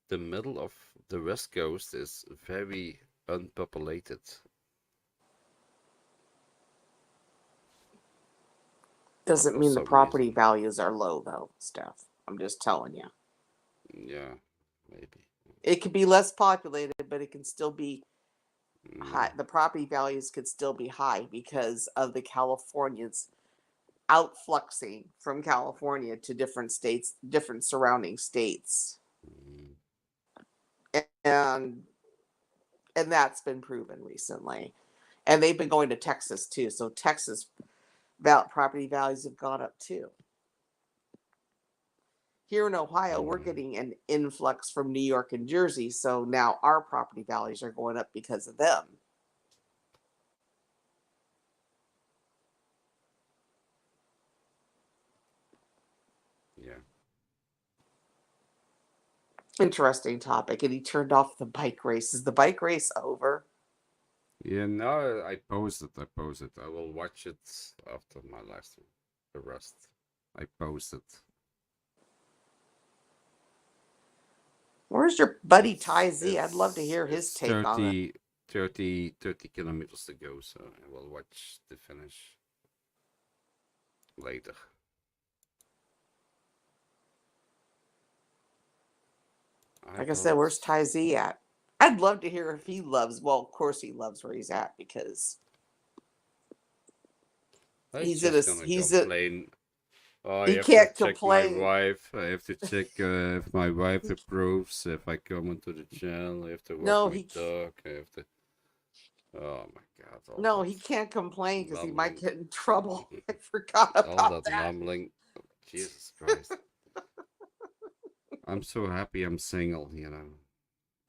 [SPEAKER 3] the middle of the West Coast is very unpopulated.
[SPEAKER 5] Doesn't
[SPEAKER 3] For
[SPEAKER 5] mean the
[SPEAKER 3] some
[SPEAKER 5] property
[SPEAKER 3] reason.
[SPEAKER 5] values are low, though, Steph. I'm just telling you.
[SPEAKER 3] Yeah, maybe.
[SPEAKER 5] It could be less populated, but it can still be high.
[SPEAKER 3] Yeah.
[SPEAKER 5] The property values could still be high because of the Californians outfluxing from California to different states, different surrounding states,
[SPEAKER 3] Mm,
[SPEAKER 5] and and that's been proven recently. And they've been going to Texas too, so Texas property values have gone up too. Here in Ohio, we're
[SPEAKER 3] mm,
[SPEAKER 5] getting an influx from New York and Jersey, so now our property values are going up because of them.
[SPEAKER 3] yeah.
[SPEAKER 5] Interesting topic. And he turned off the bike race. Is the bike race over?
[SPEAKER 3] Yeah, no, I posted. I will watch it after my live stream. The rest. I posted.
[SPEAKER 5] Where's your buddy
[SPEAKER 3] It's
[SPEAKER 5] Ty Z? I'd love to hear his
[SPEAKER 3] it's
[SPEAKER 5] take on it.
[SPEAKER 3] 30 kilometers to go, so I will watch the finish later.
[SPEAKER 5] Like I said, where's Ty Z at? I'd love to hear if he loves. Well, of course he loves where he's at because
[SPEAKER 3] He's
[SPEAKER 5] he's at a.
[SPEAKER 3] just gonna
[SPEAKER 5] He's at.
[SPEAKER 3] complain. Oh, I
[SPEAKER 5] He
[SPEAKER 3] have to
[SPEAKER 5] can't
[SPEAKER 3] check my
[SPEAKER 5] complain.
[SPEAKER 3] wife. I have to check if my wife approves. If I come into the channel, I have to walk
[SPEAKER 5] No,
[SPEAKER 3] my
[SPEAKER 5] he.
[SPEAKER 3] dog. I have to. Oh my God! All
[SPEAKER 5] No,
[SPEAKER 3] that
[SPEAKER 5] he can't complain because he might
[SPEAKER 3] mumbling,
[SPEAKER 5] get in trouble. I forgot
[SPEAKER 3] all
[SPEAKER 5] about
[SPEAKER 3] that
[SPEAKER 5] that.
[SPEAKER 3] mumbling. Jesus Christ! I'm so happy I'm single. You know,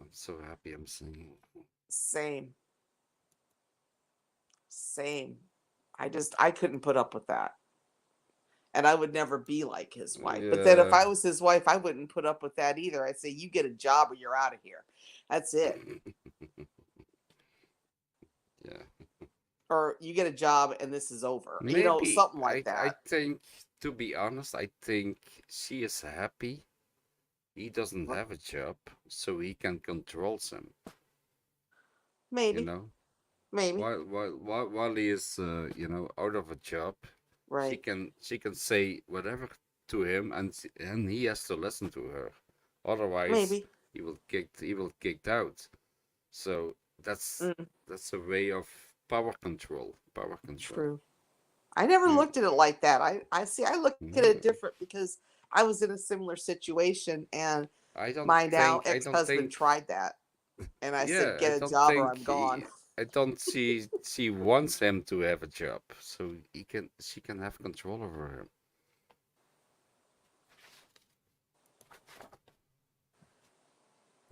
[SPEAKER 3] I'm so happy I'm single.
[SPEAKER 5] Same. Same. I couldn't put up with that. And I would never be like his wife. But then if
[SPEAKER 3] Yeah.
[SPEAKER 5] I was his wife, I wouldn't put up with that either. I'd say, you get a job or you're out of here. That's it.
[SPEAKER 3] Yeah.
[SPEAKER 5] Or you get a job and this is over.
[SPEAKER 3] Maybe
[SPEAKER 5] Something like
[SPEAKER 3] I
[SPEAKER 5] that.
[SPEAKER 3] think, to be honest, I think she is happy. He doesn't have a job, so he can control them.
[SPEAKER 5] Maybe.
[SPEAKER 3] You know,
[SPEAKER 5] Maybe.
[SPEAKER 3] while he is out of a job,
[SPEAKER 5] Right.
[SPEAKER 3] she can say whatever to him, and he has to listen to her. Otherwise,
[SPEAKER 5] Maybe.
[SPEAKER 3] he will kicked out. So that's a way of power control.
[SPEAKER 5] True. I never
[SPEAKER 3] Yeah.
[SPEAKER 5] looked at it like that. I see. I look at it
[SPEAKER 3] Yeah.
[SPEAKER 5] different because I was in a similar situation, and
[SPEAKER 3] I don't
[SPEAKER 5] my now
[SPEAKER 3] think I don't
[SPEAKER 5] ex-husband
[SPEAKER 3] think
[SPEAKER 5] tried that, and I said,
[SPEAKER 3] yeah, I
[SPEAKER 5] "Get a
[SPEAKER 3] don't
[SPEAKER 5] job or
[SPEAKER 3] think
[SPEAKER 5] I'm gone."
[SPEAKER 3] I don't see she wants him to have a job, so she can have control over him.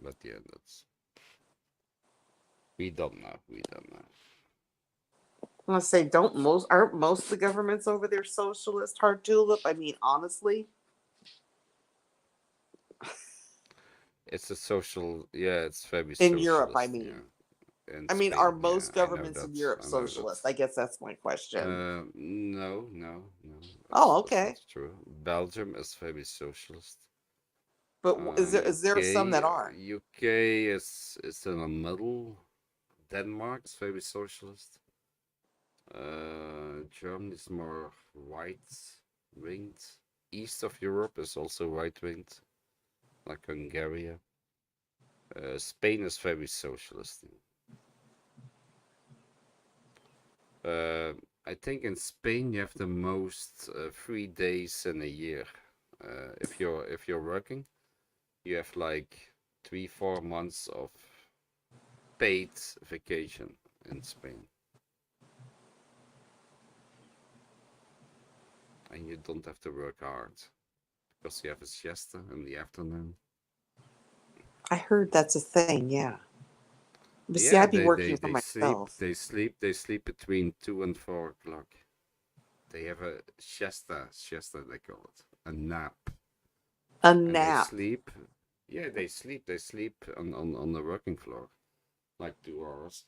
[SPEAKER 3] But yeah, we don't know. We don't know.
[SPEAKER 5] I'm gonna say, aren't most of the governments over there socialist? Hard julep. I mean, honestly,
[SPEAKER 3] It's a social, yeah, it's very
[SPEAKER 5] in Europe, I
[SPEAKER 3] socialist,
[SPEAKER 5] mean.
[SPEAKER 3] yeah. In
[SPEAKER 5] I mean, are
[SPEAKER 3] Spain, yeah,
[SPEAKER 5] most
[SPEAKER 3] I know
[SPEAKER 5] governments in
[SPEAKER 3] that.
[SPEAKER 5] Europe
[SPEAKER 3] I know that.
[SPEAKER 5] socialist? I guess that's my question.
[SPEAKER 3] No, no, no.
[SPEAKER 5] Oh,
[SPEAKER 3] That's
[SPEAKER 5] okay.
[SPEAKER 3] not true. Belgium is very socialist.
[SPEAKER 5] But is there some that aren't?
[SPEAKER 3] UK is in the middle. Denmark is very socialist. Germany is more right-winged. East of Europe is also right-winged, like Hungary. Spain is very socialist. I think in Spain you have the most 3 days in a year. If you're working, you have like 3-4 months of paid vacation in Spain, and you don't have to work hard because you have a siesta in the afternoon.
[SPEAKER 5] I heard that's a thing. Yeah. But see,
[SPEAKER 3] Yeah,
[SPEAKER 5] I'd be working for myself.
[SPEAKER 3] they sleep between 2 and 4 o'clock. They have a siesta they call it, a nap.
[SPEAKER 5] A
[SPEAKER 3] And they
[SPEAKER 5] nap.
[SPEAKER 3] sleep. Yeah, they sleep on the working floor, like 2 hours.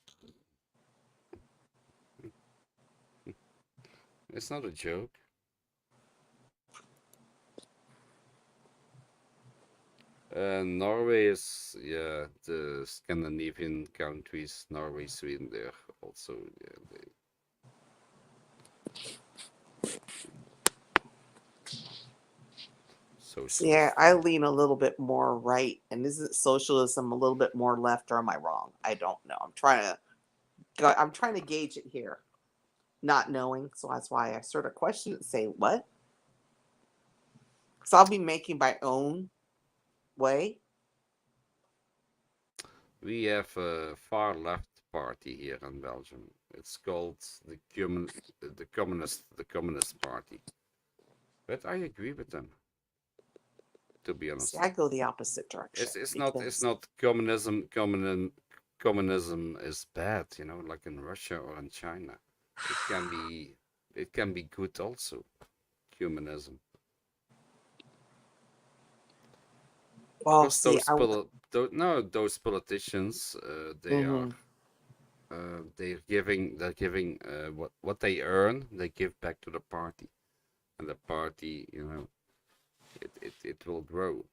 [SPEAKER 3] It's not a joke. Norway is, yeah, the Scandinavian countries, Norway, Sweden, they're also, yeah, socialist.
[SPEAKER 5] Yeah, I lean a little bit more right. And isn't socialism a little bit more left, or am I wrong? I don't know. I'm trying to gauge it here, not knowing. So that's why I sort of question it and say, what? Because I'll be making my own way.
[SPEAKER 3] We have a far left party here in Belgium. It's called the Communist Party. But I agree with them, to be honest.
[SPEAKER 5] See, I go the opposite direction.
[SPEAKER 3] It's not communism. Communism is bad, like in Russia or in China. It can be good also. Communism.
[SPEAKER 5] Well,
[SPEAKER 3] Because
[SPEAKER 5] see,
[SPEAKER 3] those politicians, they're giving what they earn, they give back to the party, and the party, it will grow,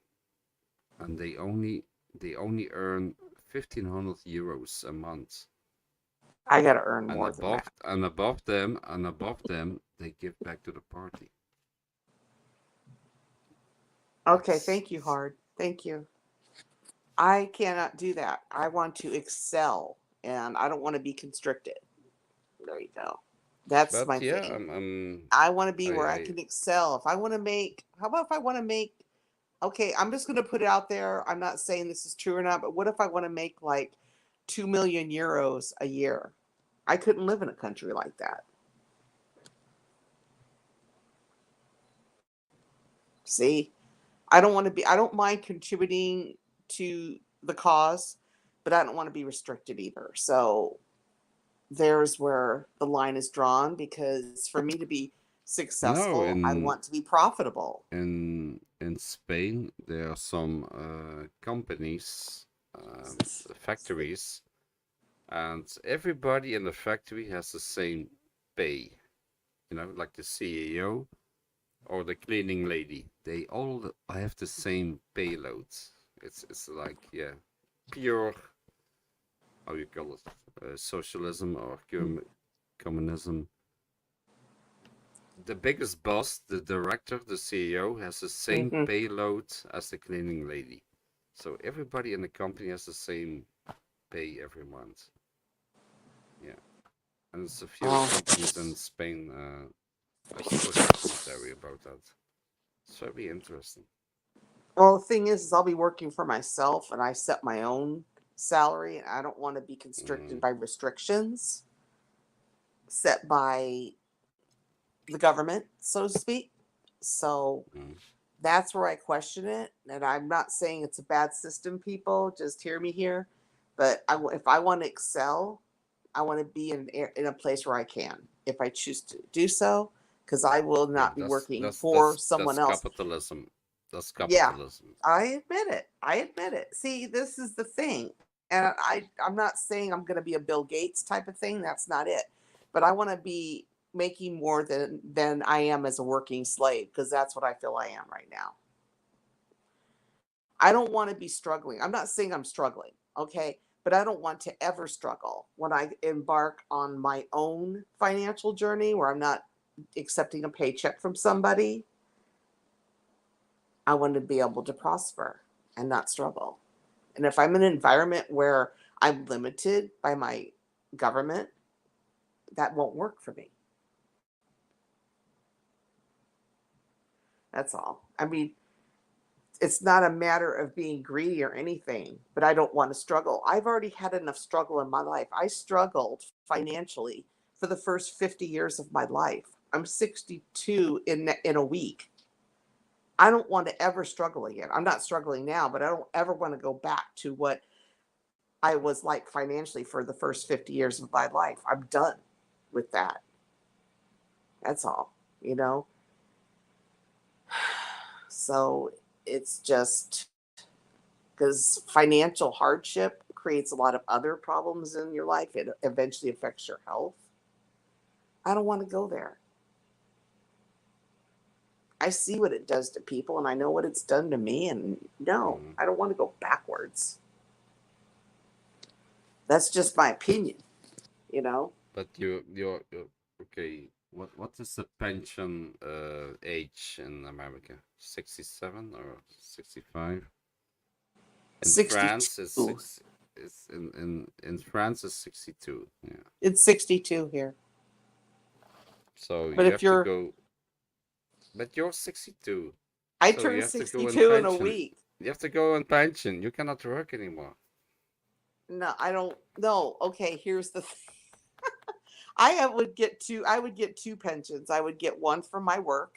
[SPEAKER 3] and they only they only earn 1,500 euros a month.
[SPEAKER 5] I gotta earn
[SPEAKER 3] And
[SPEAKER 5] more than that.
[SPEAKER 3] above them, they give back to the party.
[SPEAKER 5] Okay,
[SPEAKER 3] It's,
[SPEAKER 5] thank you, Hard. Thank you. I cannot do that. I want to excel and I don't want to be constricted. There you go. That's
[SPEAKER 3] but
[SPEAKER 5] my
[SPEAKER 3] yeah,
[SPEAKER 5] thing. I want to be where I
[SPEAKER 3] I
[SPEAKER 5] can excel. If I want to make, how about if I want to make, okay, I'm just going to put it out there. I'm not saying this is true or not, but what if I want to make like 2 million euros a year? I couldn't live in a country like that. See, I don't mind contributing to the cause, but I don't want to be restricted either. So there's where the line is drawn because for me to be
[SPEAKER 3] no
[SPEAKER 5] successful, I want to be profitable.
[SPEAKER 3] in Spain there are some companies, factories, and everybody in the factory has the same pay. You know, like the CEO or the cleaning lady. They all have the same payload. It's like, yeah, pure, how you call it, socialism or communism. The biggest boss, the director, the CEO, has the same
[SPEAKER 5] Hmm.
[SPEAKER 3] payload as the cleaning lady. So everybody in the company has the same pay every month. Yeah. And there's a few
[SPEAKER 5] Oh.
[SPEAKER 3] companies in Spain. I saw a documentary about that. It's very interesting.
[SPEAKER 5] Well, the thing is I'll be working for myself and I set my own salary and I don't want to be constricted
[SPEAKER 3] Mm,
[SPEAKER 5] by restrictions set by the government, so to speak. So
[SPEAKER 3] mm.
[SPEAKER 5] that's where I question it. And I'm not saying it's a bad system, people. Just hear me here. But if I want to excel, I want to be in a place where I can, if I choose to do so, because I will
[SPEAKER 3] Yeah,
[SPEAKER 5] not be
[SPEAKER 3] that's
[SPEAKER 5] working
[SPEAKER 3] that's
[SPEAKER 5] for
[SPEAKER 3] that's
[SPEAKER 5] someone
[SPEAKER 3] that's
[SPEAKER 5] else.
[SPEAKER 3] capitalism. That's
[SPEAKER 5] Yeah,
[SPEAKER 3] capitalism.
[SPEAKER 5] I admit it. I admit it. See, this is the thing. And I'm not saying I'm going to be a Bill Gates type of thing. That's not it. But I want to be making more than I am as a working slave because that's what I feel I am right now. I don't want to be struggling. I'm not saying I'm struggling, okay? But I don't want to ever struggle when I embark on my own financial journey where I'm not accepting a paycheck from somebody. I want to be able to prosper and not struggle. And if I'm in an environment where I'm limited by my government, that won't work for me. That's all. I mean, it's not a matter of being greedy or anything, but I don't want to struggle. I've already had enough struggle in my life. I struggled financially for the first 50 years of my life. I'm 62 in a week. I don't want to ever struggle again. I'm not struggling now, but I don't ever want to go back to what I was like financially for the first 50 years of my life. I'm done with that. That's all, you know? So it's just because financial hardship creates a lot of other problems in your life. It eventually affects your health. I don't want to go there. I see what it does to people and I know what it's done to me. And no,
[SPEAKER 3] Mm.
[SPEAKER 5] I don't want to go backwards. That's just my opinion, you know?
[SPEAKER 3] But you're okay. What is the pension age in America? 67 or 65? In France, it's
[SPEAKER 5] 62.
[SPEAKER 3] six. It's in France, it's 62. Yeah.
[SPEAKER 5] It's 62 here.
[SPEAKER 3] So
[SPEAKER 5] But
[SPEAKER 3] you
[SPEAKER 5] if
[SPEAKER 3] have to
[SPEAKER 5] you're,
[SPEAKER 3] go. But you're 62.
[SPEAKER 5] I
[SPEAKER 3] So
[SPEAKER 5] turned
[SPEAKER 3] you have to go in
[SPEAKER 5] 62 in a
[SPEAKER 3] pension.
[SPEAKER 5] week.
[SPEAKER 3] You have to go in pension. You cannot work anymore.
[SPEAKER 5] No, I don't. No. Okay, here's the thing. I would get two pensions. I would get one from my work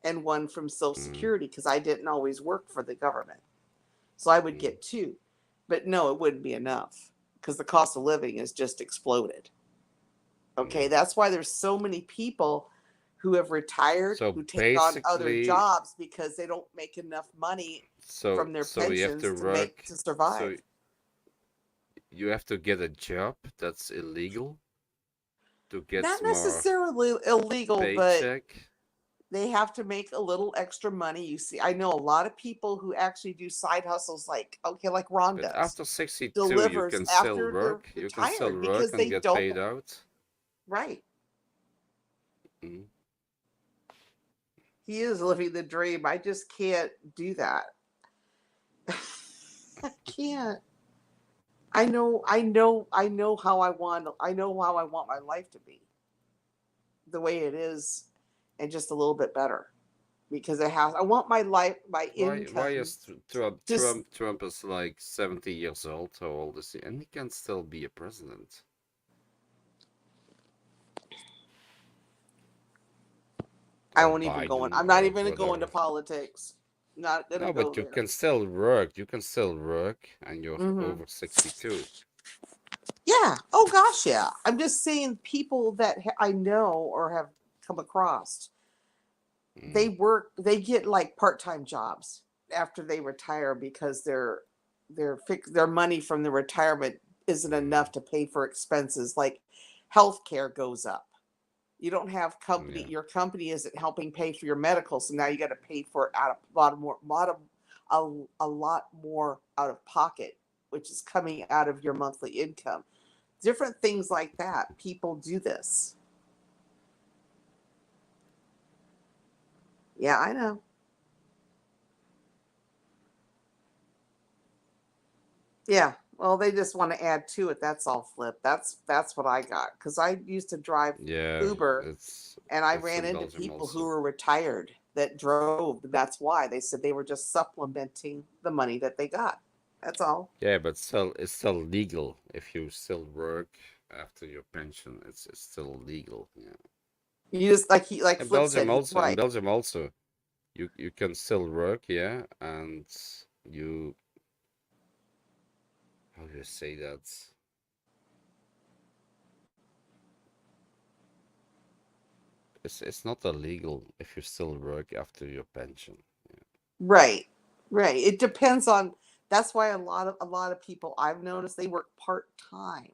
[SPEAKER 5] and one from Social
[SPEAKER 3] Mm,
[SPEAKER 5] Security because I didn't always work for the government. So I would
[SPEAKER 3] mm,
[SPEAKER 5] get two. But no, it wouldn't be enough because the cost of living has just exploded. Okay,
[SPEAKER 3] mm.
[SPEAKER 5] that's why there's so many people who have retired
[SPEAKER 3] So
[SPEAKER 5] who take on other
[SPEAKER 3] basically,
[SPEAKER 5] jobs because they don't make enough money from their
[SPEAKER 3] so you have
[SPEAKER 5] pensions
[SPEAKER 3] to
[SPEAKER 5] to make
[SPEAKER 3] work.
[SPEAKER 5] to
[SPEAKER 3] So
[SPEAKER 5] survive.
[SPEAKER 3] you have to get a job that's illegal to get
[SPEAKER 5] Not
[SPEAKER 3] more
[SPEAKER 5] necessarily illegal, but
[SPEAKER 3] paycheck.
[SPEAKER 5] They have to make a little extra money. You see, I know a lot of people who actually do side hustles like, okay, like Ron
[SPEAKER 3] But
[SPEAKER 5] does,
[SPEAKER 3] after 62, you
[SPEAKER 5] delivers
[SPEAKER 3] can still
[SPEAKER 5] after they're
[SPEAKER 3] work. You can still
[SPEAKER 5] retired
[SPEAKER 3] work
[SPEAKER 5] because
[SPEAKER 3] and
[SPEAKER 5] they
[SPEAKER 3] get
[SPEAKER 5] don't,
[SPEAKER 3] paid out.
[SPEAKER 5] right.
[SPEAKER 3] Mm.
[SPEAKER 5] He is living the dream. I just can't do that. I can't. I know how I want my life to be. The way it is and just a little bit better. Because I want my life, my
[SPEAKER 3] Why
[SPEAKER 5] income
[SPEAKER 3] is Trump
[SPEAKER 5] just
[SPEAKER 3] Trump is like 70 years old? How old is he? And he can still be a president.
[SPEAKER 5] I
[SPEAKER 3] Or
[SPEAKER 5] won't even go in.
[SPEAKER 3] Biden
[SPEAKER 5] I'm not
[SPEAKER 3] or
[SPEAKER 5] even gonna go into
[SPEAKER 3] whatever.
[SPEAKER 5] politics. Not gonna
[SPEAKER 3] No,
[SPEAKER 5] go
[SPEAKER 3] but you
[SPEAKER 5] there.
[SPEAKER 3] can still work. You can still work, and you're
[SPEAKER 5] Hmm.
[SPEAKER 3] over 62.
[SPEAKER 5] Yeah. Oh gosh, yeah. I'm just saying people that I know or have come across, they
[SPEAKER 3] Mm,
[SPEAKER 5] work. They get like part-time jobs after they retire because their money from the retirement isn't enough
[SPEAKER 3] mm,
[SPEAKER 5] to pay for expenses like health care goes up. You don't have company,
[SPEAKER 3] yeah,
[SPEAKER 5] your company isn't helping pay for your medical, so now you got to pay for it out of a lot more out of pocket, which is coming out of your monthly income. Different things like that. People do this. Yeah, I know. Yeah. Well, they just want to add to it. That's all, Flip. That's what I got because I used to drive
[SPEAKER 3] yeah.
[SPEAKER 5] Uber, and I
[SPEAKER 3] It's
[SPEAKER 5] ran
[SPEAKER 3] in
[SPEAKER 5] into
[SPEAKER 3] Belgium
[SPEAKER 5] people who
[SPEAKER 3] also.
[SPEAKER 5] were retired that drove. That's why they said they were just supplementing the money that they got. That's all.
[SPEAKER 3] Yeah, but still, it's still legal if you still work after your pension. It's still legal. Yeah.
[SPEAKER 5] You just like
[SPEAKER 3] In
[SPEAKER 5] Flip
[SPEAKER 3] Belgium
[SPEAKER 5] said,
[SPEAKER 3] also. In
[SPEAKER 5] right?
[SPEAKER 3] Belgium also, you can still work. Yeah, and you how do you say that? It's not illegal if you still work after your pension.
[SPEAKER 5] Right, right. It depends on. That's why a lot of people I've noticed they work part time,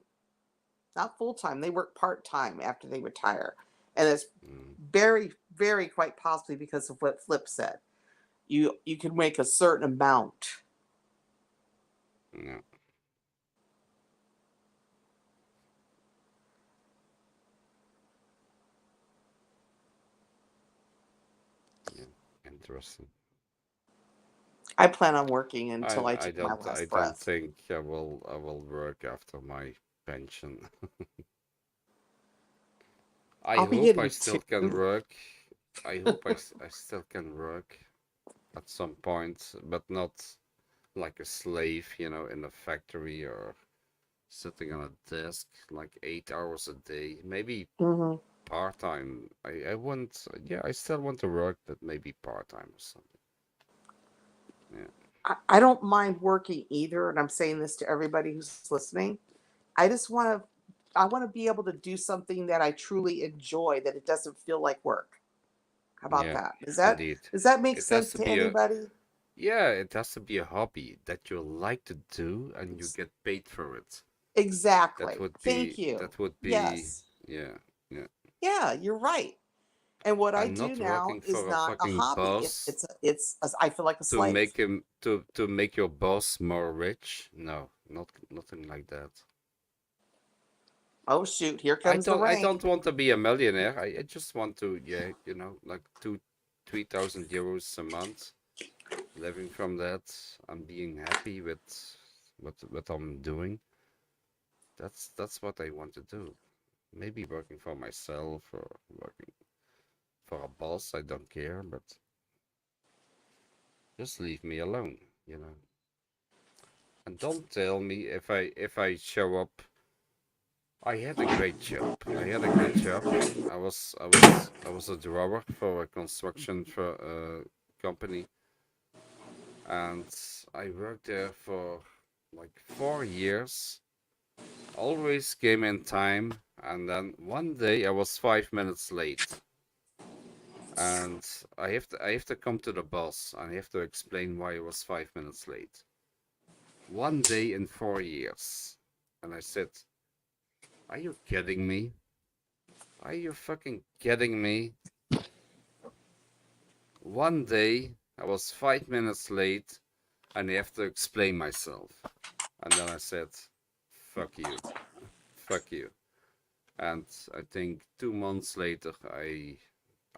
[SPEAKER 5] not full time. They work part time after they retire, and it's
[SPEAKER 3] Mm,
[SPEAKER 5] very quite possibly because of what Flip said. You can make a certain amount.
[SPEAKER 3] yeah, yeah, interesting.
[SPEAKER 5] I plan on working until I take my
[SPEAKER 3] I
[SPEAKER 5] last
[SPEAKER 3] don't
[SPEAKER 5] breath.
[SPEAKER 3] think I will work after my pension. I
[SPEAKER 5] I'll be
[SPEAKER 3] hope I
[SPEAKER 5] getting
[SPEAKER 3] still can
[SPEAKER 5] two.
[SPEAKER 3] work. I hope I still can work at some point, but not like a slave, in a factory or sitting on a desk like 8 hours a day. Maybe
[SPEAKER 5] Hmm.
[SPEAKER 3] part-time. I want, yeah, I still want to work, but maybe part-time or something. Yeah,
[SPEAKER 5] I don't mind working either, and I'm saying this to everybody who's listening. I just want to I want to be able to do something that I truly enjoy, that it doesn't feel like work. How about
[SPEAKER 3] yeah,
[SPEAKER 5] that?
[SPEAKER 3] indeed.
[SPEAKER 5] Does that make
[SPEAKER 3] It has
[SPEAKER 5] sense
[SPEAKER 3] to
[SPEAKER 5] to
[SPEAKER 3] be a,
[SPEAKER 5] anybody?
[SPEAKER 3] yeah, it has to be a hobby that you like to do and you get paid for it.
[SPEAKER 5] Exactly. Thank you.
[SPEAKER 3] That would be,
[SPEAKER 5] Yes.
[SPEAKER 3] yeah, yeah.
[SPEAKER 5] Yeah, you're right. And what I
[SPEAKER 3] I'm
[SPEAKER 5] do
[SPEAKER 3] not
[SPEAKER 5] now
[SPEAKER 3] working
[SPEAKER 5] is
[SPEAKER 3] for a
[SPEAKER 5] not a
[SPEAKER 3] fucking
[SPEAKER 5] hobby.
[SPEAKER 3] boss
[SPEAKER 5] I feel like a
[SPEAKER 3] to
[SPEAKER 5] slave.
[SPEAKER 3] make him to make your boss more rich. No, nothing like that.
[SPEAKER 5] Oh shoot, here comes the
[SPEAKER 3] I
[SPEAKER 5] rain.
[SPEAKER 3] don't want to be a millionaire. I just want to, yeah, like 3,000 euros a month, living from that. I'm being happy with what I'm doing. That's what I want to do. Maybe working for myself or working for a boss, I don't care, but just leave me alone, you know. And don't tell me if I show up. I had a great job. I had a good job. I was a drawer for a construction for a company, and I worked there for like 4 years. Always came in time, and then one day I was 5 minutes late, and I have to come to the boss and I have to explain why I was 5 minutes late. One day in 4 years, and I said, "Are you kidding me? Are you fucking kidding me?" one day I was 5 minutes late and I have to explain myself. And then I said, fuck you, fuck you. And I think 2 months later, I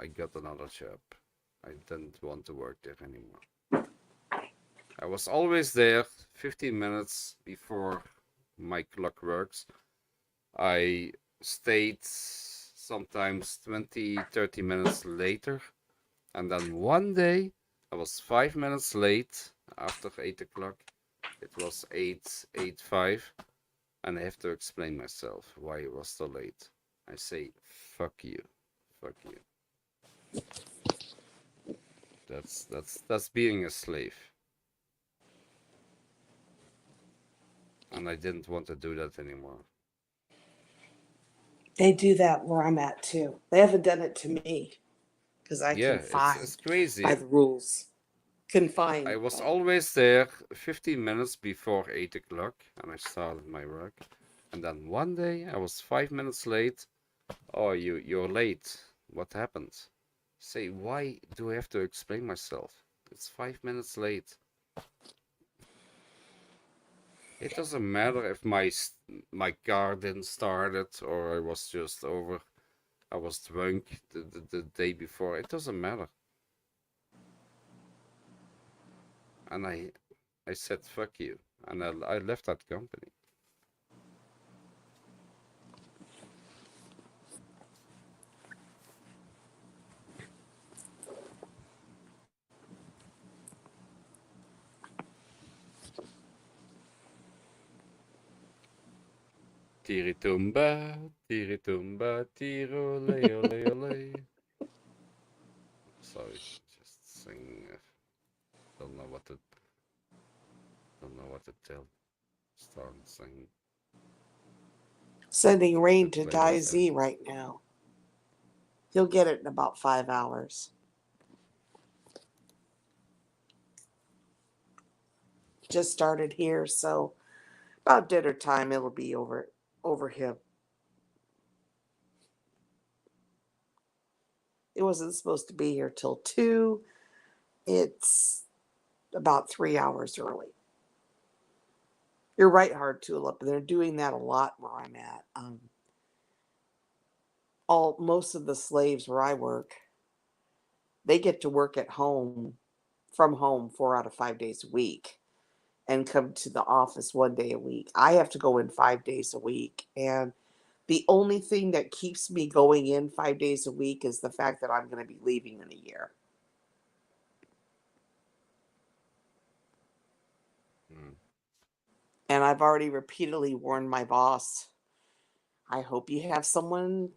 [SPEAKER 3] got another job. I didn't want to work there anymore. I was always there 15 minutes before my clock works. I stayed sometimes 20-30 minutes later. And then one day I was 5 minutes late after 8 o'clock. It was 8:05, and I have to explain myself why it was so late. I say, fuck you, fuck you. That's being a slave. And I didn't want to do that anymore.
[SPEAKER 5] They do that where I'm at too. They haven't done it to me because I
[SPEAKER 3] Yeah,
[SPEAKER 5] confine
[SPEAKER 3] it's crazy.
[SPEAKER 5] by the rules. Confine.
[SPEAKER 3] I was always there 15 minutes before 8 o'clock, and I started my work. And then one day I was 5 minutes late. Oh, you're late. What happened? Say, why do I have to explain myself? It's 5 minutes late. It doesn't matter if my car didn't start it or I was just I was drunk the day before. It doesn't matter. And I said, fuck you. And I left that company. Tiritumba, tiritumba, tiro, ole, ole, ole. Sorry, just sing. Don't know what to tell. Start singing.
[SPEAKER 5] Sending rain to
[SPEAKER 3] Play this
[SPEAKER 5] Dai right now. He'll get it in about 5 hours. Just started here, so about dinner time it'll be over him. It wasn't supposed to be here till 2. It's about 3 hours early. You're right, Hard Tulip. They're doing that a lot where I'm at. Most of the slaves where I work, they get to work at home, from home 4 out of 5 days a week, and come to the office 1 day a week. I have to go in 5 days a week, and the only thing that keeps me going in 5 days a week is the fact that I'm going to be leaving in a year. And I've already repeatedly warned my boss, I hope you have someone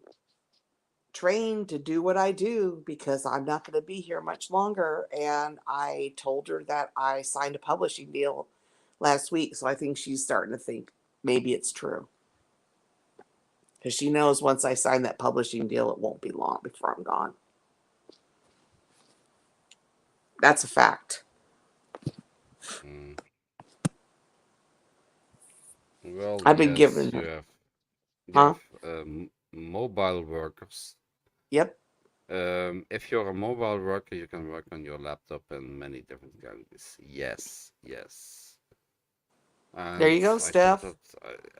[SPEAKER 5] trained to do what I do because I'm not going to be here much longer. And I told her that I signed a publishing deal last week. So I think she's starting to think maybe it's true. Because she knows once I sign that publishing deal, it won't be long before I'm gone. That's a fact.
[SPEAKER 3] Well,
[SPEAKER 5] I've been
[SPEAKER 3] yes,
[SPEAKER 5] given
[SPEAKER 3] you
[SPEAKER 5] her.
[SPEAKER 3] have mobile workers.
[SPEAKER 5] Yep.
[SPEAKER 3] If you're a mobile worker, you can work on your laptop in many different countries. Yes, yes. And
[SPEAKER 5] There you go, Steff.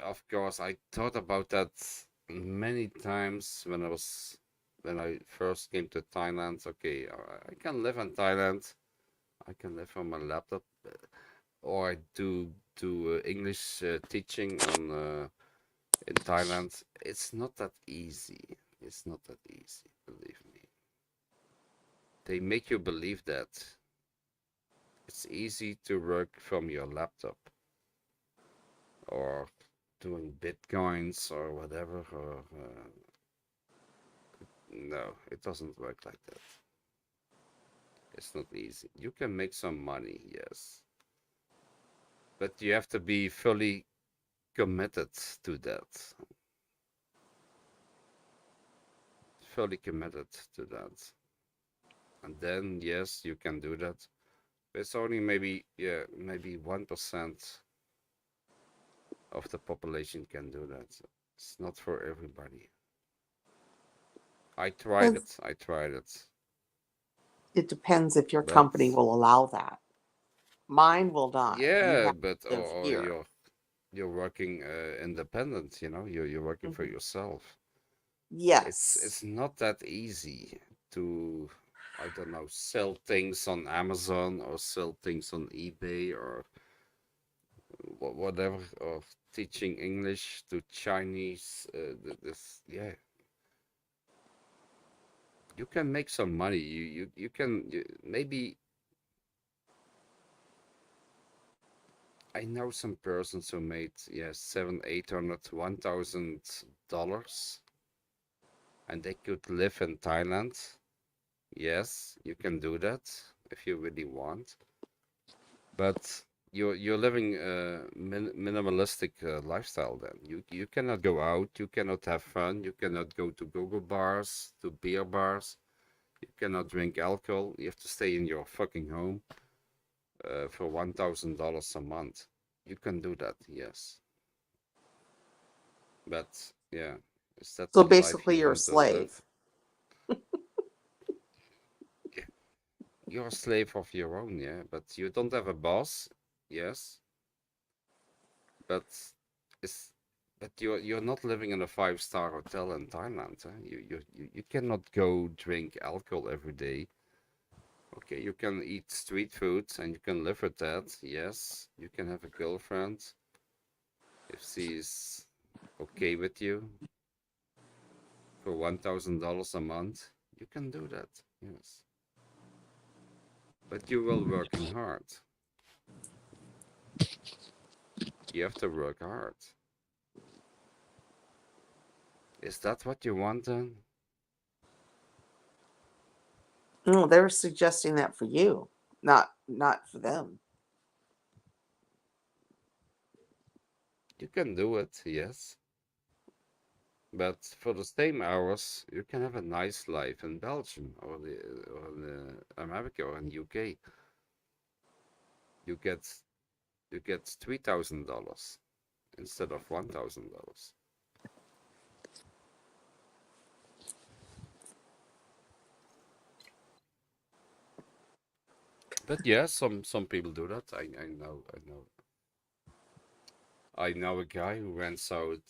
[SPEAKER 3] Of course, I thought about that many times when I first came to Thailand. Okay, I can live in Thailand. I can live on my laptop, or I do English teaching on in Thailand. It's not that easy. It's not that easy, believe me. They make you believe that it's easy to work from your laptop or doing bitcoins or whatever. Or, no, it doesn't work like that. It's not easy. You can make some money, yes, but you have to be fully committed to that. Fully committed to that. And then, yes, you can do that. It's only maybe 1% of the population can do that. It's not for everybody. I tried it.
[SPEAKER 5] It depends if your
[SPEAKER 3] But
[SPEAKER 5] company will allow that. Mine will not. You
[SPEAKER 3] yeah,
[SPEAKER 5] have
[SPEAKER 3] but
[SPEAKER 5] to live
[SPEAKER 3] or
[SPEAKER 5] here.
[SPEAKER 3] you're working independent, you know, you're working for
[SPEAKER 5] Mhm.
[SPEAKER 3] yourself. It's
[SPEAKER 5] Yes.
[SPEAKER 3] it's not that easy to, I don't know, sell things on Amazon or sell things on eBay or whatever, or teaching English to Chinese. This, yeah, you can make some money. You can maybe. I know some persons who made, yeah, 700, 800, $1,000, and they could live in Thailand. Yes, you can do that if you really want, but you're living a minimalistic lifestyle. Then you cannot go out, you cannot have fun, you cannot go to go bars, to beer bars, you cannot drink alcohol. You have to stay in your fucking home for $1,000 a month. You can do that, yes, but yeah, is that
[SPEAKER 5] So
[SPEAKER 3] the life
[SPEAKER 5] basically,
[SPEAKER 3] you
[SPEAKER 5] you're a
[SPEAKER 3] want to live?
[SPEAKER 5] slave.
[SPEAKER 3] Yeah, you're a slave of your own, yeah, but you don't have a boss, yes, but it's but you're not living in a five-star hotel in Thailand. Huh? You cannot go drink alcohol every day. Okay, you can eat street food and you can live with that. Yes, you can have a girlfriend if she's okay with you for $1,000 a month. You can do that. Yes, but you will working hard. You have to work hard. Is that what you want then?
[SPEAKER 5] No, they were suggesting that for you, not for them.
[SPEAKER 3] You can do it, yes. But for the same hours, you can have a nice life in Belgium or America or in UK. You get you get $3,000 instead of $1,000. But yeah, some people do that. I know a guy who rents out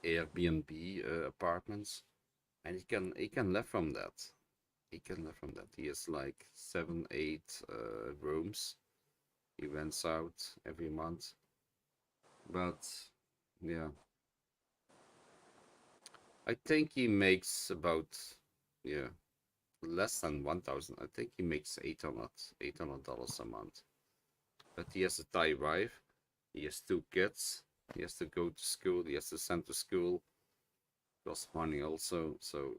[SPEAKER 3] Airbnb apartments, and he can live from that. He can live from that. He has like 7, 8 rooms. He rents out every month. But yeah, I think he makes about, yeah, less than 1,000. I think he makes $800 a month. But he has a Thai wife. He has 2 kids. He has to go to school. He has to send to school. Costs money also. So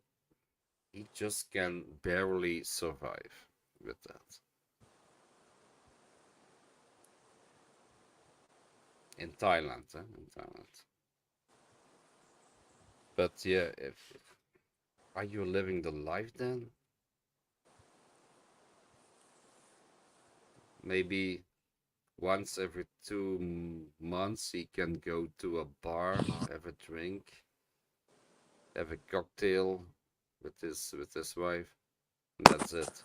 [SPEAKER 3] he just can barely survive with that. In Thailand, in Thailand. But yeah, if are you living the life then? Maybe once every 2 months he can go to a bar, have a drink, have a cocktail with his wife, and that's it.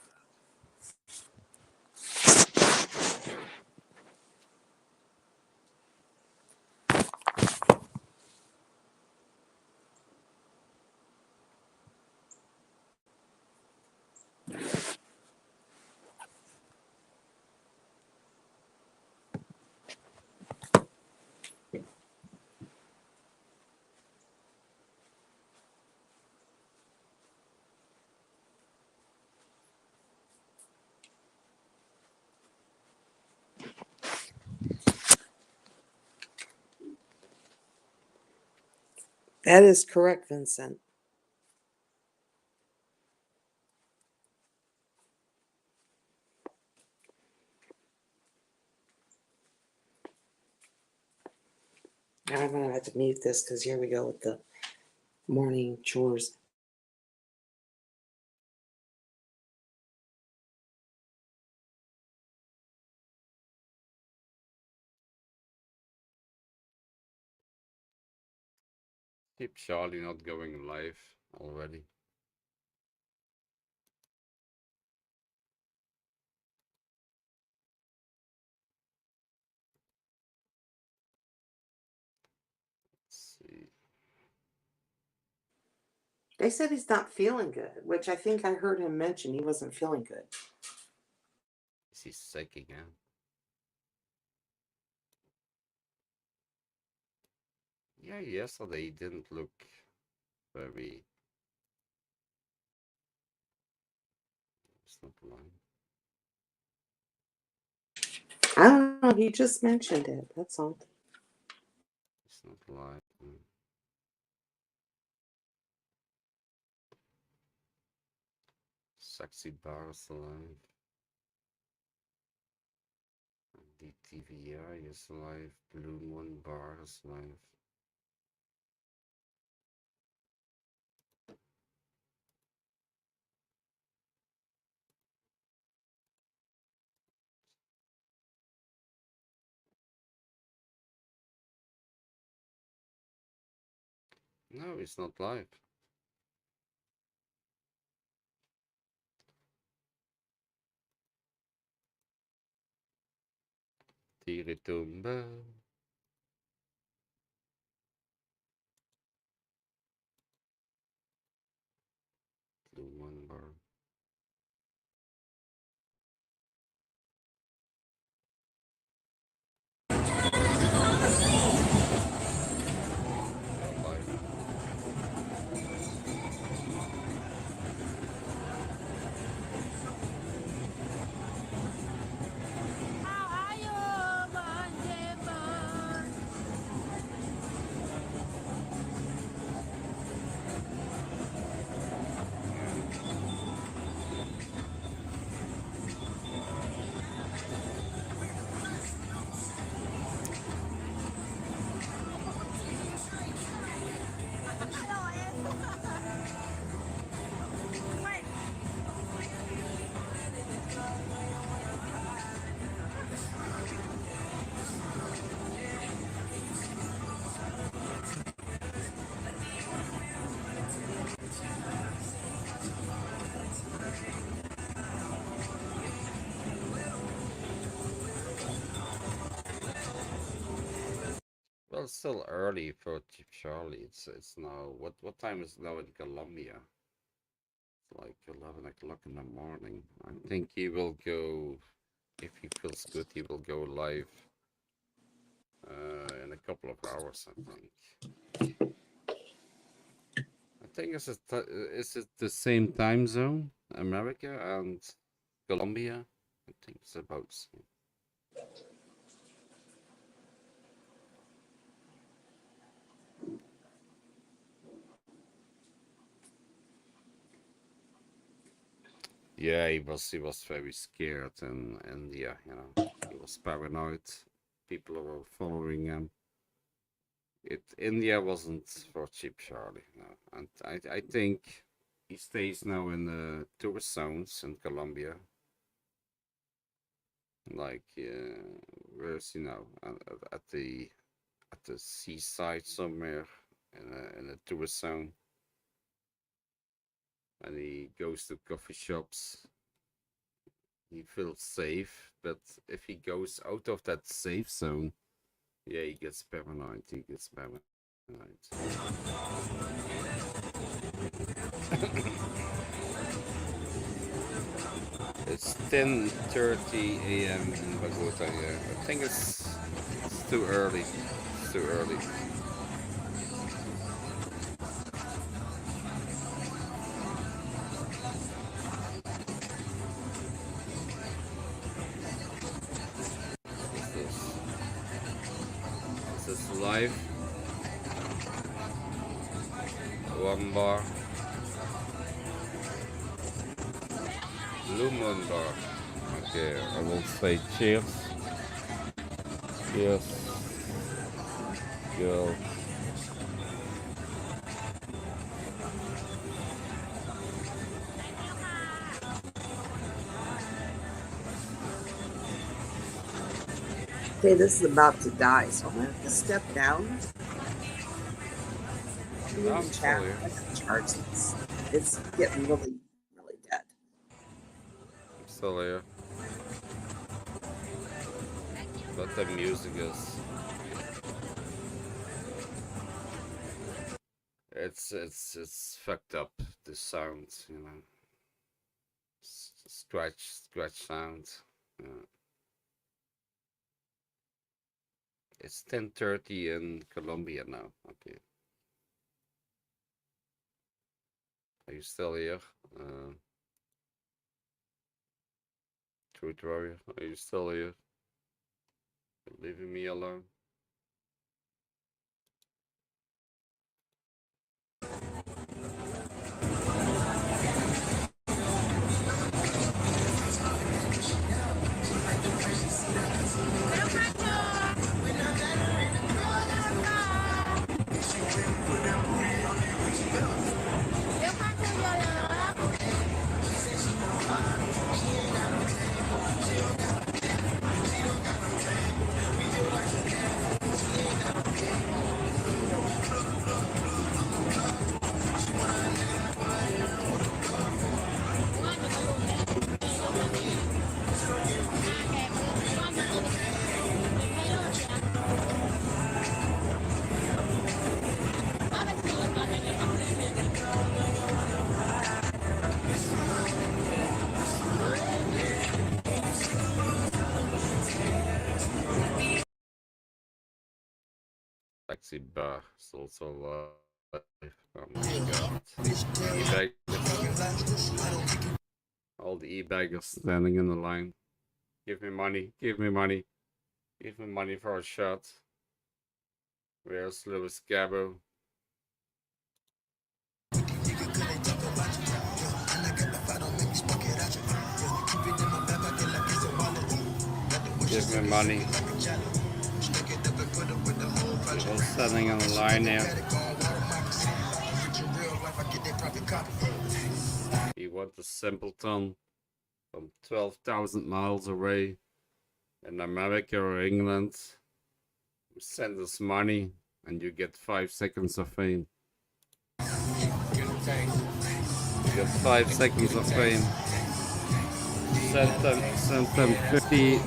[SPEAKER 5] That is correct, Vincent. Now I'm gonna have to mute this because here we go with the morning chores.
[SPEAKER 3] Keep Charlie not going live already.
[SPEAKER 5] They said he's not feeling good, which I think I heard him mention he wasn't feeling good.
[SPEAKER 3] Is he sick again? Yeah, yesterday he didn't look very. It's not lying.
[SPEAKER 5] I don't know. He just mentioned it. That's all.
[SPEAKER 3] It's not lying. Sexy bars alive. DTVI is alive. Blue Moon Bar is alive. No, it's not live. Tiritumba. Blue Moon Bar. Well, it's still early for Chief Charlie. It's now what time is it now in Colombia? It's like 11 o'clock in the morning. I think he will go, if he feels good, he will go live in a couple of hours. I think is it the same time zone, America and Colombia? I think it's about the same. Yeah, he was very scared in India, you know. He was paranoid. People were following him. India wasn't for Cheap Charlie, no. And I think he stays now in the tourist zones in Colombia. Like where is he now? At the seaside somewhere in a tourist zone. And he goes to coffee shops. He feels safe, but if he goes out of that safe zone, yeah, he gets paranoid. It's 10:30 a.m. in Bogota. Yeah, I think it's too early. It's too early. Is this live? One bar. Blue Moon Bar. Okay, I will say cheers. Cheers. Girl.
[SPEAKER 5] Okay, this is about to die, so I'm gonna have to step down.
[SPEAKER 3] I'm sorry.
[SPEAKER 5] Charge this. It's getting really, really dead.
[SPEAKER 3] I'm still here. But the music is. it's fucked up, the sound, you know. Scratch sound. It's 10:30 in Colombia now. Okay. Are you still here? Truth Warrior, are you still here? Leaving me alone? Taxi bar is also live. Oh my god. All the e-baggers standing in the line. Give me money, give me money. Give me money for a shot. Where's Louis Gabo? Give me money. People standing on the line here. You want the simpleton from 12,000 miles away in America or England. Send us money and you get 5 seconds of fame. You get 5 seconds of fame. Send them 50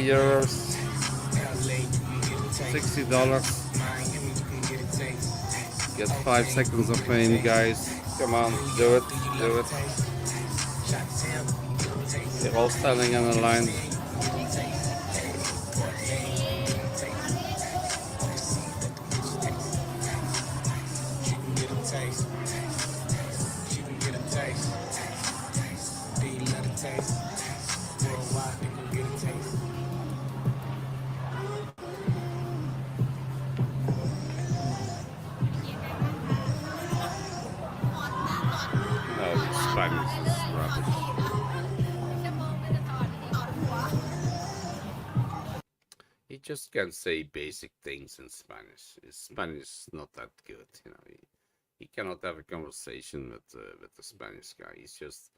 [SPEAKER 3] euros, $60. Get 5 seconds of fame, guys. Come on, do it, do it. They're all standing on the line. Spanish is rubbish. He just can say basic things in Spanish. His Spanish is not that good, you know. He cannot have a conversation with the Spanish guy. He's just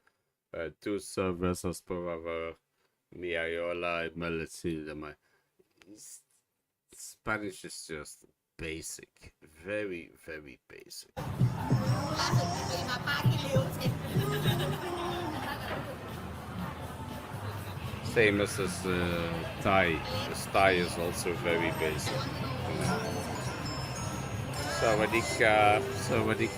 [SPEAKER 3] two cervezas por favor, mi ayola, Spanish is just basic, very, very basic. Same as Thai. This Thai is also very basic. Sawadee Sawadee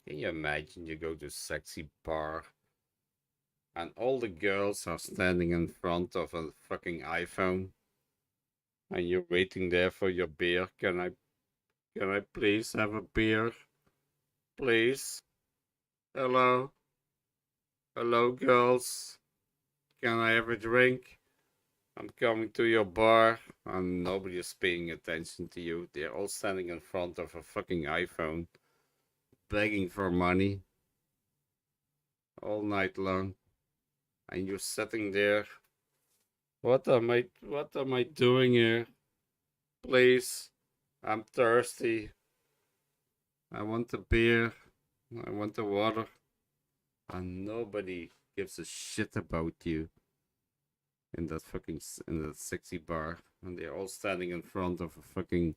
[SPEAKER 3] Can you imagine you go to a sexy bar and all the girls are standing in front of a fucking iPhone and you're waiting there for your beer? Can I please have a beer? Please? Hello? Hello, girls? Can I have a drink? I'm coming to your bar and nobody is paying attention to you. They're all standing in front of a fucking iPhone begging for money all night long, and you're sitting there. What am I doing here? Please, I'm thirsty. I want a beer. I want the water. And nobody gives a shit about you. in that fucking in that sexy bar, and they're all standing in front of a fucking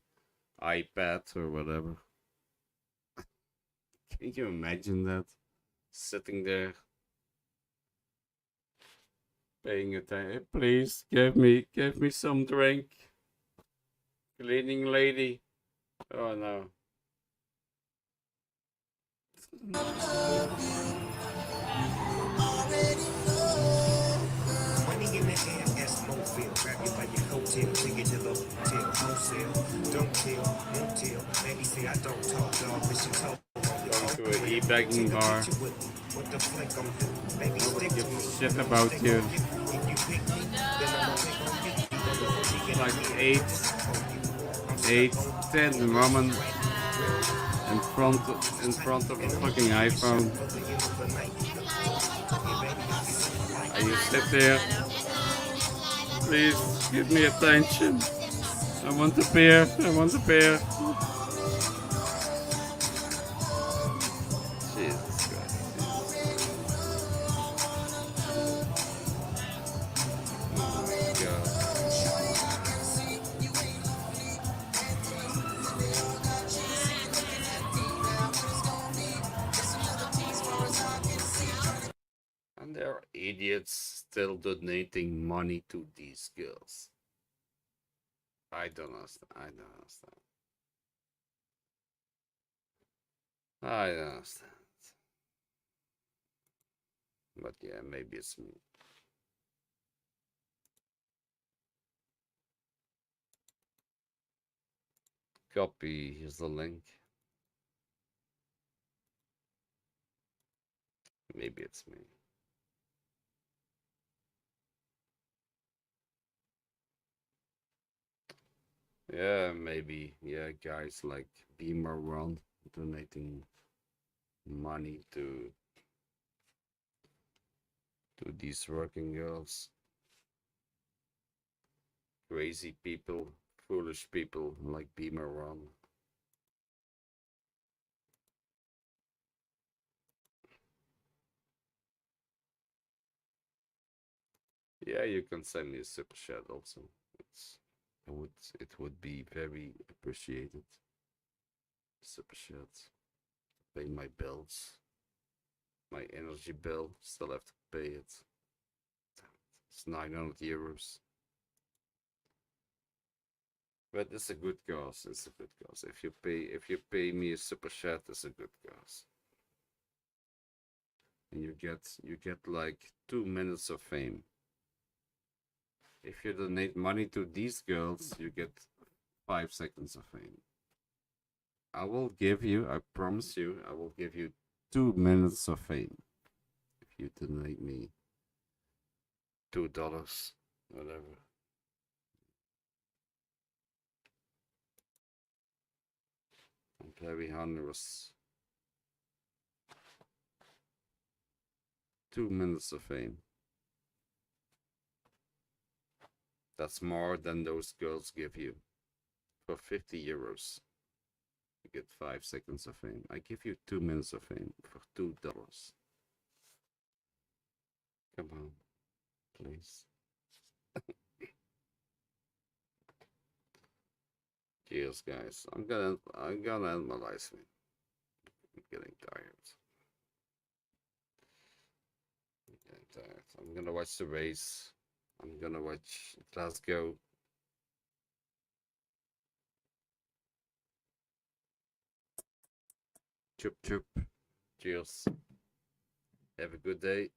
[SPEAKER 3] iPad or whatever. Can you imagine that? Sitting there, paying attention. Please give me some drink. Cleaning lady. Oh no.
[SPEAKER 6] Money in the air, as Mobile. Grab you by your hotel, take it to the hotel, wholesale. Don't tell, won't tell. Maybe say I don't talk, dog, but she told.
[SPEAKER 3] Going to an e-bagging bar.
[SPEAKER 6] What the fuck I'm doing? Baby, stick
[SPEAKER 3] Give
[SPEAKER 6] to me.
[SPEAKER 3] a shit about you.
[SPEAKER 6] If you pick me, then I'ma take on you.
[SPEAKER 3] Like 10 women in front of a fucking iPhone. And you sit there. Please give me attention. I want a beer. I want a beer. Jesus Christ. Oh my God. And there are idiots still donating money to these girls. I don't understand. I don't understand. I don't understand. But yeah, maybe it's me. Copy, here's the link. Maybe it's me. Yeah, maybe. Yeah, guys like Beamer Run donating money to these working girls. Crazy people, foolish people like Beamer Run. Yeah, you can send me a super chat also. It would be very appreciated. Super chat. Pay my bills. My energy bill. Still have to pay it. It's 900 euros. But it's a good cause. It's a good cause. If you pay me a super chat, it's a good cause. And you get like 2 minutes of fame. If you donate money to these girls, you get 5 seconds of fame. I will give you, I promise you, I will give you 2 minutes of fame. If you donate me $2, whatever. I'm very generous. 2 minutes of fame. That's more than those girls give you. For 50 euros, you get 5 seconds of fame. I give you 2 minutes of fame for $2. Come on, please. Cheers, guys. I'm gonna end my live stream. I'm getting tired. I'm gonna watch the race. I'm gonna watch Glasgow. Chup chup. Cheers. Have a good day.